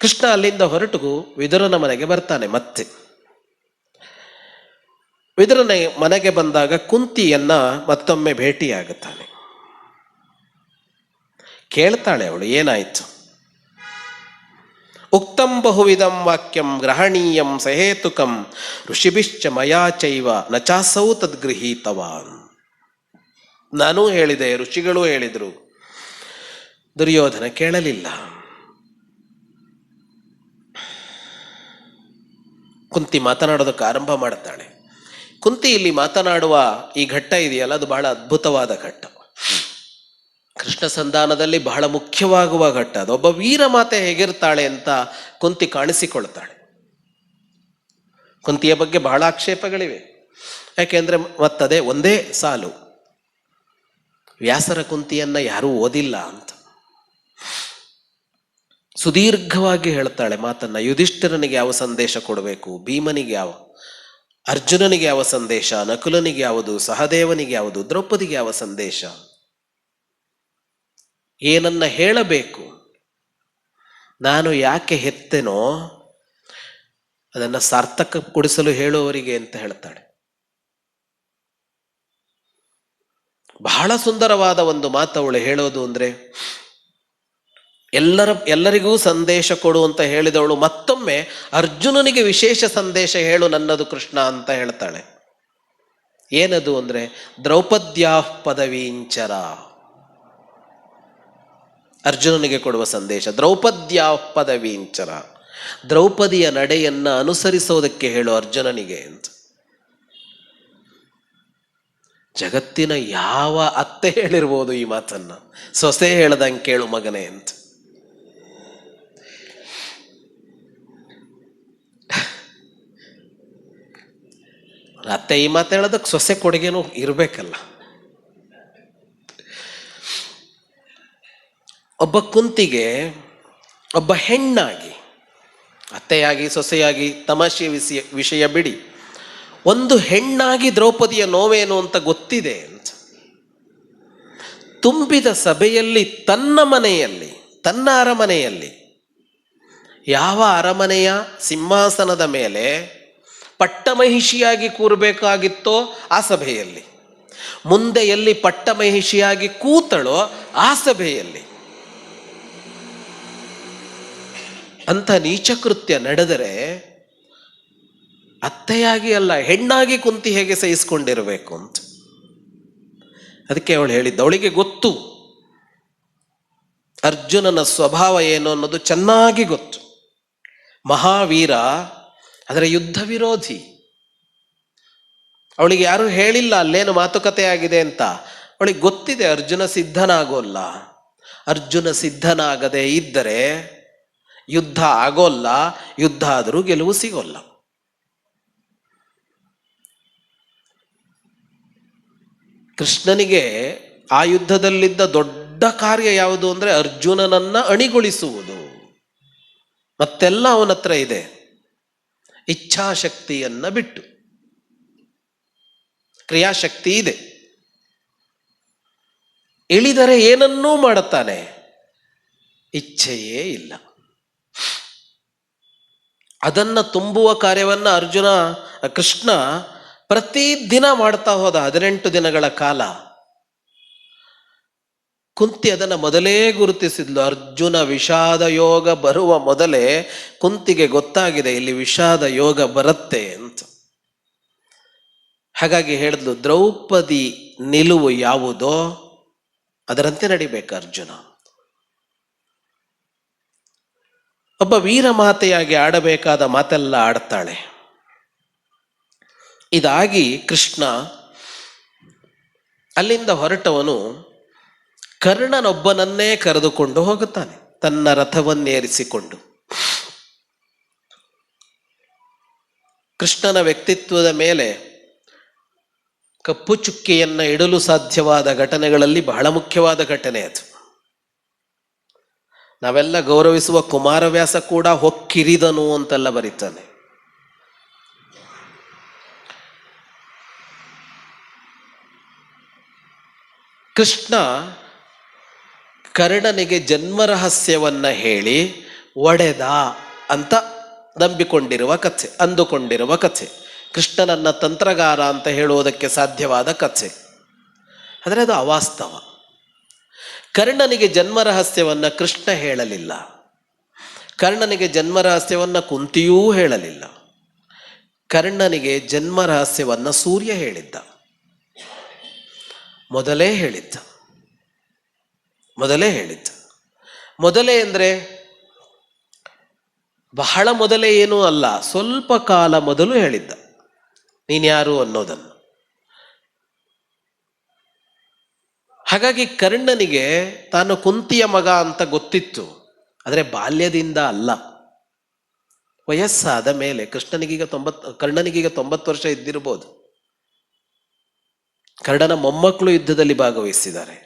ಕೃಷ್ಣ ಅಲ್ಲಿಂದ ಹೊರಟು ವಿದುರನ ಮನೆಗೆ ಬರ್ತಾನೆ. ಮತ್ತೆ ವಿದುರನ ಮನೆಗೆ ಬಂದಾಗ ಕುಂತಿಯನ್ನ ಮತ್ತೊಮ್ಮೆ ಭೇಟಿಯಾಗುತ್ತಾನೆ. ಕೇಳ್ತಾಳೆ ಅವಳು, ಏನಾಯ್ತು? ಉಕ್ತಂ ಬಹುವಿಧಂ ವಾಕ್ಯಂ ಗ್ರಹಣೀಯಂ ಸಹೇತುಕಂ ಋಷಿಭಿಶ್ಚ ಮಯಾ ಚೈವ ನಚಾಸೌ ತದ್ಗೃಹೀತವಾನ್. ನಾನೂ ಹೇಳಿದೆ, ಋಷಿಗಳೂ ಹೇಳಿದ್ರು, ದುರ್ಯೋಧನ ಕೇಳಲಿಲ್ಲ. ಕುಂತಿ ಮಾತನಾಡೋದಕ್ಕೆ ಆರಂಭ ಮಾಡುತ್ತಾಳೆ. ಕುಂತಿ ಇಲ್ಲಿ ಮಾತನಾಡುವ ಈ ಘಟ್ಟ ಇದೆಯಲ್ಲ, ಅದು ಬಹಳ ಅದ್ಭುತವಾದ ಘಟ್ಟ. ಕೃಷ್ಣ ಸಂಧಾನದಲ್ಲಿ ಬಹಳ ಮುಖ್ಯವಾಗುವ ಘಟ್ಟ ಅದು. ಒಬ್ಬ ವೀರ ಮಾತೆ ಹೇಗಿರ್ತಾಳೆ ಅಂತ ಕುಂತಿ ಕಾಣಿಸಿಕೊಳ್ತಾಳೆ. ಕುಂತಿಯ ಬಗ್ಗೆ ಬಹಳ ಆಕ್ಷೇಪಗಳಿವೆ. ಯಾಕೆಂದ್ರೆ ಮತ್ತದೇ ಒಂದೇ ಸಾಲು, ವ್ಯಾಸರ ಕುಂತಿಯನ್ನ ಯಾರೂ ಓದಿಲ್ಲ ಅಂತ ಸುದೀರ್ಘವಾಗಿ ಹೇಳ್ತಾಳೆ ಮಾತನ್ನ. ಯುಧಿಷ್ಠಿರನಿಗೆ ಯಾವ ಸಂದೇಶ ಕೊಡಬೇಕು, ಭೀಮನಿಗೆ ಯಾವ, ಅರ್ಜುನನಿಗೆ ಯಾವ ಸಂದೇಶ, ನಕುಲನಿಗೆ ಯಾವುದು, ಸಹದೇವನಿಗೆ ಯಾವುದು, ದ್ರೌಪದಿಗೆ ಯಾವ ಸಂದೇಶ, ಏನನ್ನ ಹೇಳಬೇಕು, ನಾನು ಯಾಕೆ ಹೆತ್ತೆನೋ ಅದನ್ನು ಸಾರ್ಥಕಗೊಳಿಸಲು ಹೇಳುವವರಿಗೆ ಅಂತ ಹೇಳ್ತಾಳೆ. ಬಹಳ ಸುಂದರವಾದ ಒಂದು ಮಾತು ಅವಳು ಹೇಳೋದು ಅಂದರೆ, ಎಲ್ಲರಿಗೂ ಸಂದೇಶ ಕೊಡು ಅಂತ ಹೇಳಿದವಳು ಮತ್ತೊಮ್ಮೆ ಅರ್ಜುನನಿಗೆ ವಿಶೇಷ ಸಂದೇಶ ಹೇಳು ನನ್ನದು ಕೃಷ್ಣ ಅಂತ ಹೇಳ್ತಾಳೆ. ಏನದು ಅಂದರೆ, ದ್ರೌಪದ್ಯಾ ಪದವೀಂಚರ. ಅರ್ಜುನನಿಗೆ ಕೊಡುವ ಸಂದೇಶ ದ್ರೌಪದ್ಯಾ ಪದವೀಂಚರ, ದ್ರೌಪದಿಯ ನಡೆಯನ್ನ ಅನುಸರಿಸೋದಕ್ಕೆ ಹೇಳು ಅರ್ಜುನನಿಗೆ ಅಂತ. ಜಗತ್ತಿನ ಯಾವ ಅತ್ತೆ ಹೇಳಿರ್ಬೋದು ಈ ಮಾತನ್ನ, ಸೊಸೆ ಹೇಳ್ದಂಗೆ ಕೇಳು ಮಗನೇ ಅಂತ. ಅತ್ತೆ ಈ ಮಾತು ಹೇಳೋದಕ್ಕೆ ಸೊಸೆ ಕೊಡುಗೆನೂ ಇರಬೇಕಲ್ಲ. ಒಬ್ಬ ಕುಂತಿಗೆ ಒಬ್ಬ ಹೆಣ್ಣಾಗಿ, ಅತ್ತೆಯಾಗಿ ಸೊಸೆಯಾಗಿ ತಮಾಷೆ ವಿಷಯ ಬಿಡಿ, ಒಂದು ಹೆಣ್ಣಾಗಿ ದ್ರೌಪದಿಯ ನೋವೇನು ಅಂತ ಗೊತ್ತಿದೆ ಅಂತ. ತುಂಬಿದ ಸಭೆಯಲ್ಲಿ ತನ್ನ ಮನೆಯಲ್ಲಿ, ತನ್ನ ಅರಮನೆಯಲ್ಲಿ, ಯಾವ ಅರಮನೆಯ ಸಿಂಹಾಸನದ ಮೇಲೆ ಪಟ್ಟಮಹಿಷಿಯಾಗಿ ಕೂರಬೇಕಾಗಿತ್ತೋ ಆ ಸಭೆಯಲ್ಲಿ, ಮುಂದೆ ಎಲ್ಲಿ ಪಟ್ಟಮಹಿಷಿಯಾಗಿ ಕೂತಳೋ ಆ ಸಭೆಯಲ್ಲಿ ಅಂಥ ನೀಚಕೃತ್ಯ ನಡೆದರೆ ಅತ್ತೆಯಾಗಿ ಅಲ್ಲ, ಹೆಣ್ಣಾಗಿ ಕುಂತಿ ಹೇಗೆ ಸಹಿಸ್ಕೊಂಡಿರಬೇಕು ಅಂತ. ಅದಕ್ಕೆ ಅವಳು ಹೇಳಿದ್ದ, ಅವಳಿಗೆ ಗೊತ್ತು ಅರ್ಜುನನ ಸ್ವಭಾವ ಏನು ಅನ್ನೋದು ಚೆನ್ನಾಗಿ ಗೊತ್ತು. ಮಹಾವೀರ, ಅದರ ಯುದ್ಧ ವಿರೋಧಿ. ಅವಳಿಗೆ ಯಾರೂ ಹೇಳಿಲ್ಲ ಅಲ್ಲೇನು ಮಾತುಕತೆ ಆಗಿದೆ ಅಂತ. ಅವಳಿಗೆ ಗೊತ್ತಿದೆ ಅರ್ಜುನ ಸಿದ್ಧನಾಗೋಲ್ಲ. ಅರ್ಜುನ ಸಿದ್ಧನಾಗದೆ ಇದ್ದರೆ ಯುದ್ಧ ಆಗೋಲ್ಲ, ಯುದ್ಧ ಆದರೂ ಗೆಲುವು ಸಿಗೋಲ್ಲ. ಕೃಷ್ಣನಿಗೆ ಆ ಯುದ್ಧದಲ್ಲಿದ್ದ ದೊಡ್ಡ ಕಾರ್ಯ ಯಾವುದು ಅಂದರೆ ಅರ್ಜುನನನ್ನ ಅಣಿಗೊಳಿಸುವುದು. ಮತ್ತೆಲ್ಲ ಅವನ ಹತ್ರ ಇದೆ, ಇಚ್ಛಾಶಕ್ತಿಯನ್ನ ಬಿಟ್ಟು. ಕ್ರಿಯಾಶಕ್ತಿ ಇದೆ, ಇಳಿದರೆ ಏನನ್ನೂ ಮಾಡುತ್ತಾನೆ, ಇಚ್ಛೆಯೇ ಇಲ್ಲ. ಅದನ್ನ ತುಂಬುವ ಕಾರ್ಯವನ್ನ ಕೃಷ್ಣ ಪ್ರತಿದಿನ ಮಾಡ್ತಾ ಹೋದ 18 ದಿನಗಳ ಕಾಲ. ಕುಂತಿ ಅದನ್ನು ಮೊದಲೇ ಗುರುತಿಸಿದ್ಲು. ಅರ್ಜುನ ವಿಷಾದ ಯೋಗ ಬರುವ ಮೊದಲೇ ಕುಂತಿಗೆ ಗೊತ್ತಾಗಿದೆ ಇಲ್ಲಿ ವಿಷಾದ ಯೋಗ ಬರುತ್ತೆ ಅಂತ. ಹಾಗಾಗಿ ಹೇಳಿದ್ಲು, ದ್ರೌಪದಿ ನಿಲುವು ಯಾವುದೋ ಅದರಂತೆ ನಡಿಬೇಕು ಅರ್ಜುನ. ಒಬ್ಬ ವೀರಮಾತೆಯಾಗಿ ಆಡಬೇಕಾದ ಮಾತೆಲ್ಲ ಆಡ್ತಾಳೆ. ಇದಾಗಿ ಕೃಷ್ಣ ಅಲ್ಲಿಂದ ಹೊರಟವನು ಕರ್ಣನೊಬ್ಬನನ್ನೇ ಕರೆದುಕೊಂಡು ಹೋಗುತ್ತಾನೆ, ತನ್ನ ರಥವನ್ನೇರಿಸಿಕೊಂಡು. ಕೃಷ್ಣನ ವ್ಯಕ್ತಿತ್ವದ ಮೇಲೆ ಕಪ್ಪು ಚುಕ್ಕಿಯನ್ನ ಇಡಲು ಸಾಧ್ಯವಾದ ಘಟನೆಗಳಲ್ಲಿ ಬಹಳ ಮುಖ್ಯವಾದ ಘಟನೆ ಅದು. ನಾವೆಲ್ಲ ಗೌರವಿಸುವ ಕುಮಾರವ್ಯಾಸ ಕೂಡ ಹೊಕ್ಕಿರಿದನು ಅಂತೆಲ್ಲ ಬರೀತಾನೆ. ಕೃಷ್ಣ ಕರ್ಣನಿಗೆ ಜನ್ಮರಹಸ್ಯವನ್ನ ಹೇಳಿ ಒಡೆದ ಅಂತ ಅಂದುಕೊಂಡಿರುವ ಕಥೆ. ಕೃಷ್ಣನನ್ನ ತಂತ್ರಗಾರ ಅಂತ ಹೇಳುವುದಕ್ಕೆ ಸಾಧ್ಯವಾದ ಕಥೆ, ಆದರೆ ಅದು ಅವಾಸ್ತವ. ಕರ್ಣನಿಗೆ ಜನ್ಮರಹಸ್ಯವನ್ನ ಕೃಷ್ಣ ಹೇಳಲಿಲ್ಲ, ಕರ್ಣನಿಗೆ ಜನ್ಮರಹಸ್ಯವನ್ನ ಕುಂತಿಯೂ ಹೇಳಲಿಲ್ಲ. ಕರ್ಣನಿಗೆ ಜನ್ಮರಹಸ್ಯವನ್ನ ಸೂರ್ಯ ಹೇಳಿದ್ದ, ಮೊದಲೇ ಹೇಳಿದ್ದ. ಮೊದಲೇ ಅಂದರೆ ಬಹಳ ಮೊದಲೇ ಏನೂ ಅಲ್ಲ, ಸ್ವಲ್ಪ ಕಾಲ ಮೊದಲು ಹೇಳಿದ್ದ ನೀನ್ಯಾರು ಅನ್ನೋದನ್ನು. ಹಾಗಾಗಿ ಕರ್ಣನಿಗೆ ತಾನು ಕುಂತಿಯ ಮಗ ಅಂತ ಗೊತ್ತಿತ್ತು, ಆದರೆ ಬಾಲ್ಯದಿಂದ ಅಲ್ಲ, ವಯಸ್ಸಾದ ಮೇಲೆ. ಕರ್ಣನಿಗೀಗ 90 ವರ್ಷ ಇದ್ದಿರ್ಬೋದು. ಕರ್ಣನ ಮೊಮ್ಮಕ್ಕಳು ಯುದ್ಧದಲ್ಲಿ ಭಾಗವಹಿಸಿದ್ದಾರೆ.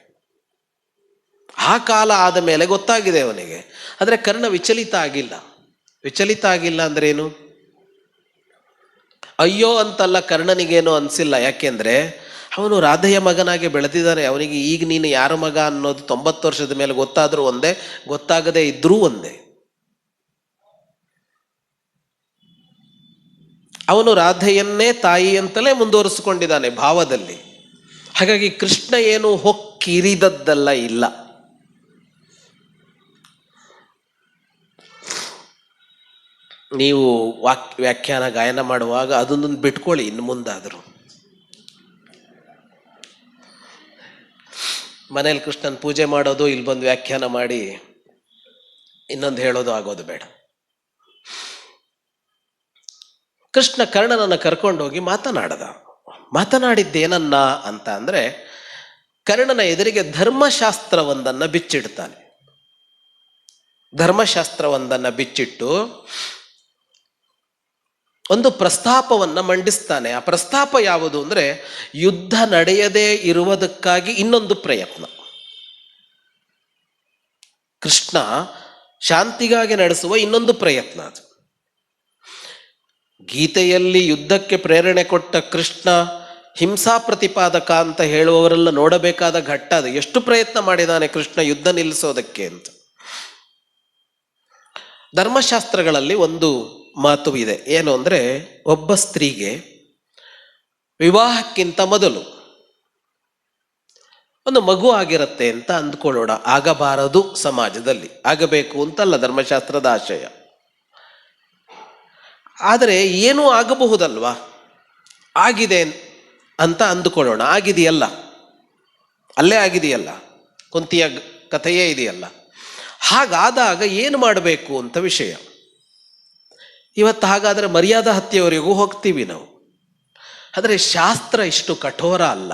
ಆ ಕಾಲ ಆದ ಮೇಲೆ ಗೊತ್ತಾಗಿದೆ ಅವನಿಗೆ. ಆದರೆ ಕರ್ಣ ವಿಚಲಿತ ಆಗಿಲ್ಲ. ವಿಚಲಿತ ಆಗಿಲ್ಲ ಅಂದ್ರೇನು? ಅಯ್ಯೋ ಅಂತಲ್ಲ, ಕರ್ಣನಿಗೇನು ಅನಿಸಿಲ್ಲ. ಯಾಕೆಂದ್ರೆ ಅವನು ರಾಧೆಯ ಮಗನಾಗಿ ಬೆಳೆದಿದ್ದಾನೆ. ಅವನಿಗೆ ಈಗ ನೀನು ಯಾರ ಮಗ ಅನ್ನೋದು 90 ವರ್ಷದ ಮೇಲೆ ಗೊತ್ತಾದರೂ ಒಂದೇ, ಗೊತ್ತಾಗದೇ ಇದ್ರೂ ಒಂದೇ. ಅವನು ರಾಧೆಯನ್ನೇ ತಾಯಿ ಅಂತಲೇ ಮುಂದುವರಿಸಿಕೊಂಡಿದ್ದಾನೆ ಭಾವದಲ್ಲಿ. ಹಾಗಾಗಿ ಕೃಷ್ಣ ಏನು ಹೊಕ್ಕಿರಿದದ್ದಲ್ಲ, ಇಲ್ಲ. ನೀವು ವ್ಯಾಖ್ಯಾನ ಗಾಯನ ಮಾಡುವಾಗ ಅದನ್ನೊಂದು ಬಿಟ್ಕೊಳ್ಳಿ ಇನ್ನು ಮುಂದಾದರೂ. ಮನೇಲಿ ಕೃಷ್ಣನ್ ಪೂಜೆ ಮಾಡೋದು, ಇಲ್ಲಿ ಬಂದು ವ್ಯಾಖ್ಯಾನ ಮಾಡಿ ಇನ್ನೊಂದು ಹೇಳೋದು ಆಗೋದು ಬೇಡ. ಕೃಷ್ಣ ಕರ್ಣನನ್ನು ಕರ್ಕೊಂಡೋಗಿ ಮಾತನಾಡಿದ್ದೇನನ್ನ ಅಂತ ಅಂದ್ರೆ, ಕರ್ಣನ ಎದುರಿಗೆ ಧರ್ಮಶಾಸ್ತ್ರವೊಂದನ್ನು ಬಿಚ್ಚಿಡ್ತಾನೆ. ಧರ್ಮಶಾಸ್ತ್ರವೊಂದನ್ನು ಬಿಚ್ಚಿಟ್ಟು ಒಂದು ಪ್ರಸ್ತಾಪವನ್ನು ಮಂಡಿಸ್ತಾನೆ. ಆ ಪ್ರಸ್ತಾಪ ಯಾವುದು ಅಂದರೆ, ಯುದ್ಧ ನಡೆಯದೇ ಇರುವುದಕ್ಕಾಗಿ ಇನ್ನೊಂದು ಪ್ರಯತ್ನ. ಕೃಷ್ಣ ಶಾಂತಿಗಾಗಿ ನಡೆಸುವ ಇನ್ನೊಂದು ಪ್ರಯತ್ನ ಅದು. ಗೀತೆಯಲ್ಲಿ ಯುದ್ಧಕ್ಕೆ ಪ್ರೇರಣೆ ಕೊಟ್ಟ ಕೃಷ್ಣ ಹಿಂಸಾ ಪ್ರತಿಪಾದಕ ಅಂತ ಹೇಳುವವರೆಲ್ಲ ನೋಡಬೇಕಾದ ಘಟ್ಟ ಅದು. ಎಷ್ಟು ಪ್ರಯತ್ನ ಮಾಡಿದಾನೆ ಕೃಷ್ಣ ಯುದ್ಧ ನಿಲ್ಲಿಸೋದಕ್ಕೆ ಅಂತ. ಧರ್ಮಶಾಸ್ತ್ರಗಳಲ್ಲಿ ಒಂದು ಮಾತು ಇದೆ. ಏನು ಅಂದರೆ, ಒಬ್ಬ ಸ್ತ್ರೀಗೆ ವಿವಾಹಕ್ಕಿಂತ ಮೊದಲು ಒಂದು ಮಗು ಆಗಿರುತ್ತೆ ಅಂತ ಅಂದ್ಕೊಳ್ಳೋಣ. ಆಗಬಾರದು, ಸಮಾಜದಲ್ಲಿ ಆಗಬೇಕು ಅಂತಲ್ಲ ಧರ್ಮಶಾಸ್ತ್ರದ ಆಶಯ. ಆದರೆ ಏನೂ ಆಗಬಹುದಲ್ವಾ? ಆಗಿದೆ ಅಂತ ಅಂದುಕೊಳ್ಳೋಣ. ಆಗಿದೆಯಲ್ಲ, ಅಲ್ಲೇ ಆಗಿದೆಯಲ್ಲ, ಕುಂತಿಯ ಕಥೆಯೇ ಇದೆಯಲ್ಲ. ಹಾಗಾದಾಗ ಏನು ಮಾಡಬೇಕು ಅಂತ ವಿಷಯ. ಇವತ್ತು ಹಾಗಾದರೆ ಮರ್ಯಾದಾ ಹತ್ಯೆಯವರೆಗೂ ಹೋಗ್ತೀವಿ ನಾವು. ಆದರೆ ಶಾಸ್ತ್ರ ಇಷ್ಟು ಕಠೋರ ಅಲ್ಲ.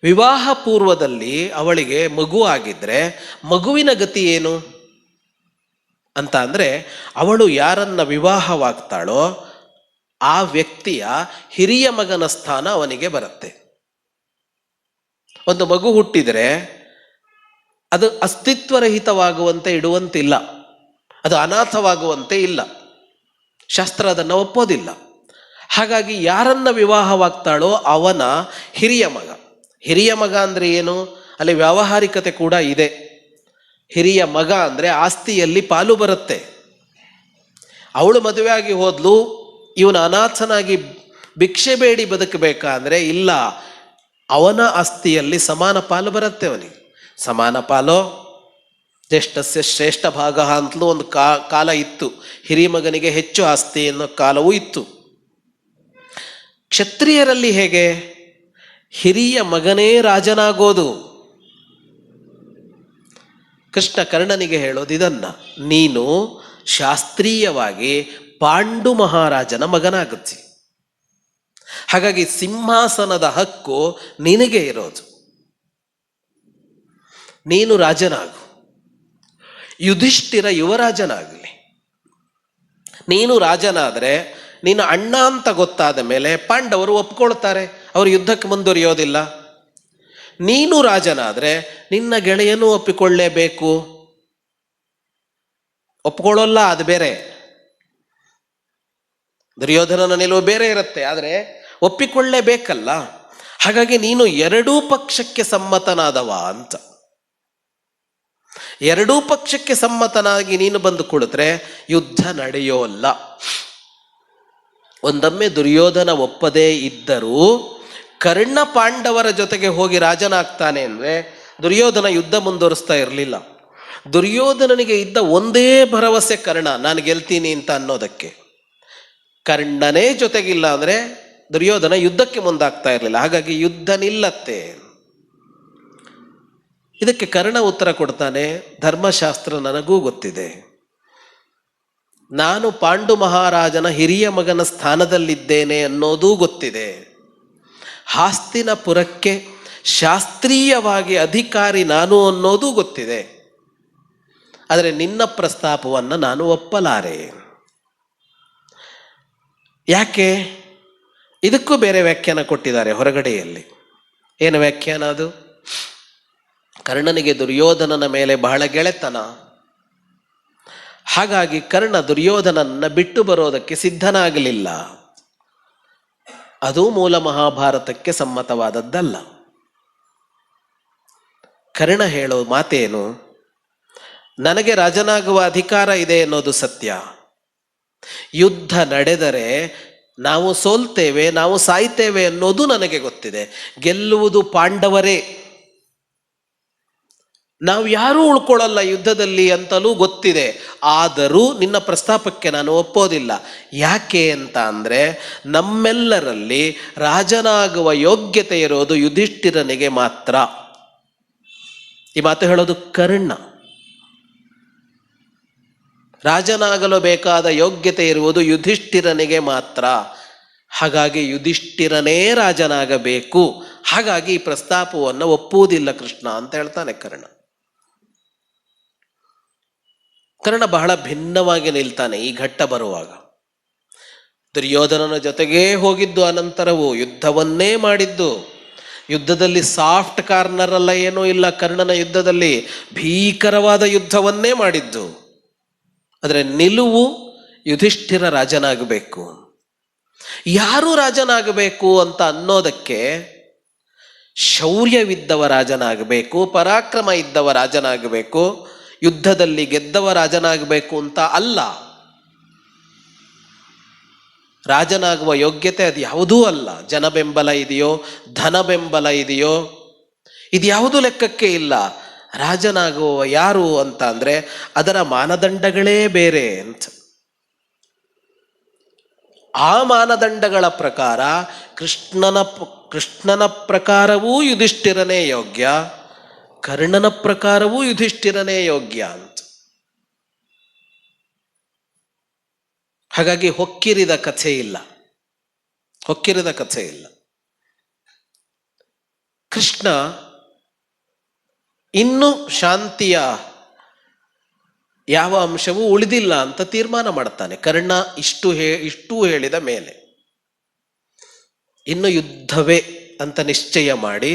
ವಿವಾಹ ಪೂರ್ವದಲ್ಲಿ ಅವಳಿಗೆ ಮಗು ಆಗಿದ್ರೆ ಮಗುವಿನ ಗತಿ ಏನು ಅಂತ ಅಂದರೆ, ಅವಳು ಯಾರನ್ನ ವಿವಾಹವಾಗ್ತಾಳೋ ಆ ವ್ಯಕ್ತಿಯ ಹಿರಿಯ ಮಗನ ಸ್ಥಾನ ಅವನಿಗೆ ಬರುತ್ತೆ. ಒಂದು ಮಗು ಹುಟ್ಟಿದರೆ ಅದು ಅಸ್ತಿತ್ವರಹಿತವಾಗುವಂತೆ ಇಡುವಂತಿಲ್ಲ, ಅದು ಅನಾಥವಾಗುವಂತೆ ಇಲ್ಲ. ಶಾಸ್ತ್ರ ಅದನ್ನು ಒಪ್ಪೋದಿಲ್ಲ. ಹಾಗಾಗಿ ಯಾರನ್ನ ವಿವಾಹವಾಗ್ತಾಳೋ ಅವನ ಹಿರಿಯ ಮಗ. ಹಿರಿಯ ಮಗ ಅಂದರೆ ಏನು? ಅಲ್ಲಿ ವ್ಯಾವಹಾರಿಕತೆ ಕೂಡ ಇದೆ. ಹಿರಿಯ ಮಗ ಅಂದರೆ ಆಸ್ತಿಯಲ್ಲಿ ಪಾಲು ಬರುತ್ತೆ. ಅವಳು ಮದುವೆ ಆಗಿ ಹೋದ್ಲು, ಇವನು ಅನಾಥನಾಗಿ ಭಿಕ್ಷೆ ಬೇಡಿ ಬದುಕಬೇಕಾ ಅಂದರೆ ಇಲ್ಲ, ಅವನ ಆಸ್ತಿಯಲ್ಲಿ ಸಮಾನ ಪಾಲು ಬರುತ್ತೆ ಅವನಿಗೆ. ಸಮಾನ ಪಾಲೋ ಜ್ಯೇಷ್ಠಸ್ಯ ಶ್ರೇಷ್ಠ ಭಾಗ ಅಂತಲೂ ಒಂದು ಕಾಲ ಇತ್ತು. ಹಿರಿಯ ಮಗನಿಗೆ ಹೆಚ್ಚು ಆಸ್ತಿ ಅನ್ನೋ ಕಾಲವೂ ಇತ್ತು. ಕ್ಷತ್ರಿಯರಲ್ಲಿ ಹೇಗೆ? ಹಿರಿಯ ಮಗನೇ ರಾಜನಾಗೋದು. ಕೃಷ್ಣ ಕರ್ಣನಿಗೆ ಹೇಳೋದು ಇದನ್ನ, ನೀನು ಶಾಸ್ತ್ರೀಯವಾಗಿ ಪಾಂಡು ಮಹಾರಾಜನ ಮಗನಾಗುತ್ತಿ. ಹಾಗಾಗಿ ಸಿಂಹಾಸನದ ಹಕ್ಕು ನಿನಗೆ ಇರೋದು. ನೀನು ರಾಜನಾಗು. ಯುಧಿಷ್ಠಿರ ಯುವರಾಜನಾಗಲಿ. ನೀನು ರಾಜನಾದರೆ ನೀನು ಅಣ್ಣ ಅಂತ ಗೊತ್ತಾದ ಮೇಲೆ ಪಾಂಡವರು ಒಪ್ಕೊಳ್ತಾರೆ, ಅವರು ಯುದ್ಧಕ್ಕೆ ಮುಂದುವರಿಯೋದಿಲ್ಲ. ನೀನು ರಾಜನಾದರೆ ನಿನ್ನ ಗೆಳೆಯನೂ ಒಪ್ಪಿಕೊಳ್ಳೇಬೇಕು. ಒಪ್ಕೊಳ್ಳೋಲ್ಲ, ಅದು ಬೇರೆ. ದುರ್ಯೋಧನನ ನಿಲುವು ಬೇರೆ ಇರುತ್ತೆ, ಆದರೆ ಒಪ್ಪಿಕೊಳ್ಳೇಬೇಕಲ್ಲ. ಹಾಗಾಗಿ ನೀನು ಎರಡೂ ಪಕ್ಷಕ್ಕೆ ಸಮ್ಮತನಾದವ ಅಂತ. ಎರಡೂ ಪಕ್ಷಕ್ಕೆ ಸಮ್ಮತನಾಗಿ ನೀನು ಬಂದು ಕುಳಿತರೆ ಯುದ್ಧ ನಡೆಯೋಲ್ಲ. ಒಂದೊಮ್ಮೆ ದುರ್ಯೋಧನ ಒಪ್ಪದೇ ಇದ್ದರೂ ಕರ್ಣ ಪಾಂಡವರ ಜೊತೆಗೆ ಹೋಗಿ ರಾಜನಾಗ್ತಾನೆ ಅಂದರೆ ದುರ್ಯೋಧನ ಯುದ್ಧ ಮುಂದುವರಿಸ್ತಾ ಇರಲಿಲ್ಲ. ದುರ್ಯೋಧನನಿಗೆ ಇದ್ದ ಒಂದೇ ಭರವಸೆ ಕರ್ಣ, ನಾನು ಗೆಲ್ತೀನಿ ಅಂತ ಅನ್ನೋದಕ್ಕೆ. ಕರ್ಣನೇ ಜೊತೆಗಿಲ್ಲ ಅಂದರೆ ದುರ್ಯೋಧನ ಯುದ್ಧಕ್ಕೆ ಮುಂದಾಗ್ತಾ ಇರಲಿಲ್ಲ. ಹಾಗಾಗಿ ಯುದ್ಧ ನಿಲ್ಲತ್ತೆ. ಇದಕ್ಕೆ ಕರ್ಣ ಉತ್ತರ ಕೊಡ್ತಾನೆ, ಧರ್ಮಶಾಸ್ತ್ರ ನನಗೂ ಗೊತ್ತಿದೆ. ನಾನು ಪಾಂಡು ಮಹಾರಾಜನ ಹಿರಿಯ ಮಗನ ಸ್ಥಾನದಲ್ಲಿದ್ದೇನೆ ಅನ್ನೋದೂ ಗೊತ್ತಿದೆ. ಹಾಸ್ತಿನಪುರಕ್ಕೆ ಶಾಸ್ತ್ರೀಯವಾಗಿ ಅಧಿಕಾರಿ ನಾನು ಅನ್ನೋದು ಗೊತ್ತಿದೆ. ಆದರೆ ನಿನ್ನ ಪ್ರಸ್ತಾಪವನ್ನು ನಾನು ಒಪ್ಪಲಾರೆ. ಯಾಕೆ? ಇದಕ್ಕೂ ಬೇರೆ ವ್ಯಾಖ್ಯಾನ ಕೊಟ್ಟಿದ್ದಾರೆ ಹೊರಗಡೆಯಲ್ಲಿ. ಏನು ವ್ಯಾಖ್ಯಾನ ಅದು? ಕರ್ಣನಿಗೆ ದುರ್ಯೋಧನನ ಮೇಲೆ ಬಹಳ ಗೆಳೆತನ. ಹಾಗಾಗಿ ಕರ್ಣ ದುರ್ಯೋಧನನ್ನ ಬಿಟ್ಟು ಬರೋದಕ್ಕೆ ಸಿದ್ಧನಾಗಲಿಲ್ಲ. ಅದು ಮೂಲ ಮಹಾಭಾರತಕ್ಕೆ ಸಮ್ಮತವಾದದ್ದಲ್ಲ. ಕರ್ಣ ಹೇಳೋ ಮಾತೇನು? ನನಗೆ ರಾಜನಾಗುವ ಅಧಿಕಾರ ಇದೆ ಅನ್ನೋದು ಸತ್ಯ. ಯುದ್ಧ ನಡೆದರೆ ನಾವು ಸೋಲ್ತೇವೆ, ನಾವು ಸಾಯ್ತೇವೆ ಅನ್ನೋದು ನನಗೆ ಗೊತ್ತಿದೆ. ಗೆಲ್ಲುವುದು ಪಾಂಡವರೇ, ನಾವು ಯಾರೂ ಉಳ್ಕೊಳ್ಳಲ್ಲ ಯುದ್ಧದಲ್ಲಿ ಅಂತಲೂ ಗೊತ್ತಿದೆ. ಆದರೂ ನಿನ್ನ ಪ್ರಸ್ತಾಪಕ್ಕೆ ನಾನು ಒಪ್ಪೋದಿಲ್ಲ. ಯಾಕೆ ಅಂತ ಅಂದರೆ, ನಮ್ಮೆಲ್ಲರಲ್ಲಿ ರಾಜನಾಗುವ ಯೋಗ್ಯತೆ ಇರೋದು ಯುಧಿಷ್ಠಿರನಿಗೆ ಮಾತ್ರ. ಈ ಮಾತು ಹೇಳೋದು ಕರ್ಣ. ರಾಜನಾಗಲು ಬೇಕಾದ ಯೋಗ್ಯತೆ ಇರುವುದು ಯುಧಿಷ್ಠಿರನಿಗೆ ಮಾತ್ರ. ಹಾಗಾಗಿ ಯುಧಿಷ್ಠಿರನೇ ರಾಜನಾಗಬೇಕು. ಹಾಗಾಗಿ ಈ ಪ್ರಸ್ತಾಪವನ್ನು ಒಪ್ಪುವುದಿಲ್ಲ ಕೃಷ್ಣ ಅಂತ ಹೇಳ್ತಾನೆ ಕರ್ಣ. ಕರ್ಣ ಬಹಳ ಭಿನ್ನವಾಗಿ ನಿಲ್ತಾನೆ ಈ ಘಟ್ಟ ಬರುವಾಗ. ದುರ್ಯೋಧನನ ಜೊತೆಗೇ ಹೋಗಿದ್ದು, ಅನಂತರವೂ ಯುದ್ಧವನ್ನೇ ಮಾಡಿದ್ದು. ಯುದ್ಧದಲ್ಲಿ ಸಾಫ್ಟ್ ಕಾರ್ನರ್ ಅಲ್ಲ, ಏನೂ ಇಲ್ಲ. ಕರ್ಣನ ಯುದ್ಧದಲ್ಲಿ ಭೀಕರವಾದ ಯುದ್ಧವನ್ನೇ ಮಾಡಿದ್ದು. ಆದರೆ ನಿಲುವು ಯುಧಿಷ್ಠಿರ ರಾಜನಾಗಬೇಕು. ಯಾರು ರಾಜನಾಗಬೇಕು ಅಂತ ಅನ್ನೋದಕ್ಕೆ ಶೌರ್ಯವಿದ್ದವ ರಾಜನಾಗಬೇಕು, ಪರಾಕ್ರಮ ಇದ್ದವ ರಾಜನಾಗಬೇಕು, ಯುದ್ಧದಲ್ಲಿ ಗೆದ್ದವ ರಾಜನಾಗಬೇಕು ಅಂತ ಅಲ್ಲ. ರಾಜನಾಗುವ ಯೋಗ್ಯತೆ ಅದು ಯಾವುದೂ ಅಲ್ಲ. ಜನ ಬೆಂಬಲ ಇದೆಯೋ, ಧನ ಬೆಂಬಲ ಇದೆಯೋ, ಇದ್ಯಾವುದೂ ಲೆಕ್ಕಕ್ಕೆ ಇಲ್ಲ. ರಾಜನಾಗುವ ಯಾರು ಅಂತ ಅಂದರೆ ಅದರ ಮಾನದಂಡಗಳೇ ಬೇರೆ ಅಂತ. ಆ ಮಾನದಂಡಗಳ ಪ್ರಕಾರ ಕೃಷ್ಣನ ಪ್ರಕಾರವೂ ಯುಧಿಷ್ಠಿರನೇ ಯೋಗ್ಯ, ಕರ್ಣನ ಪ್ರಕಾರವೂ ಯುಧಿಷ್ಠಿರನೇ ಯೋಗ್ಯ ಅಂತ. ಹಾಗಾಗಿ ಹೊಕ್ಕಿರಿದ ಕಥೆ ಇಲ್ಲ, ಹೊಕ್ಕಿರಿದ ಕಥೆ ಇಲ್ಲ. ಕೃಷ್ಣ ಇನ್ನೂ ಶಾಂತಿಯ ಯಾವ ಅಂಶವೂ ಉಳಿದಿಲ್ಲ ಅಂತ ತೀರ್ಮಾನ ಮಾಡ್ತಾನೆ. ಕರ್ಣ ಇಷ್ಟೂ ಹೇಳಿದ ಮೇಲೆ ಇನ್ನು ಯುದ್ಧವೇ ಅಂತ ನಿಶ್ಚಯ ಮಾಡಿ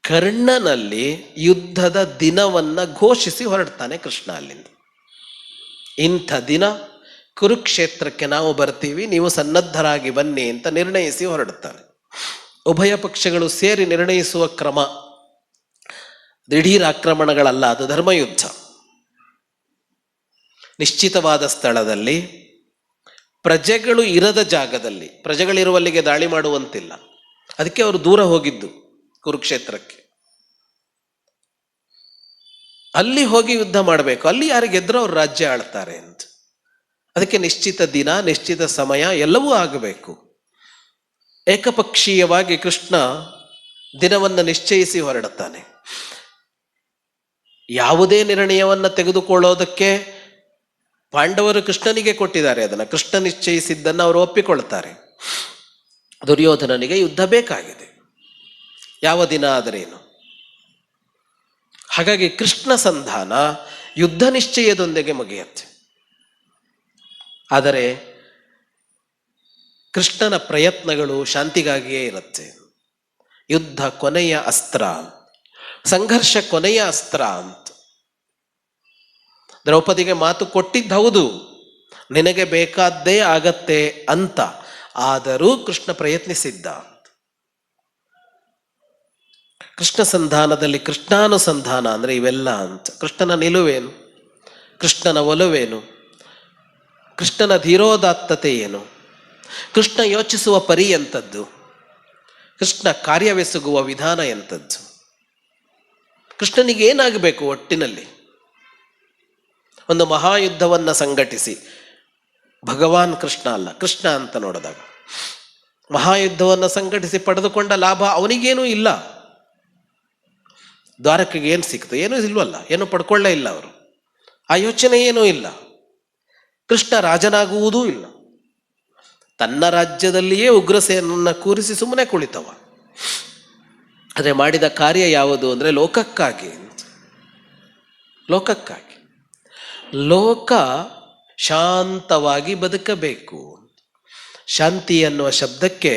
ಕರ್ಣನಲ್ಲಿ ಯುದ್ಧದ ದಿನವನ್ನ ಘೋಷಿಸಿ ಹೊರಡ್ತಾನೆ ಕೃಷ್ಣ ಅಲ್ಲಿಂದ. ಇಂಥ ದಿನ ಕುರುಕ್ಷೇತ್ರಕ್ಕೆ ನಾವು ಬರ್ತೀವಿ, ನೀವು ಸನ್ನದ್ಧರಾಗಿ ಬನ್ನಿ ಅಂತ ನಿರ್ಣಯಿಸಿ ಹೊರಡ್ತಾನೆ. ಉಭಯ ಪಕ್ಷಗಳು ಸೇರಿ ನಿರ್ಣಯಿಸುವ ಕ್ರಮ ದಿಢೀರ್ ಆಕ್ರಮಣಗಳಲ್ಲ, ಅದು ಧರ್ಮಯುದ್ಧ. ನಿಶ್ಚಿತವಾದ ಸ್ಥಳದಲ್ಲಿ, ಪ್ರಜೆಗಳು ಇರದ ಜಾಗದಲ್ಲಿ, ಪ್ರಜೆಗಳಿರುವಲ್ಲಿಗೆ ದಾಳಿ ಮಾಡುವಂತಿಲ್ಲ. ಅದಕ್ಕೆ ಅವರು ದೂರ ಹೋಗಿದ್ದು ಕುರುಕ್ಷೇತ್ರಕ್ಕೆ. ಅಲ್ಲಿ ಹೋಗಿ ಯುದ್ಧ ಮಾಡಬೇಕು. ಅಲ್ಲಿ ಯಾರು ಗೆದ್ರೋ ಅವ್ರು ರಾಜ್ಯ ಆಳ್ತಾರೆ ಅಂತ. ಅದಕ್ಕೆ ನಿಶ್ಚಿತ ದಿನ, ನಿಶ್ಚಿತ ಸಮಯ ಎಲ್ಲವೂ ಆಗಬೇಕು. ಏಕಪಕ್ಷೀಯವಾಗಿ ಕೃಷ್ಣ ದಿನವನ್ನು ನಿಶ್ಚಯಿಸಿ ಹೊರಡುತ್ತಾನೆ. ಯಾವುದೇ ನಿರ್ಣಯವನ್ನು ತೆಗೆದುಕೊಳ್ಳೋದಕ್ಕೆ ಪಾಂಡವರು ಕೃಷ್ಣನಿಗೆ ಕೊಟ್ಟಿದ್ದಾರೆ. ಅದನ್ನು ಕೃಷ್ಣ ನಿಶ್ಚಯಿಸಿದ್ದನ್ನು ಅವರು ಒಪ್ಪಿಕೊಳ್ತಾರೆ. ದುರ್ಯೋಧನನಿಗೆ ಯುದ್ಧ ಬೇಕಾಗಿದೆ, ಯಾವ ದಿನ ಆದರೇನು. ಹಾಗಾಗಿ ಕೃಷ್ಣ ಸಂಧಾನ ಯುದ್ಧ ನಿಶ್ಚಯದೊಂದಿಗೆ ಮುಗಿಯುತ್ತೆ. ಆದರೆ ಕೃಷ್ಣನ ಪ್ರಯತ್ನಗಳು ಶಾಂತಿಗಾಗಿಯೇ ಇರುತ್ತೆ. ಯುದ್ಧ ಕೊನೆಯ ಅಸ್ತ್ರ, ಸಂಘರ್ಷ ಕೊನೆಯ ಅಸ್ತ್ರ ಅಂತ. ದ್ರೌಪದಿಗೆ ಮಾತು ಕೊಟ್ಟಿದ್ದು ಹೌದು, ನಿನಗೆ ಬೇಕಾದ್ದೇ ಆಗತ್ತೆ ಅಂತ. ಆದರೂ ಕೃಷ್ಣ ಪ್ರಯತ್ನಿಸಿದ್ದ. ಕೃಷ್ಣ ಸಂಧಾನದಲ್ಲಿ ಕೃಷ್ಣಾನುಸಂಧಾನ ಅಂದರೆ ಇವೆಲ್ಲ ಅಂತ. ಕೃಷ್ಣನ ನಿಲುವೇನು, ಕೃಷ್ಣನ ಒಲವೇನು, ಕೃಷ್ಣನ ಧೀರೋದಾತ್ತತೆ ಏನು, ಕೃಷ್ಣ ಯೋಚಿಸುವ ಪರಿ ಎಂಥದ್ದು, ಕೃಷ್ಣ ಕಾರ್ಯವೆಸಗುವ ವಿಧಾನ ಎಂಥದ್ದು, ಕೃಷ್ಣನಿಗೆ ಏನಾಗಬೇಕು ಒಟ್ಟಿನಲ್ಲಿ. ಒಂದು ಮಹಾಯುದ್ಧವನ್ನು ಸಂಘಟಿಸಿ, ಭಗವಾನ್ ಕೃಷ್ಣ ಅಲ್ಲ ಕೃಷ್ಣ ಅಂತ ನೋಡಿದಾಗ, ಮಹಾಯುದ್ಧವನ್ನು ಸಂಘಟಿಸಿ ಪಡೆದುಕೊಂಡ ಲಾಭ ಅವನಿಗೇನೂ ಇಲ್ಲ. ದ್ವಾರಕೆಗೆ ಏನು ಸಿಕ್ತು? ಏನೂ ಇಲ್ವಲ್ಲ, ಏನು ಪಡ್ಕೊಳ್ಳೇ ಇಲ್ಲ ಅವರು. ಆ ಯೋಚನೆ ಏನೂ ಇಲ್ಲ. ಕೃಷ್ಣ ರಾಜನಾಗುವುದೂ ಇಲ್ಲ. ತನ್ನ ರಾಜ್ಯದಲ್ಲಿಯೇ ಉಗ್ರಸೇನನ್ನ ಕೂರಿಸಿ ಸುಮ್ಮನೆ ಕುಳಿತವ. ಆದರೆ ಮಾಡಿದ ಕಾರ್ಯ ಯಾವುದು ಅಂದರೆ ಲೋಕಕ್ಕಾಗಿ. ಲೋಕಕ್ಕಾಗಿ. ಲೋಕ ಶಾಂತವಾಗಿ ಬದುಕಬೇಕು. ಶಾಂತಿ ಎನ್ನುವ ಶಬ್ದಕ್ಕೆ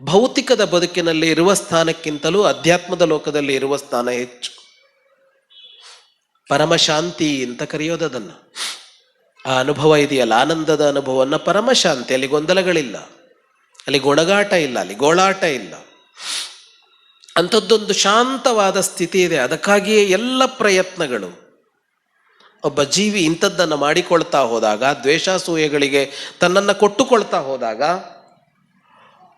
ಭೌತಿಕದ ಬದುಕಿನಲ್ಲಿ ಇರುವ ಸ್ಥಾನಕ್ಕಿಂತಲೂ ಅಧ್ಯಾತ್ಮದ ಲೋಕದಲ್ಲಿ ಇರುವ ಸ್ಥಾನ ಹೆಚ್ಚು. ಪರಮಶಾಂತಿ ಅಂತ ಕರೆಯೋದು ಅದನ್ನು. ಆ ಅನುಭವ ಇದೆಯಲ್ಲ, ಆನಂದದ ಅನುಭವವನ್ನು ಪರಮಶಾಂತಿ. ಅಲ್ಲಿ ಗೊಂದಲಗಳಿಲ್ಲ, ಅಲ್ಲಿ ಗೊಣಗಾಟ ಇಲ್ಲ, ಅಲ್ಲಿ ಗೋಳಾಟ ಇಲ್ಲ. ಅಂಥದ್ದೊಂದು ಶಾಂತವಾದ ಸ್ಥಿತಿ ಇದೆ. ಅದಕ್ಕಾಗಿಯೇ ಎಲ್ಲ ಪ್ರಯತ್ನಗಳು. ಒಬ್ಬ ಜೀವಿ ಇಂಥದ್ದನ್ನು ಮಾಡಿಕೊಳ್ತಾ ಹೋದಾಗ, ದ್ವೇಷಾಸೂಯೆಗಳಿಗೆ ತನ್ನನ್ನು ಕೊಟ್ಟುಕೊಳ್ತಾ ಹೋದಾಗ,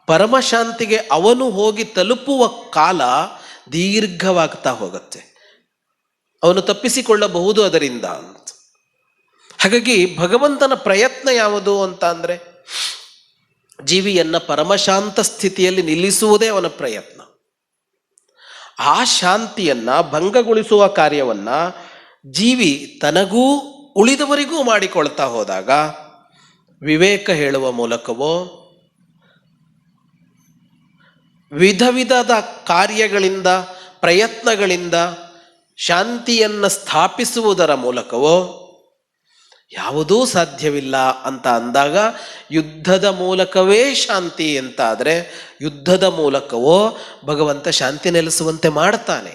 ಪರಮಶಾಂತಿಗೆ ಅವನು ಹೋಗಿ ತಲುಪುವ ಕಾಲ ದೀರ್ಘವಾಗ್ತಾ ಹೋಗುತ್ತೆ. ಅವನು ತಪ್ಪಿಸಿಕೊಳ್ಳಬಹುದು ಅದರಿಂದ. ಹಾಗಾಗಿ ಭಗವಂತನ ಪ್ರಯತ್ನ ಯಾವುದು ಅಂತ ಅಂದರೆ, ಜೀವಿಯನ್ನ ಪರಮಶಾಂತ ಸ್ಥಿತಿಯಲ್ಲಿ ನಿಲ್ಲಿಸುವುದೇ ಅವನ ಪ್ರಯತ್ನ. ಆ ಶಾಂತಿಯನ್ನ ಭಂಗಗೊಳಿಸುವ ಕಾರ್ಯವನ್ನ ಜೀವಿ ತನಗೂ ಉಳಿದವರಿಗೂ ಮಾಡಿಕೊಳ್ತಾ ಹೋದಾಗ, ವಿವೇಕ ಹೇಳುವ ಮೂಲಕವೋ ವಿಧ ವಿಧದ ಕಾರ್ಯಗಳಿಂದ ಪ್ರಯತ್ನಗಳಿಂದ ಶಾಂತಿಯನ್ನು ಸ್ಥಾಪಿಸುವುದರ ಮೂಲಕವೋ ಯಾವುದೂ ಸಾಧ್ಯವಿಲ್ಲ ಅಂತ ಅಂದಾಗ, ಯುದ್ಧದ ಮೂಲಕವೇ ಶಾಂತಿ ಅಂತ ಆದರೆ ಯುದ್ಧದ ಮೂಲಕವೋ ಭಗವಂತ ಶಾಂತಿ ನೆಲೆಸುವಂತೆ ಮಾಡ್ತಾನೆ.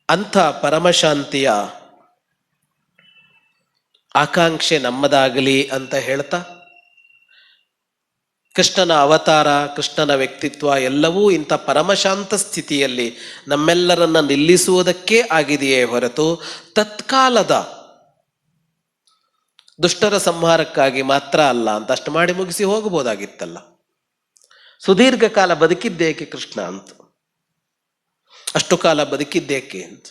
ಅಂಥ ಪರಮಶಾಂತಿಯ ಆಕಾಂಕ್ಷೆ ನಮ್ಮದಾಗಲಿ ಅಂತ ಹೇಳ್ತಾ, ಕೃಷ್ಣನ ಅವತಾರ, ಕೃಷ್ಣನ ವ್ಯಕ್ತಿತ್ವ ಎಲ್ಲವೂ ಇಂಥ ಪರಮಶಾಂತ ಸ್ಥಿತಿಯಲ್ಲಿ ನಮ್ಮೆಲ್ಲರನ್ನ ನಿಲ್ಲಿಸುವುದಕ್ಕೆ ಆಗಿದೆಯೇ ಹೊರತು ತತ್ಕಾಲದ ದುಷ್ಟರ ಸಂಹಾರಕ್ಕಾಗಿ ಮಾತ್ರ ಅಲ್ಲ ಅಂತ ಅಷ್ಟು ಮಾಡಿ ಮುಗಿಸಿ ಹೋಗಬಹುದಾಗಿತ್ತಲ್ಲ. ಸುದೀರ್ಘ ಕಾಲ ಬದುಕಿದ್ದೇಕೆ ಕೃಷ್ಣ ಅಂತ, ಅಷ್ಟು ಕಾಲ ಬದುಕಿದ್ದೇಕೆ ಅಂತ.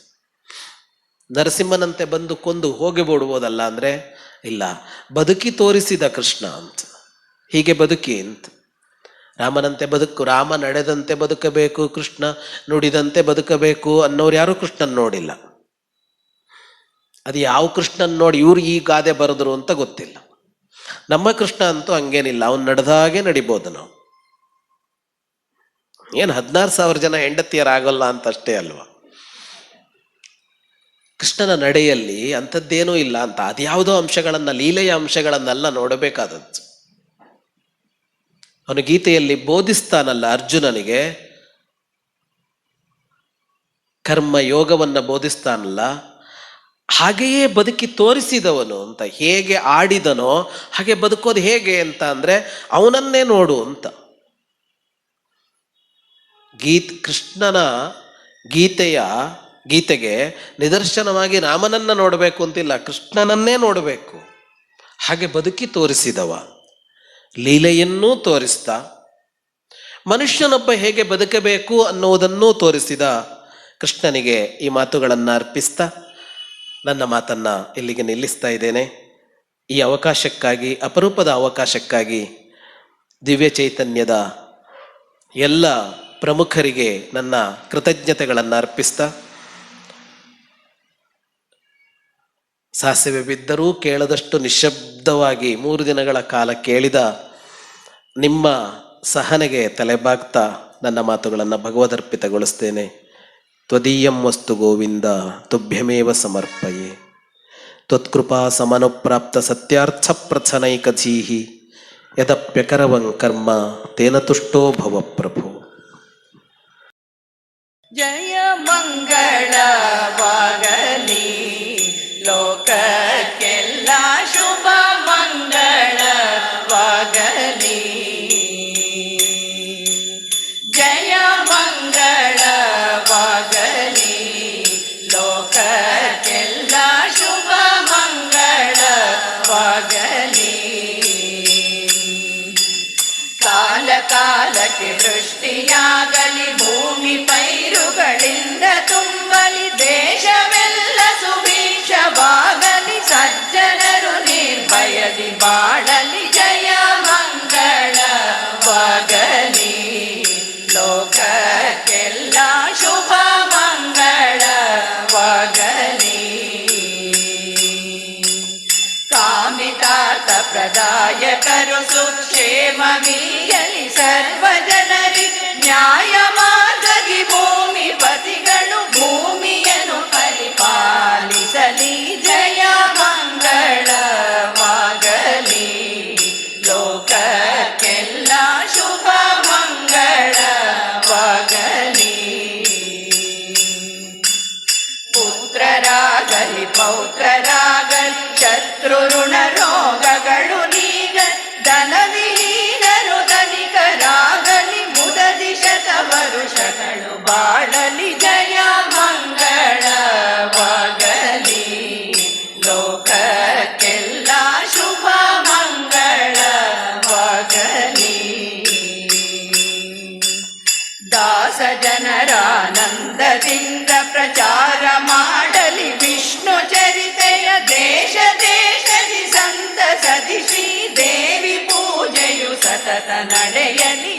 ನರಸಿಂಹನಂತೆ ಬಂದು ಕೊಂದು ಹೋಗಿಬಿಡ್ಬೋದಲ್ಲ ಅಂದರೆ ಇಲ್ಲ, ಬದುಕಿ ತೋರಿಸಿದ ಕೃಷ್ಣ ಅಂತ. ಹೀಗೆ ಬದುಕಿ ಅಂತ. ರಾಮನಂತೆ ಬದುಕು, ರಾಮ ನಡೆದಂತೆ ಬದುಕಬೇಕು, ಕೃಷ್ಣ ನುಡಿದಂತೆ ಬದುಕಬೇಕು ಅನ್ನೋರು ಯಾರೂ ಕೃಷ್ಣನ್ ನೋಡಿಲ್ಲ. ಅದು ಯಾವ ಕೃಷ್ಣನ್ ನೋಡಿ ಇವ್ರು ಈ ಗಾದೆ ಬರೆದ್ರು ಅಂತ ಗೊತ್ತಿಲ್ಲ. ನಮ್ಮ ಕೃಷ್ಣ ಅಂತೂ ಹಂಗೇನಿಲ್ಲ, ಅವನು ನಡೆದಾಗೆ ನಡಿಬೋದು ನಾವು. ಏನು 16,000 ಜನ ಹೆಂಡತಿಯರಾಗಲ್ಲ ಅಂತ ಅಷ್ಟೇ ಅಲ್ವಾ. ಕೃಷ್ಣನ ನಡೆಯಲ್ಲಿ ಅಂಥದ್ದೇನೂ ಇಲ್ಲ ಅಂತ. ಅದ್ಯಾವುದೋ ಅಂಶಗಳನ್ನ, ಲೀಲೆಯ ಅಂಶಗಳನ್ನೆಲ್ಲ ನೋಡಬೇಕಾದದ್ದು. ಅವನು ಗೀತೆಯಲ್ಲಿ ಬೋಧಿಸ್ತಾನಲ್ಲ ಅರ್ಜುನನಿಗೆ, ಕರ್ಮ ಯೋಗವನ್ನ ಬೋಧಿಸ್ತಾನಲ್ಲ, ಹಾಗೆಯೇ ಬದುಕಿ ತೋರಿಸಿದವನು ಅಂತ. ಹೇಗೆ ಆಡಿದನೋ ಹಾಗೆ ಬದುಕೋದು ಹೇಗೆ ಅಂತ ಅಂದರೆ ಅವನನ್ನೇ ನೋಡು ಅಂತ. ಕೃಷ್ಣನ ಗೀತೆಗೆ ನಿದರ್ಶನವಾಗಿ ರಾಮನನ್ನ ನೋಡಬೇಕು ಅಂತಿಲ್ಲ, ಕೃಷ್ಣನನ್ನೇ ನೋಡಬೇಕು. ಹಾಗೆ ಬದುಕಿ ತೋರಿಸಿದವ, ಲೀಲೆಯನ್ನೂ ತೋರಿಸ್ತಾ, ಮನುಷ್ಯನೊಬ್ಬ ಹೇಗೆ ಬದುಕಬೇಕು ಅನ್ನುವುದನ್ನೂ ತೋರಿಸಿದ ಕೃಷ್ಣನಿಗೆ ಈ ಮಾತುಗಳನ್ನು ಅರ್ಪಿಸ್ತಾ ನನ್ನ ಮಾತನ್ನ ಇಲ್ಲಿಗೆ ನಿಲ್ಲಿಸ್ತಾ ಇದ್ದೇನೆ. ಈ ಅವಕಾಶಕ್ಕಾಗಿ, ಅಪರೂಪದ ಅವಕಾಶಕ್ಕಾಗಿ ದಿವ್ಯ ಚೈತನ್ಯದ ಎಲ್ಲ ಪ್ರಮುಖರಿಗೆ ನನ್ನ ಕೃತಜ್ಞತೆಗಳನ್ನು ಅರ್ಪಿಸ್ತಾ, ಸಾಸಿವೆ ಬಿದ್ದರೂ ಕೇಳದಷ್ಟು ನಿಶ್ಶಬ್ದವಾಗಿ 3 ದಿನಗಳ ಕಾಲ ಕೇಳಿದ ನಿಮ್ಮ ಸಹನೆಗೆ ತಲೆಬಾಗ್ತಾ ನನ್ನ ಮಾತುಗಳನ್ನು ಭಗವದರ್ಪಿತಗೊಳಿಸ್ತೇನೆ. ತ್ವದೀಯಂ ವಸ್ತು ಗೋವಿಂದ ತುಭ್ಯಮೇವ ಸಮರ್ಪಯೇ. ತ್ವತ್ಕೃಪಾ ಸಮನುಪ್ರಾಪ್ತ ಸತ್ಯಾರ್ಥ ಪ್ರಥನೈಕಧೀಹಿ ಯದಪ್ಯಕರವಂ ಕರ್ಮ ತೇನ ತುಷ್ಟೋ ಭವ ಪ್ರಭು. ಜಯ ಮಂಗಳವಾಗಲಿ ಲೋಕಕ್ಕೆಲ್ಲ, ಶುಭ ಮಂಗಳವಾಗಲಿ. ಜಯ ಮಂಗಳವಾಗಲಿ ಲೋಕಕ್ಕೆಲ್ಲ, ಶುಭ ಮಂಗಳವಾಗಲಿ. ಕಾಲ ಕಾಲಕ್ಕೆ ವೃಷ್ಟಿಯಾಗಲಿ, ಭೂಮಿ ಪೈರುಗಳಿಂದ ತುಂಬಲಿ, ದೇಶವೆಲ್ಲ ಸುಭಿಕ್ಷವಾಗಲಿ, ಸಜ್ಜನರು ನಿರ್ಭಯದಿ ಬಾಳಲಿ. ಜಯ ಮಂಗಳವಾಗಲಿ ಲೋಕಕ್ಕೆಲ್ಲ, ಶುಭ ಮಂಗಳವಾಗಲಿ. ಕಾಮಿತಾರ್ಥ ಪ್ರದಾಯಕರು ಸುಕ್ಷೇಮವೀಯಲಿ, ಸರ್ವ ಜನರಿಗೆ ನ್ಯಾಯ ಸತತ ನಡೆಯಲಿ